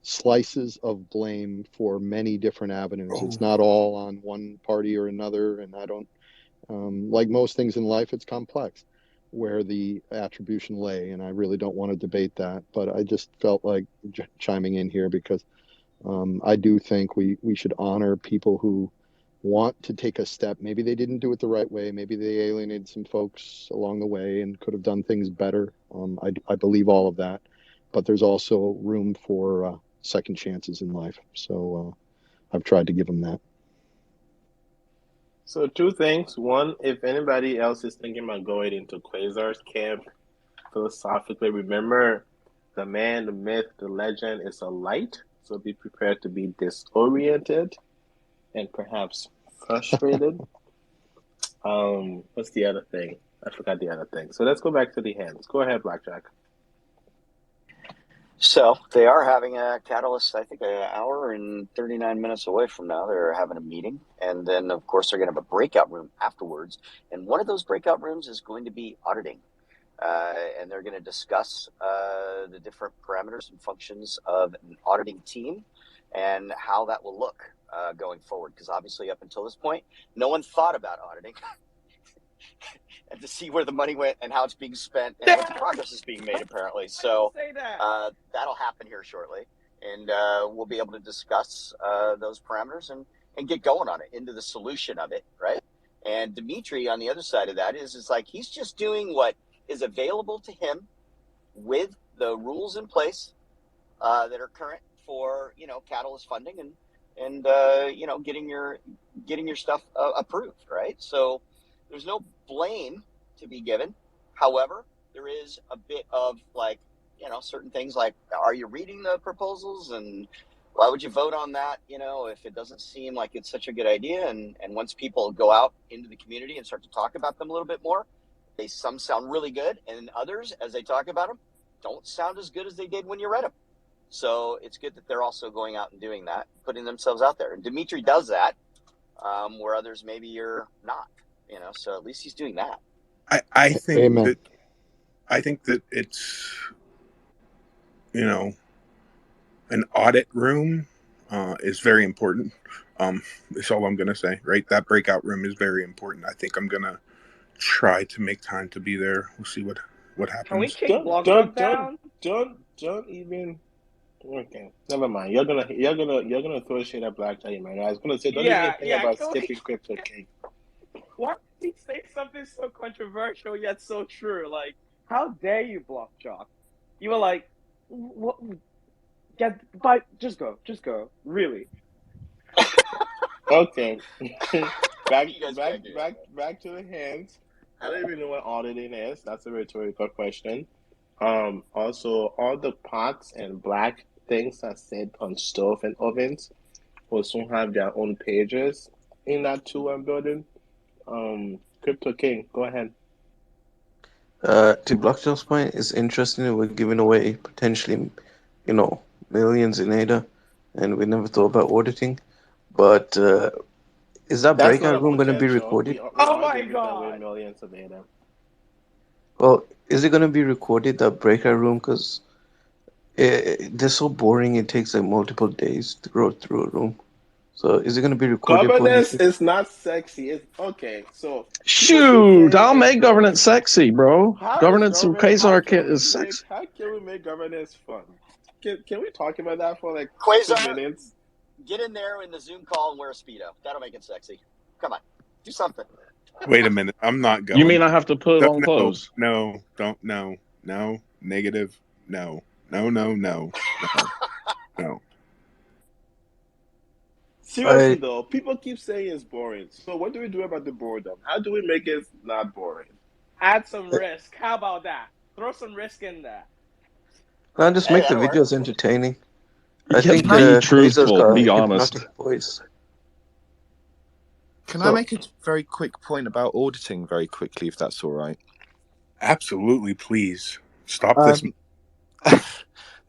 S18: slices of blame for many different avenues. It's not all on one party or another, and I don't like most things in life, it's complex where the attribution lay, and I really don't want to debate that, but I just felt like chiming in here because I do think we should honor people who want to take a step. Maybe they didn't do it the right way. Maybe they alienated some folks along the way and could have done things better. I believe all of that, but there's also room for second chances in life. So I've tried to give them that.
S2: So two things. One, if anybody else is thinking about going into Quasar's camp, philosophically, remember the man, the myth, the legend is a light. So be prepared to be disoriented and perhaps frustrated. What's the other thing? I forgot the other thing. So let's go back to the hands. Go ahead, Blackjack.
S20: So they are having a catalyst, I think, an hour and 39 minutes away from now. They're having a meeting. And then, of course, they're going to have a breakout room afterwards. And one of those breakout rooms is going to be auditing. And they're going to discuss the different parameters and functions of an auditing team and how that will look going forward. Because obviously, up until this point, no one thought about auditing. And to see where the money went and how it's being spent and what the progress is being made, apparently. So that'll happen here shortly. And we'll be able to discuss those parameters and get going on it, into the solution of it, right? And Dimitri, on the other side of that, is like he's just doing what is available to him with the rules in place that are current for, Catalyst funding and getting your stuff approved, right? So there's no blame to be given. However, there is a bit of certain things like, are you reading the proposals and why would you vote on that? If it doesn't seem like it's such a good idea. And once people go out into the community and start to talk about them a little bit more, some sound really good. And others, as they talk about them, don't sound as good as they did when you read them. So it's good that they're also going out and doing that, putting themselves out there. And Dimitri does that, where others maybe you're not. So at least he's doing that.
S1: I think
S18: Amen.
S1: that it's an audit room is very important. That's all I'm gonna say, right? That breakout room is very important. I think I'm gonna try to make time to be there. We'll see what happens.
S14: Can we kick Block down?
S2: Don't even. Okay, never mind. You're gonna throw shit at Blackjack, man. I was gonna say, don't even think about skipping Crypto King.
S14: Why did he say something so controversial yet so true? Like, how dare you, Block Jock? You were like, what? Just go. Really?
S2: Okay. back to the hands. I don't even know what auditing is. That's a rhetorical question. Also, all the pots and black things that sit on stove and ovens will soon have their own pages in that tool I'm building. Crypto King, go ahead.
S5: To Blockchain's point, it's interesting that we're giving away potentially, millions in ADA, and we never thought about auditing. But is that breakout room going to be recorded?
S14: Oh my God!
S2: Millions of ADA.
S5: Well, is it going to be recorded, that breakout room? Because they're so boring, it takes like multiple days to go through a room. So is it going to be recorded?
S2: Governance is not sexy. It's okay. So
S10: shoot, I'll make governance sexy, bro. Governance in Quasar Kit is sexy.
S2: How can we make governance fun? Can we talk about that for like
S20: Quasar,
S2: 2 minutes?
S20: Get in there in the Zoom call and wear a Speedo. That'll make it sexy. Come on, do something.
S1: Wait a minute, I'm not going.
S10: You mean I have to put on clothes?
S1: No, don't. No, negative. No.
S2: Seriously though, people keep saying it's boring. So what do we do about the boredom? How do we make it not boring?
S14: Add some risk. How about that? Throw some risk in there.
S5: I'll just make the videos entertaining. I
S10: think
S5: be
S10: truthful, be honest.
S5: Voice.
S19: Can I make a very quick point about auditing very quickly, if that's all right?
S1: Absolutely, please. Stop this.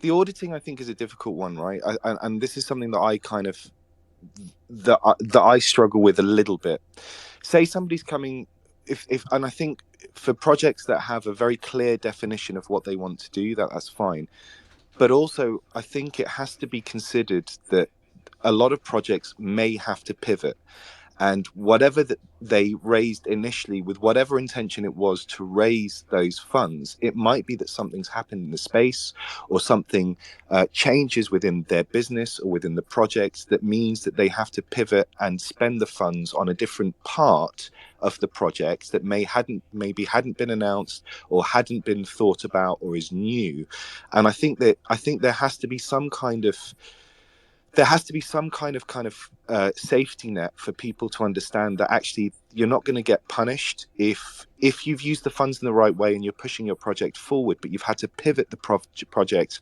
S19: The auditing, I think, is a difficult one, right? And this is something that I kind of that I struggle with a little bit. Say somebody's coming, and I think for projects that have a very clear definition of what they want to do, that's fine. But also, I think it has to be considered that a lot of projects may have to pivot. And whatever that they raised initially, with whatever intention it was to raise those funds, it might be that something's happened in the space, or something changes within their business or within the projects that means that they have to pivot and spend the funds on a different part of the projects that maybe hadn't been announced or hadn't been thought about or is new. And I think there has to be some kind of safety net for people to understand that actually you're not going to get punished if you've used the funds in the right way and you're pushing your project forward, but you've had to pivot the project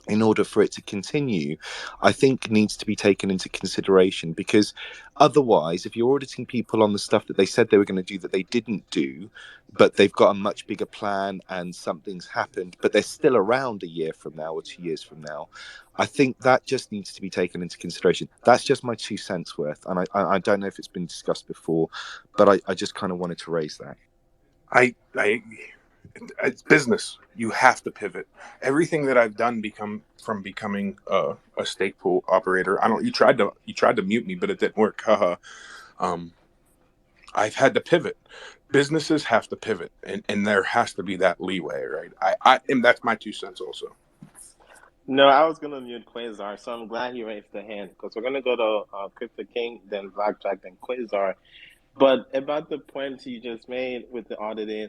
S19: in order for it to continue. I think needs to be taken into consideration, because otherwise, if you're auditing people on the stuff that they said they were going to do that they didn't do, but they've got a much bigger plan and something's happened, but they're still around a year from now or 2 years from now, I think that just needs to be taken into consideration. That's just my 2 cents worth, and I don't know if it's been discussed before, but I just kind of wanted to raise that.
S1: It's business. You have to pivot. Everything that I've done becoming a stake pool operator. You tried to mute me, but it didn't work. I've had to pivot. Businesses have to pivot, and there has to be that leeway, right? And that's my 2 cents also.
S2: No, I was gonna mute Quasar, so I'm glad you raised the hand, because we're gonna go to Crypto King, then Blackjack, then Quasar. But about the points you just made with the auditing,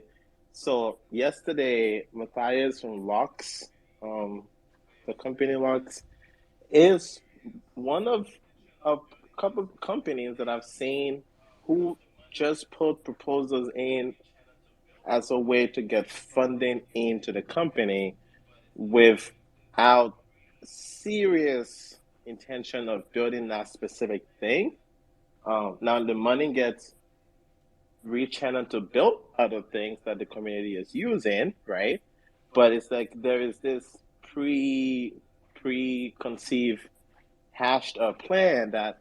S2: so yesterday, Matthias from Lux, the company Lux, is one of a couple of companies that I've seen who just put proposals in as a way to get funding into the company without serious intention of building that specific thing. Now the money gets rechanneled to build other things that the community is using, right? But it's like there is this preconceived hashed up plan that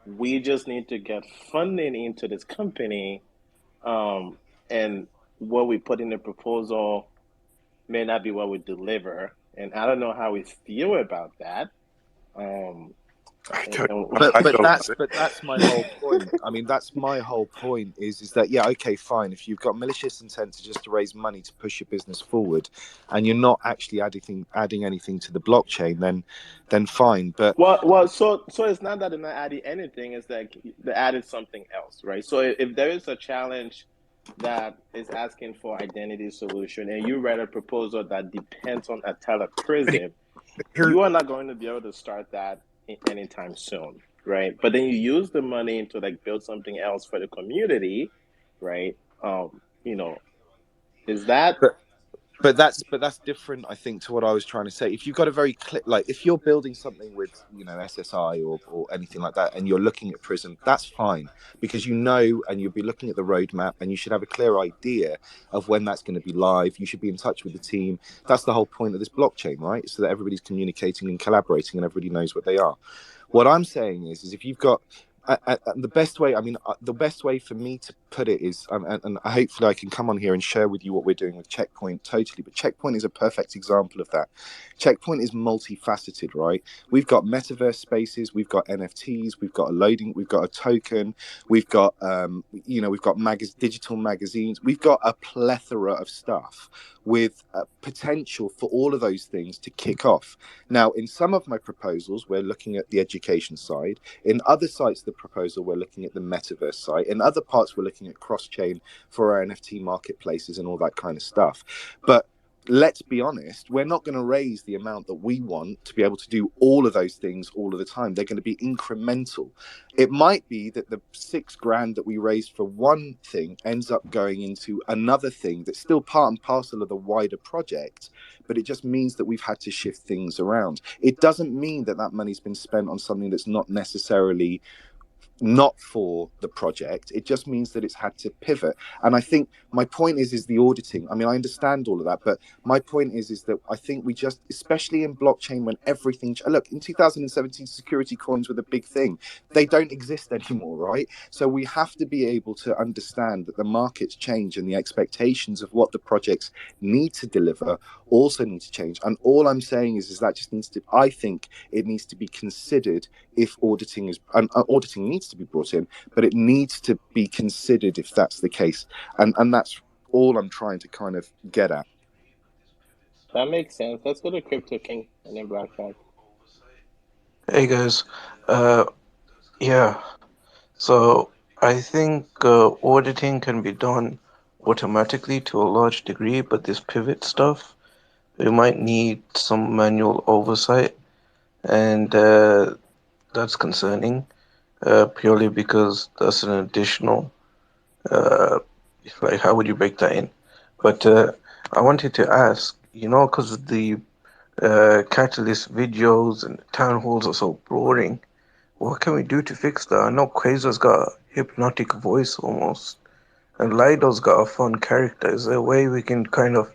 S2: we just need to get funding into this company, and what we put in the proposal may not be what we deliver. And I don't know how we feel about that.
S19: But that's my whole point. I mean, that's my whole point is that, yeah, okay, fine. If you've got malicious intent to raise money to push your business forward, and you're not actually adding anything to the blockchain, then fine. But
S2: so it's not that they're not adding anything. It's like they added something else, right? So if there is a challenge that is asking for identity solution, and you read a proposal that depends on a teleprism, you are not going to be able to start that anytime soon, right? But then you use the money to like build something else for the community, right? Is that?
S19: But that's different, I think, to what I was trying to say. If you've got a very if you're building something with SSI or anything like that, and you're looking at Prism, that's fine, because and you'll be looking at the roadmap, and you should have a clear idea of when that's going to be live. You should be in touch with the team. That's the whole point of this blockchain, right? So that everybody's communicating and collaborating, and everybody knows what they are. What I'm saying is if you've got the best way for me to put it is, and hopefully I can come on here and share with you what we're doing with Checkpoint totally, but Checkpoint is a perfect example of that. Checkpoint is multifaceted, right? We've got metaverse spaces, we've got NFTs, we've got we've got a token, we've got we've got digital magazines, we've got a plethora of stuff with potential for all of those things to kick off. Now, in some of my proposals, we're looking at the education side. In other sites of the proposal, we're looking at the metaverse site. In other parts, we're looking at cross-chain for our NFT marketplaces and all that kind of stuff. But let's be honest, we're not going to raise the amount that we want to be able to do all of those things all of the time. They're going to be incremental. It might be that the $6,000 that we raised for one thing ends up going into another thing that's still part and parcel of the wider project, but it just means that we've had to shift things around. It doesn't mean that money's been spent on something that's not necessarily not for the project. It just means that it's had to pivot. And I think my point is the auditing. I mean, I understand all of that, but my point is that I think we just, especially in blockchain, when everything, look, in 2017, security coins were the big thing. They don't exist anymore, right? So we have to be able to understand that the markets change, and the expectations of what the projects need to deliver also need to change. And all I'm saying is that just needs to, I think it needs to be considered if auditing needs to be brought in, but it needs to be considered if that's the case. And that's all I'm trying to kind of get at.
S2: That makes sense. Let's go to Crypto King and then Blackjack.
S5: Hey guys, yeah. So I think auditing can be done automatically to a large degree, but this pivot stuff, we might need some manual oversight, and that's concerning, purely because that's an additional, like, how would you break that in? But I wanted to ask, because the Catalyst videos and town halls are so boring, what can we do to fix that? I know Quasar's got a hypnotic voice almost, and Lido's got a fun character. Is there a way we can kind of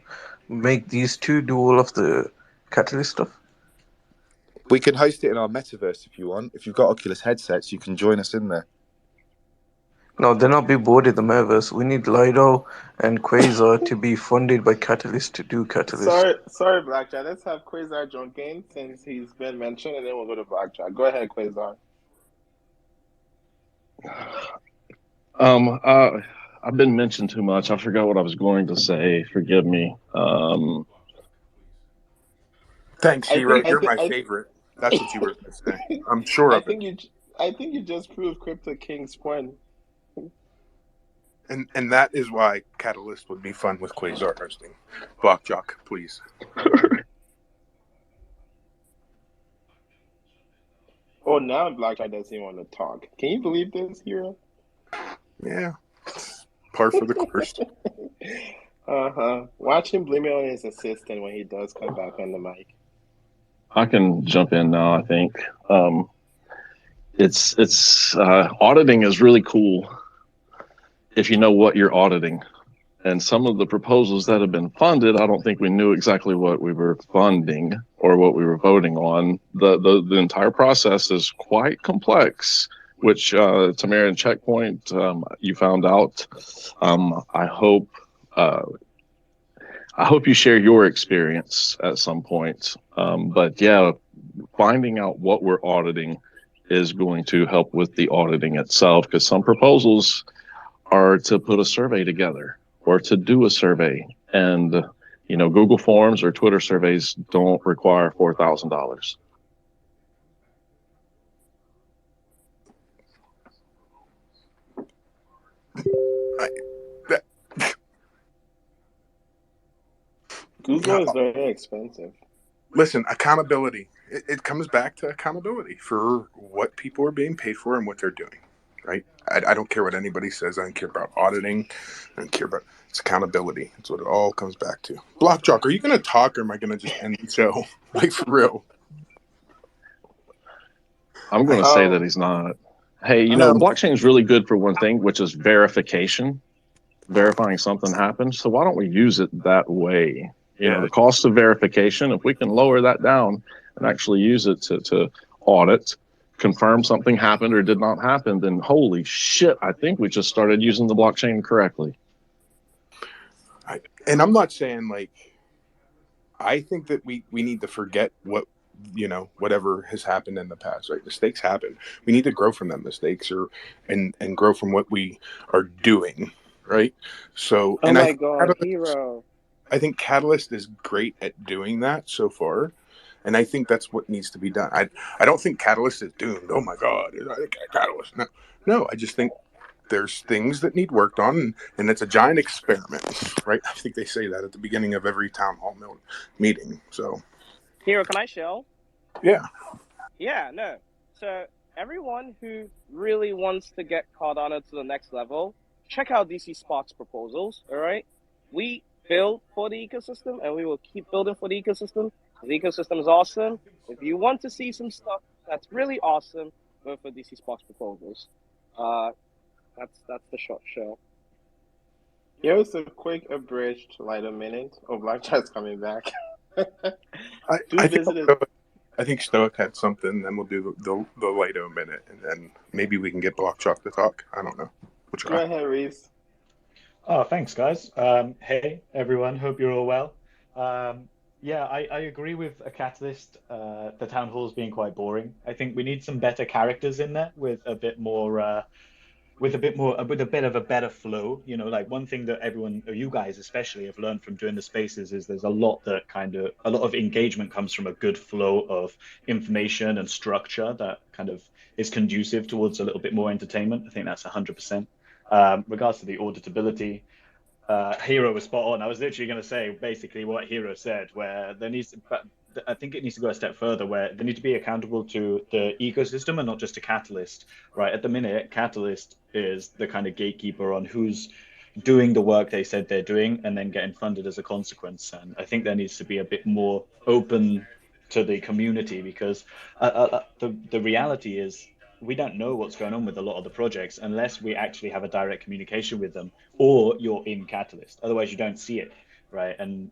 S5: make these two do all of the Catalyst stuff?
S19: We can host it in our metaverse if you want. If you've got Oculus headsets, you can join us in there.
S5: No, they're not be bored in the metaverse. We need Lido and Quasar to be funded by Catalyst to do Catalyst.
S2: Sorry, Blackjack. Let's have Quasar join game since he's been mentioned, and then we'll go to Blackjack. Go ahead, Quasar.
S10: I've been mentioned too much. I forgot what I was going to say. Forgive me.
S1: Thanks, Hero. You're my favorite. That's what you were going to say. I'm sure of it.
S2: I think you just proved Crypto King's point.
S1: And that is why Catalyst would be fun with Quasar hosting. Blackjack, please.
S2: Oh, now Blackjack doesn't want to talk. Can you believe this, Hero?
S1: Yeah. Par for the course.
S2: Watch him blame it on his assistant when he does come back on the mic.
S10: I can jump in now, I think. It's auditing is really cool if you know what you're auditing. And some of the proposals that have been funded, I don't think we knew exactly what we were funding or what we were voting on. The entire process is quite complex, which Tamara and Checkpoint, you found out. I hope you share your experience at some point. But yeah, finding out what we're auditing is going to help with the auditing itself, because some proposals are to put a survey together or to do a survey. And, Google Forms or Twitter surveys don't require $4,000.
S2: Google is very expensive.
S1: Listen, accountability. It comes back to accountability for what people are being paid for and what they're doing, right? I don't care what anybody says. I don't care about auditing. I don't care about it's accountability. That's what it all comes back to. Blockjock, are you going to talk or am I going to just end the show? Like, for real?
S10: I'm going to say that he's not. Hey, blockchain is really good for one thing, which is verification, verifying something happened. So why don't we use it that way? The cost of verification, if we can lower that down and actually use it to audit, confirm something happened or did not happen, then holy shit, I think we just started using the blockchain correctly.
S1: And I'm not saying, I think that we need to forget whatever has happened in the past, right? Mistakes happen. We need to grow from them mistakes and grow from what we are doing, right? So,
S14: oh my God, Hero.
S1: I think Catalyst is great at doing that so far. And I think that's what needs to be done. I don't think Catalyst is doomed. Oh my God, Catalyst. No, I just think there's things that need worked on, and it's a giant experiment, right? I think they say that at the beginning of every town hall meeting. So,
S14: Hero, can I shell?
S1: Yeah.
S14: Yeah, no. So everyone who really wants to get Cardano to the next level, check out DC Spark's proposals. All right, we build for the ecosystem, and we will keep building for the ecosystem. The ecosystem is awesome. If you want to see some stuff that's really awesome, go for DC Spark's proposals. That's the short show.
S2: Here's a quick abridged Lido minute. Oh, Blackjack's coming back.
S1: I think Stoic had something, then we'll do the Lido minute, and then maybe we can get Blockchalk to talk. I don't know.
S2: Go ahead, Reese.
S21: Oh, thanks, guys. Hey, everyone. Hope you're all well. Yeah, I agree with a catalyst. The town halls being quite boring. I think we need some better characters in there with a bit more, with a bit of a better flow. You know, like one thing that everyone, or you guys especially, have learned from doing the spaces is there's a lot of engagement comes from a good flow of information and structure that kind of is conducive towards a little bit more entertainment. I think that's 100%. Regards to the auditability. Hero was spot on. I was literally going to say basically what Hero said, where there needs, but I think it needs to go a step further, where they need to be accountable to the ecosystem and not just to Catalyst. Right at the minute, Catalyst is the kind of gatekeeper on who's doing the work they said they're doing and then getting funded as a consequence. And I think there needs to be a bit more open to the community because the reality is we don't know what's going on with a lot of the projects unless we actually have a direct communication with them or you're in Catalyst. Otherwise, you don't see it, right? And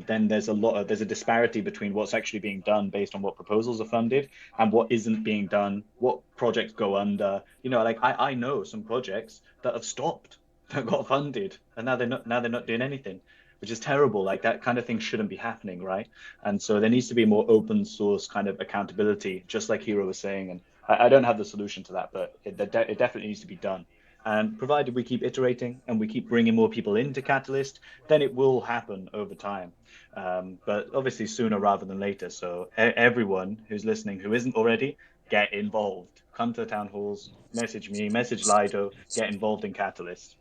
S21: then there's a disparity between what's actually being done based on what proposals are funded and what isn't being done, what projects go under. You know, like I know some projects that have stopped, that got funded, and now they're not doing anything, which is terrible. Like that kind of thing shouldn't be happening, right? And so there needs to be more open source kind of accountability, just like Hero was saying. And I don't have the solution to that, but it definitely needs to be done. And provided we keep iterating and we keep bringing more people into Catalyst, then it will happen over time. But obviously sooner rather than later. So everyone who's listening who isn't already, get involved. Come to the town halls, message me, message Lido, get involved in Catalyst.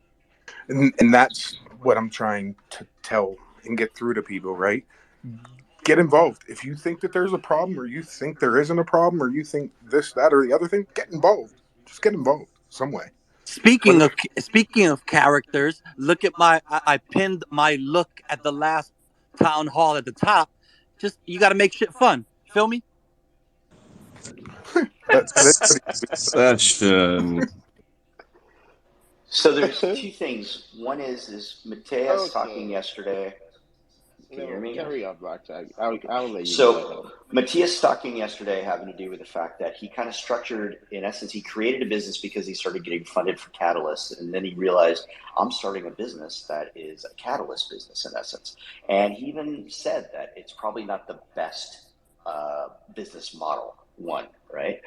S1: And that's what I'm trying to tell and get through to people, right? Get involved. If you think that there's a problem, or you think there isn't a problem, or you think this, that, or the other thing, get involved. Just get involved some way.
S22: Speaking of characters, look at I pinned my look at the last town hall at the top. Just you got to make shit fun. Feel me?
S12: Session.
S20: So there's two things. One is Mateus
S14: Okay.
S20: talking yesterday. Can you hear me?
S14: Carry on, Blackjack. I'll let you go
S20: So
S14: ahead.
S20: Matthias talking yesterday having to do with the fact that he kind of structured, in essence, he created a business because he started getting funded for Catalyst, and then he realized, I'm starting a business that is a Catalyst business in essence. And he even said that it's probably not the best business model, one, right?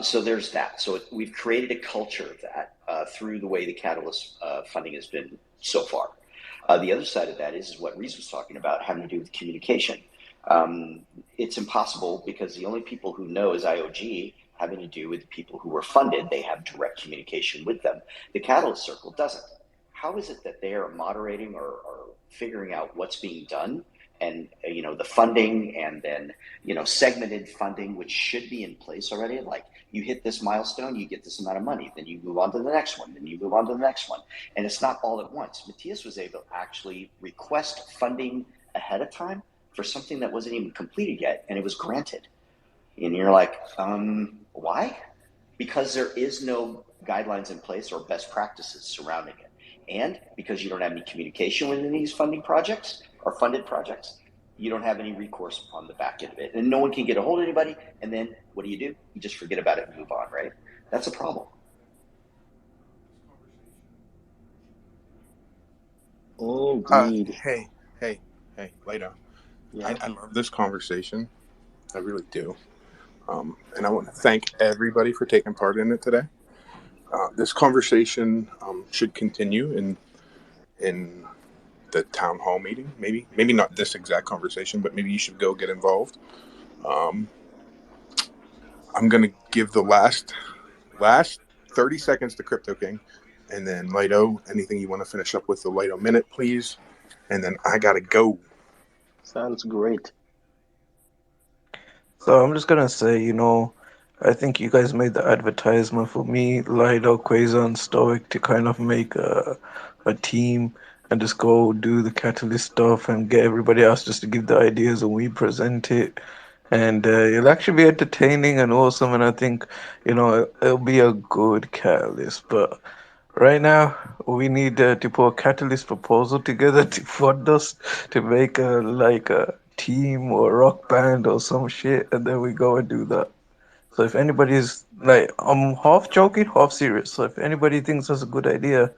S20: So there's that. So we've created a culture of that through the way the Catalyst funding has been so far. The other side of that is what Reese was talking about, having to do with communication. It's impossible because the only people who know is IOG, having to do with the people who were funded. They have direct communication with them. The Catalyst Circle doesn't. How is it that they are moderating or figuring out what's being done? And the funding, and then segmented funding, which should be in place already. Like you hit this milestone, you get this amount of money, then you move on to the next one, then you move on to the next one, and it's not all at once. Matthias was able to actually request funding ahead of time for something that wasn't even completed yet, and it was granted. And you're like, why? Because there is no guidelines in place or best practices surrounding it, and because you don't have any communication within these funding projects or funded projects, you don't have any recourse on the back end of it, and no one can get a hold of anybody. And then what do? You just forget about it and move on, right? That's a problem.
S14: Indeed.
S1: Hey, Lado.
S14: Yeah.
S1: I love this conversation. I really do. And I want to thank everybody for taking part in it today. This conversation should continue in the town hall meeting. Maybe not this exact conversation, but maybe you should go get involved. I'm going to give the last 30 seconds to Crypto King, and then Lido, anything you want to finish up with the Lido minute, please. And then I got to go.
S14: Sounds great.
S5: So I'm just gonna say, I think you guys made the advertisement for me, Lido, Quasar, and Stoic to kind of make a team and just go do the catalyst stuff and get everybody else just to give the ideas and we present it. And it'll actually be entertaining and awesome. And I think, it'll be a good catalyst. But right now, we need to put a catalyst proposal together to fund us to make a team or rock band or some shit, and then we go and do that. So if anybody's like, I'm half joking, half serious. So if anybody thinks that's a good idea,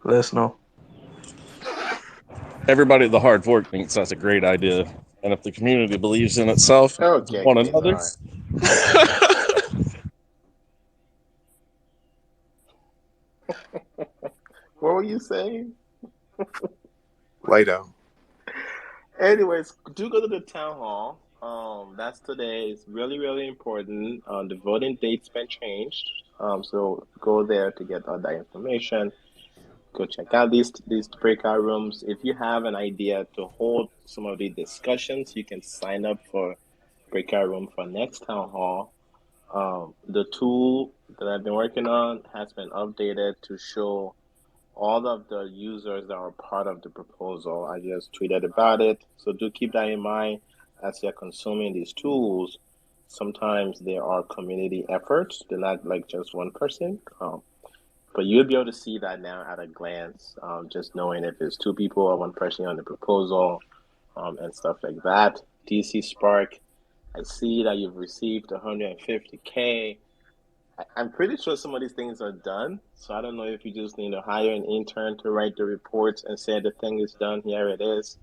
S5: let us know.
S10: Everybody at the Hard Fork thinks that's a great idea. And if the community believes in itself,
S2: Okay,
S10: one
S2: Kyd,
S10: another.
S2: all right. What were you saying?
S1: Lido.
S2: Anyways, do go to the town hall. That's today. It's really, really important. The voting date's been changed. So go there to get all that information. Go check out these breakout rooms. If you have an idea to hold some of the discussions, you can sign up for breakout room for next town hall. The tool that I've been working on has been updated to show all of the users that are part of the proposal. I just tweeted about it. So do keep that in mind as you're consuming these tools. Sometimes there are community efforts. They're not like just one person. But you'll be able to see that now at a glance, just knowing if it's two people or one person on the proposal, and stuff like that. DC Spark, I see that you've received 150K. I'm pretty sure some of these things are done. So I don't know if you just need to hire an intern to write the reports and say the thing is done. Here it is.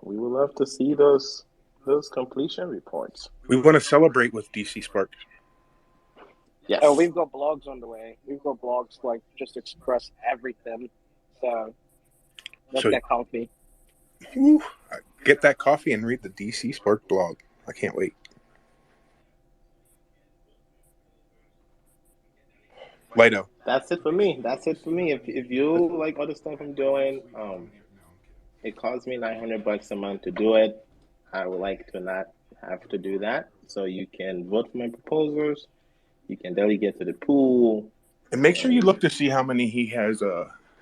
S2: We would love to see those completion reports.
S1: We want to celebrate with DC Spark.
S2: Yes.
S14: Oh, we've got blogs on the way. We've got blogs like just express everything. So let's get coffee.
S1: Get that coffee and read the DC Spark blog. I can't wait. Lido.
S2: That's it for me. If you like all the stuff I'm doing, it costs me $900 a month to do it. I would like to not have to do that. So you can vote for my proposals. You can delegate to the pool.
S1: And make sure you look to see how many he has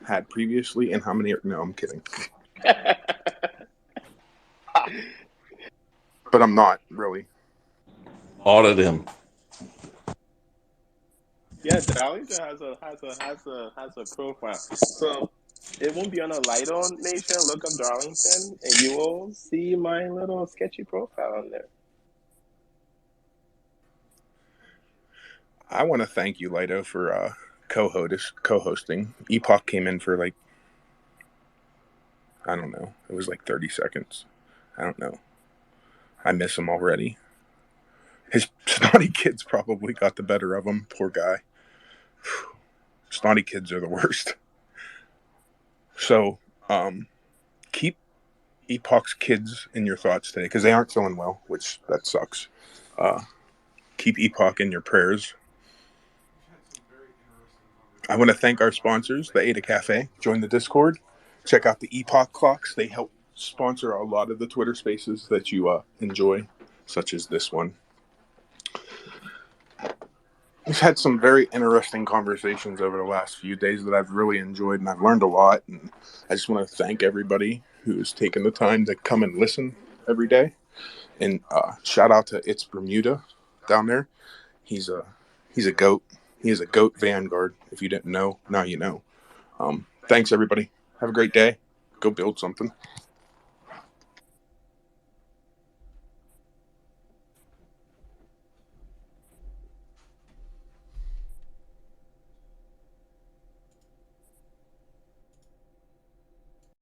S1: had previously and how many. No, I'm kidding. But I'm not really.
S10: Audit him.
S2: Yeah, Darlington has a profile. So it won't be on a Lido Nation. Look up Darlington, and you will see my little sketchy profile on there.
S1: I want to thank you, Lido, for co-hosting. Epoch came in for like, I don't know. It was like 30 seconds. I don't know. I miss him already. His snotty kids probably got the better of him. Poor guy. Snotty kids are the worst. So, keep Epoch's kids in your thoughts today because they aren't feeling well, which that sucks. Keep Epoch in your prayers. I want to thank our sponsors, the Ada Cafe. Join the Discord. Check out the Epoch clocks. They help sponsor a lot of the Twitter spaces that you enjoy, such as this one. We've had some very interesting conversations over the last few days that I've really enjoyed, and I've learned a lot. And I just want to thank everybody who's taken the time to come and listen every day. And shout out to It's Bermuda down there. He's a goat. He is a goat vanguard. If you didn't know, now you know. Thanks, everybody. Have a great day. Go build something.